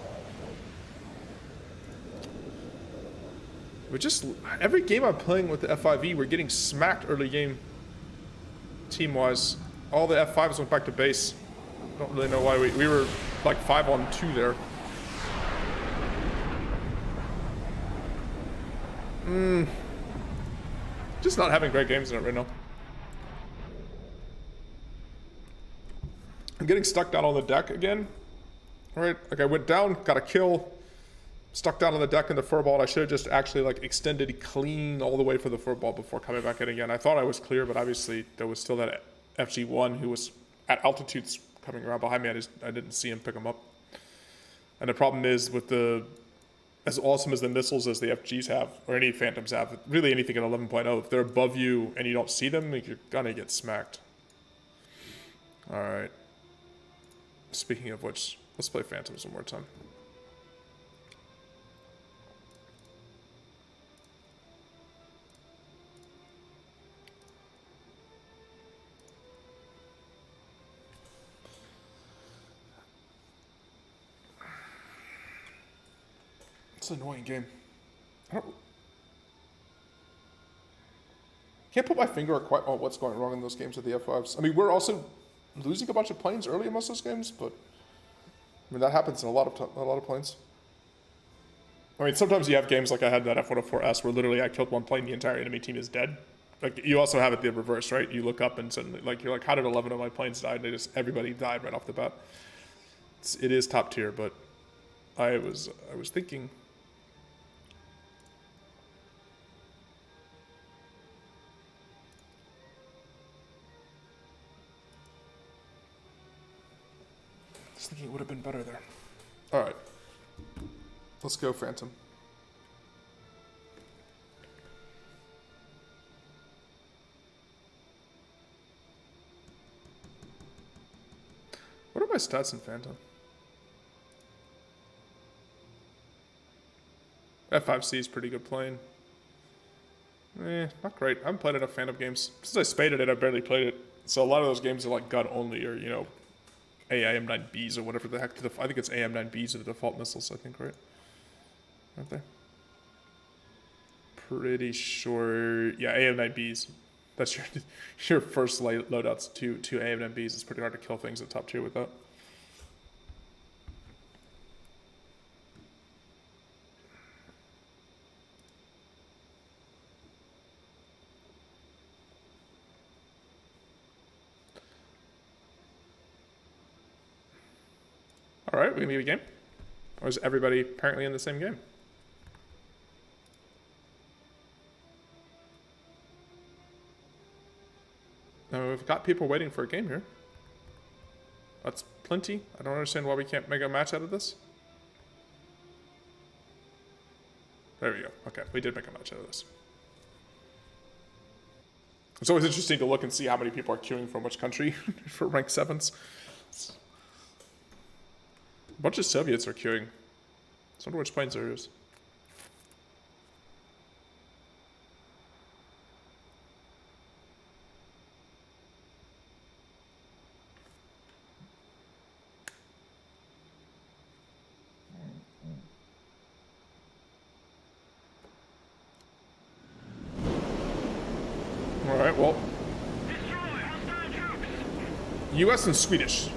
A: Every game I'm playing with the F-5E, we're getting smacked early game. Team-wise. All the F-5s went back to base. Don't really know why we were like 5-on-2 there. Just not having great games in it right now. I'm getting stuck down on the deck again. Alright, like I went down, got a kill, stuck down on the deck in the furball, and I should have just actually like extended clean all the way for the furball before coming back in again. I thought I was clear, but obviously there was still that FG1 who was at altitudes coming around behind me. I didn't see him pick him up. And the problem is with as awesome as the missiles as the FGs have, or any Phantoms have, really anything at 11.0, if they're above you and you don't see them, you're gonna get smacked. Alright. Speaking of which, let's play Phantoms one more time. It's an annoying game. Can't put my finger quite on what's going wrong in those games with the F5s. I mean, we're also losing a bunch of planes early in most of those games, but I mean that happens in a lot of planes. I mean, sometimes you have games like I had that F-4S where literally I killed one plane, the entire enemy team is dead. Like you also have it the reverse, right? You look up and suddenly, like you're like, how did 11 of my planes die? And everybody died right off the bat. It is top tier, but I was thinking. I was thinking it would have been better there. All right, let's go, Phantom. What are my stats in Phantom? F-5C is pretty good plane. Not great. I haven't played enough Phantom games. Since I spaded it, I barely played it. So a lot of those games are like gun only, or you know, AIM-9Bs or whatever the heck. I think it's AIM-9Bs are the default missiles, I think, right? Aren't they? Pretty sure. Yeah, AIM-9Bs. That's your first loadouts to AIM-9Bs. It's pretty hard to kill things at top tier with that. Alright, we can leave a game. Or is everybody apparently in the same game? No, we've got people waiting for a game here. That's plenty. I don't understand why we can't make a match out of this. There we go. Okay, we did make a match out of this. It's always interesting to look and see how many people are queuing from which country for rank 7s. A bunch of Soviets are queuing. I wonder which planes are yours. Alright, well. US and Swedish.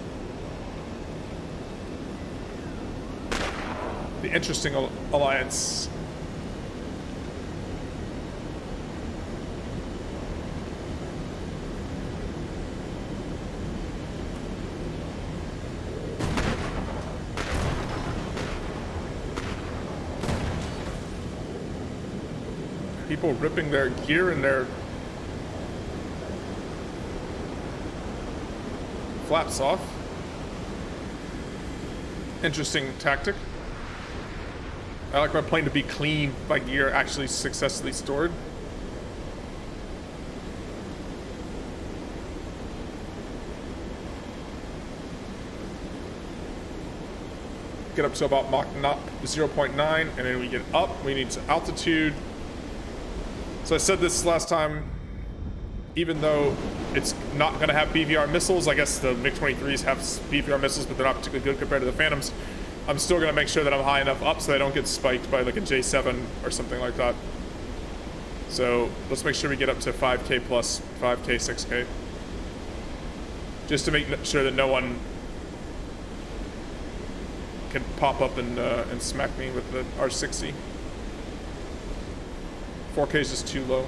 A: The interesting alliance. People ripping their gear and their flaps off. Interesting tactic. I like my plane to be clean, my gear actually successfully stored. Get up to about Mach 0.9, and then we get up. We need to altitude. So I said this last time, even though it's not going to have BVR missiles, I guess the MiG-23s have BVR missiles, but they're not particularly good compared to the Phantoms. I'm still going to make sure that I'm high enough up so they don't get spiked by like a J7 or something like that. So let's make sure we get up to 5K plus, 5K, 6K. Just to make sure that no one can pop up and smack me with the R60. 4K is just too low.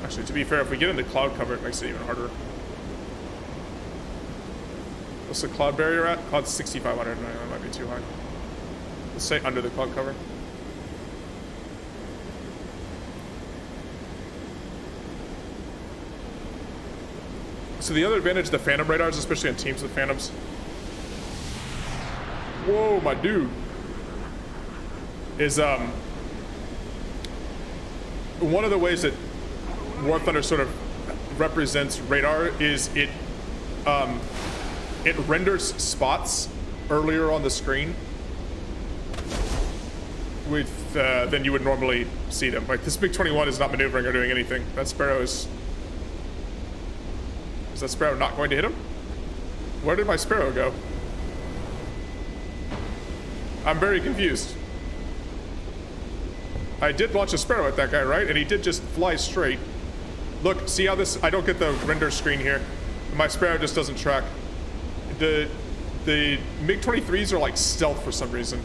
A: Actually, to be fair, if we get into cloud cover, it makes it even harder. What's the cloud barrier at? Cloud's 6,500. No, that might be too high. Let's say under the cloud cover. So the other advantage of the Phantom radars, especially on teams with Phantoms. Whoa, my dude. Is one of the ways that War Thunder sort of represents radar is it renders spots earlier on the screen with than you would normally see them. Like this MiG-21 is not maneuvering or doing anything. That Sparrow is that Sparrow not going to hit him? Where did my Sparrow go? I'm very confused. I did launch a Sparrow at that guy, right? And he did just fly straight. Look, see how this, I don't get the render screen here. My Sparrow just doesn't track. The MiG-23s are like stealth for some reason.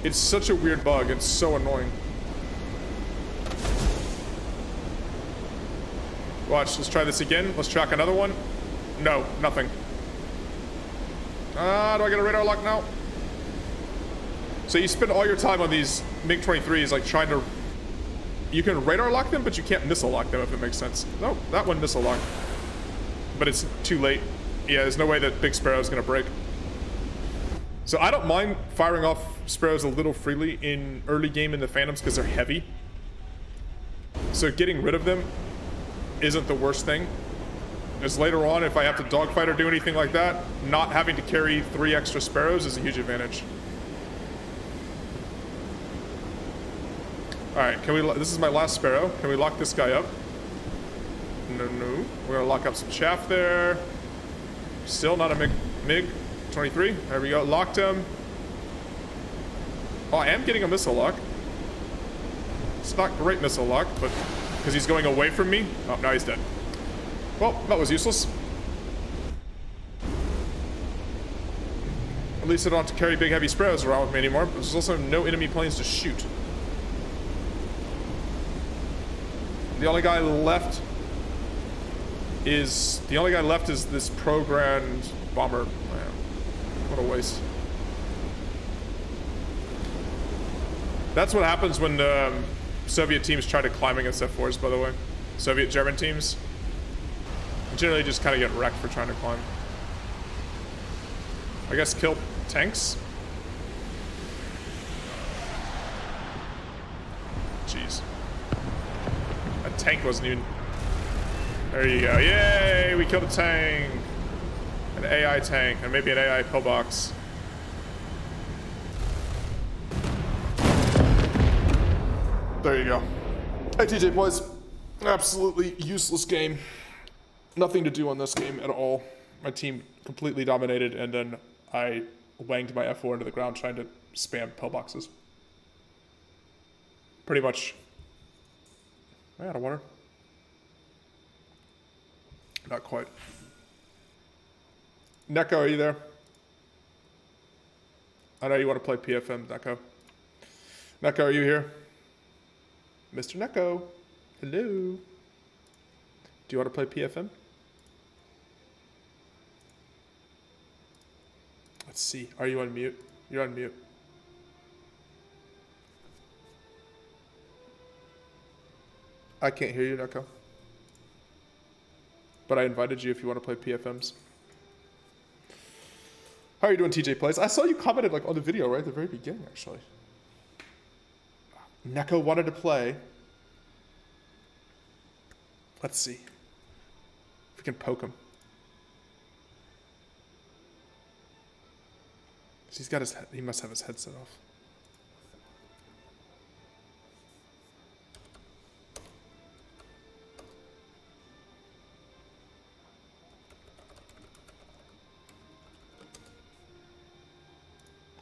A: It's such a weird bug, it's so annoying. Watch, let's try this again. Let's track another one. No, nothing. Do I get a radar lock now? So you spend all your time on these MiG-23s like trying to... You can radar lock them, but you can't missile lock them, if it makes sense. No, that one missile locked. But it's too late. Yeah, there's no way that Big Sparrow is going to break. So I don't mind firing off Sparrows a little freely in early game in the Phantoms because they're heavy. So getting rid of them isn't the worst thing. Because later on, if I have to dogfight or do anything like that, not having to carry 3 extra Sparrows is a huge advantage. Alright, can we... This is my last Sparrow. Can we lock this guy up? No. We're going to lock up some chaff there. Still not a MiG-23. There we go. Locked him. Oh, I am getting a missile lock. It's not great missile lock, but... Because he's going away from me. Oh, now he's dead. Well, that was useless. At least I don't have to carry big heavy Sparrows around with me anymore. There's also no enemy planes to shoot. The only guy left is this programmed bomber. Man, what a waste. That's what happens when Soviet teams try to climb against F4s, by the way. Soviet German teams generally just kind of get wrecked for trying to climb. I guess kill tanks? Jeez. That tank wasn't even... There you go. Yay! We killed a tank! An AI tank, and maybe an AI pillbox. There you go. Hey, TJ Plays. Absolutely useless game. Nothing to do on this game at all. My team completely dominated, and then I wanged my F4 into the ground trying to spam pillboxes. Pretty much. Am I out of water? Not quite. Neko, are you there? I know you want to play PFM, Neko. Neko, are you here? Mr. Neko, hello. Do you want to play PFM? Let's see. Are you on mute? You're on mute. I can't hear you, Neko. But I invited you if you want to play PFMs. How are you doing, TJ Plays? I saw you commented like on the video right at the very beginning, actually. Neko wanted to play. Let's see if we can poke him. He's got his. He must have his headset off.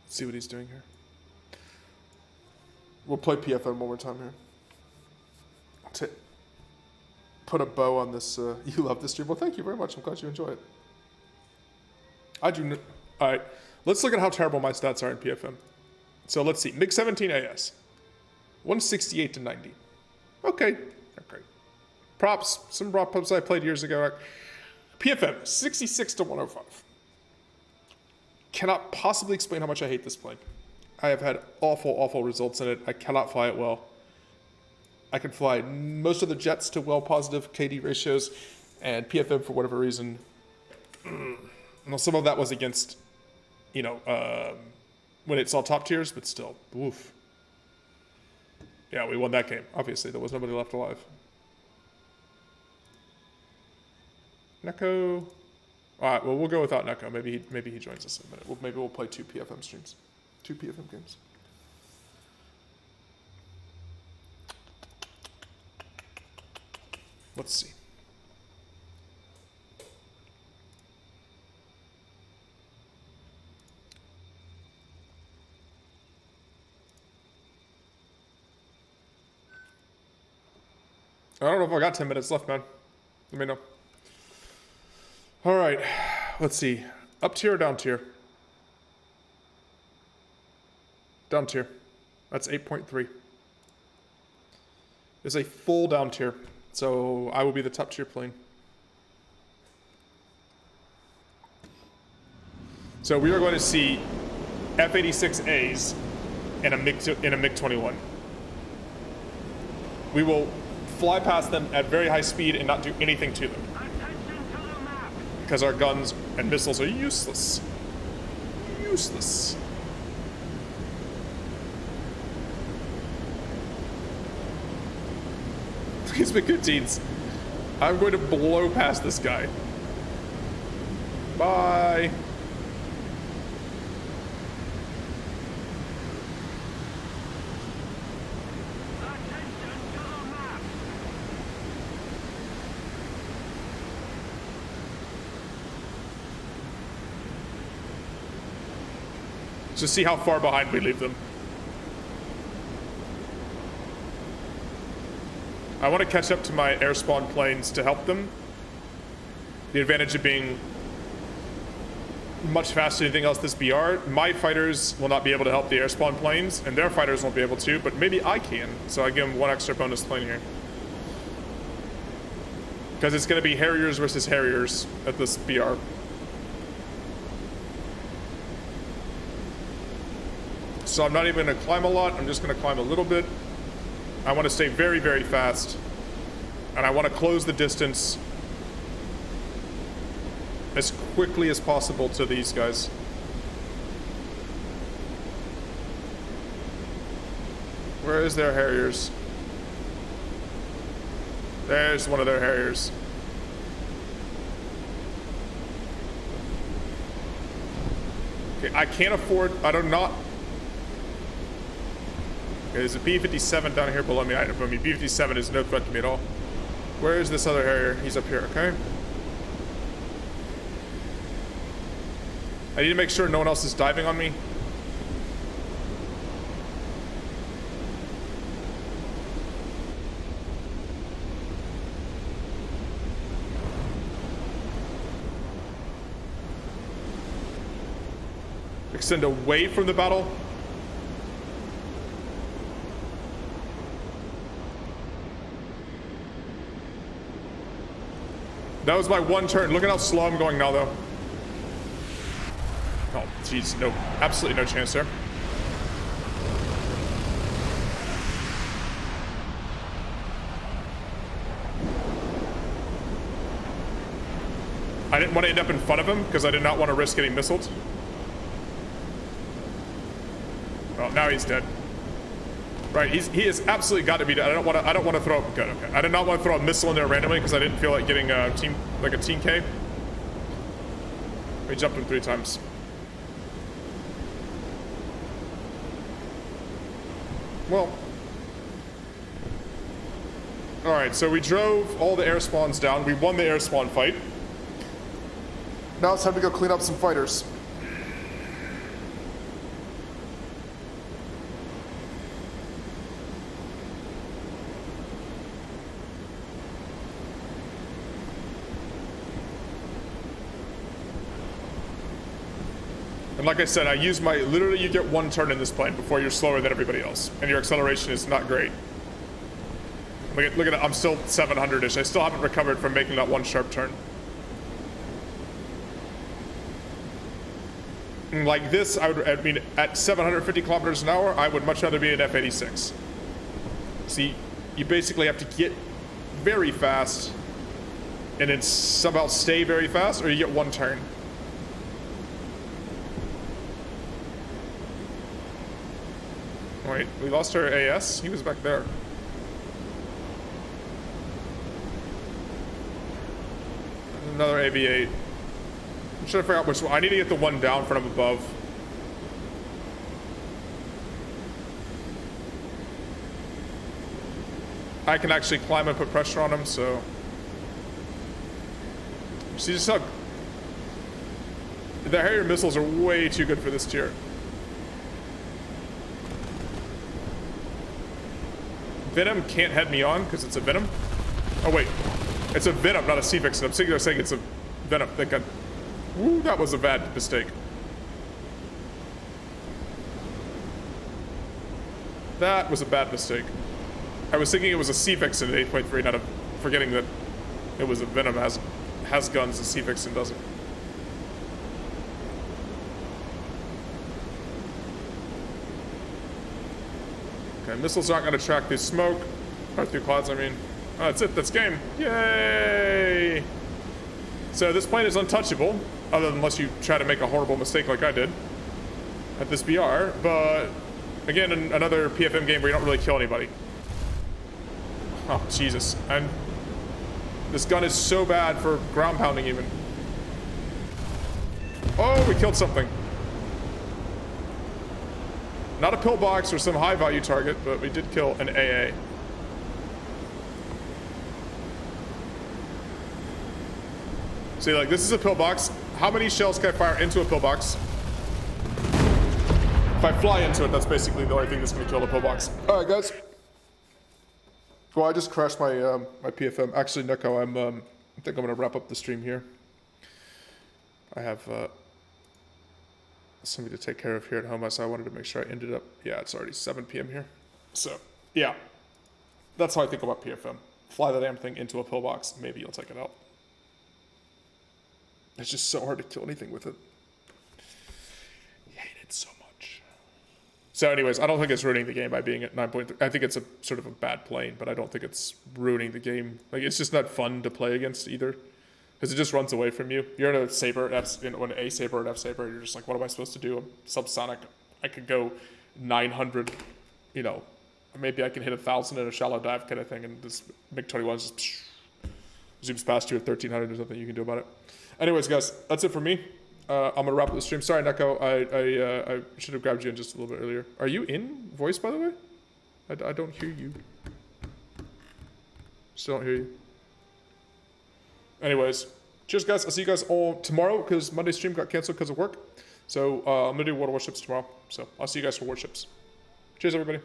A: Let's see what he's doing here. We'll play PFM one more time here. To put a bow on this. You love this stream. Well, thank you very much. I'm glad you enjoy it. I do. All right. Let's look at how terrible my stats are in PFM. So let's see. MiG-17 AS. 168 to 90. Okay. Okay. Props. Some props I played years ago. PFM. 66 to 105. Cannot possibly explain how much I hate this plane. I have had awful, awful results in it. I cannot fly it well. I can fly most of the jets to well positive KD ratios, and PFM for whatever reason. Well, some of that was against, you know, when it's all top tiers, but still, woof. Yeah, we won that game. Obviously, there was nobody left alive. Neko. All right, well, we'll go without Neko. Maybe he joins us in a minute. Maybe we'll play 2 PFM streams. 2 PFM games. Let's see. I don't know if I got 10 minutes left, man. Let me know. All right, let's see. Up tier or down tier? Down tier. That's 8.3. It's a full down tier, so I will be the top tier plane. So we are going to see F-86As in a MiG-21. We will fly past them at very high speed and not do anything to them. Because our guns and missiles are useless. Useless. Please be good teens. I'm going to blow past this guy. Bye. To see how far behind we leave them. I want to catch up to my air spawn planes to help them. The advantage of being much faster than anything else this BR. My fighters will not be able to help the air spawn planes, and their fighters won't be able to, but maybe I can. So I give them 1 extra bonus plane here. Because it's going to be Harriers versus Harriers at this BR. So I'm not even going to climb a lot. I'm just going to climb a little bit. I want to stay very, very fast. And I want to close the distance as quickly as possible to these guys. Where is their Harriers? There's one of their Harriers. Okay, I can't afford... I do not... Okay, there's a B-57 down here below me. B-57 is no threat to me at all. Where is this other Harrier? He's up here, okay? I need to make sure no one else is diving on me. Extend away from the battle. That was my one turn. Look at how slow I'm going now, though. Oh, jeez, no, absolutely no chance there. I didn't want to end up in front of him because I did not want to risk getting missiled. Well, now he's dead. Right, he has absolutely got to be dead. I don't want to throw. Good, okay. I did not want to throw a missile in there randomly because I didn't feel like getting a team K. We jumped him 3 times. Well, all right. So we drove all the air spawns down. We won the air spawn fight. Now it's time to go clean up some fighters. And like I said, I use my, literally you get 1 turn in this plane before you're slower than everybody else. And your acceleration is not great. Look at it, I'm still 700-ish. I still haven't recovered from making that 1 sharp turn. And like this, I mean, at 750 kilometers an hour, I would much rather be an F-86. See, you basically have to get very fast and then somehow stay very fast, or you get 1 turn. Wait, we lost our AS? He was back there. Another AV-8. I'm trying to figure out which one. I need to get the one down from above. I can actually climb and put pressure on him, so... See just how... The Harrier missiles are way too good for this tier. Venom can't head me on because it's a Venom. Oh wait, it's a Venom, not a C-Vixen. I'm thinking they're saying it's a Venom. Thank God. Woo, that was a bad mistake. That was a bad mistake. I was thinking it was a C-Vixen at 8.3, not a, forgetting that it was a Venom has guns, a C-Vixen doesn't. Okay, missiles aren't going to track through smoke, or through clouds, I mean. Oh, that's it, that's game. Yay! So this plane is untouchable, other than unless you try to make a horrible mistake like I did at this BR, but again, another PFM game where you don't really kill anybody. Oh, Jesus. And this gun is so bad for ground pounding even. Oh, we killed something. Not a pillbox or some high value target, but we did kill an AA. See, like, this is a pillbox. How many shells can I fire into a pillbox? If I fly into it, that's basically the only thing that's going to kill the pillbox. All right, guys. Well, I just crashed my my PFM. Actually, Nico, I think I'm going to wrap up the stream here. I have something to take care of here at home, so I wanted to make sure I ended up. Yeah, it's already 7 p.m. here. So, yeah. That's how I think about PFM. fly the damn thing into a pillbox. Maybe you'll take it out. It's just so hard to kill anything with it. I hate it so much. So anyways, I don't think it's ruining the game by being at 9.3. I think it's a sort of a bad plane, but I don't think it's ruining the game. Like, it's just not fun to play against either. Because it just runs away from you. You're in a Saber, an A Saber, an F Saber, you're just like, what am I supposed to do? I'm subsonic. I could go 900, you know, maybe I can hit 1,000 in a shallow dive kind of thing, and this MiG-21 just zooms past you at 1,300. There's nothing you can do about it. Anyways, guys, that's it for me. I'm going to wrap up the stream. Sorry, Neko, I should have grabbed you in just a little bit earlier. Are you in voice, by the way? I don't hear you. Still don't hear you. Anyways, cheers, guys. I'll see you guys all tomorrow because Monday's stream got canceled because of work. So I'm going to do World of Warships tomorrow. So I'll see you guys for Warships. Cheers, everybody.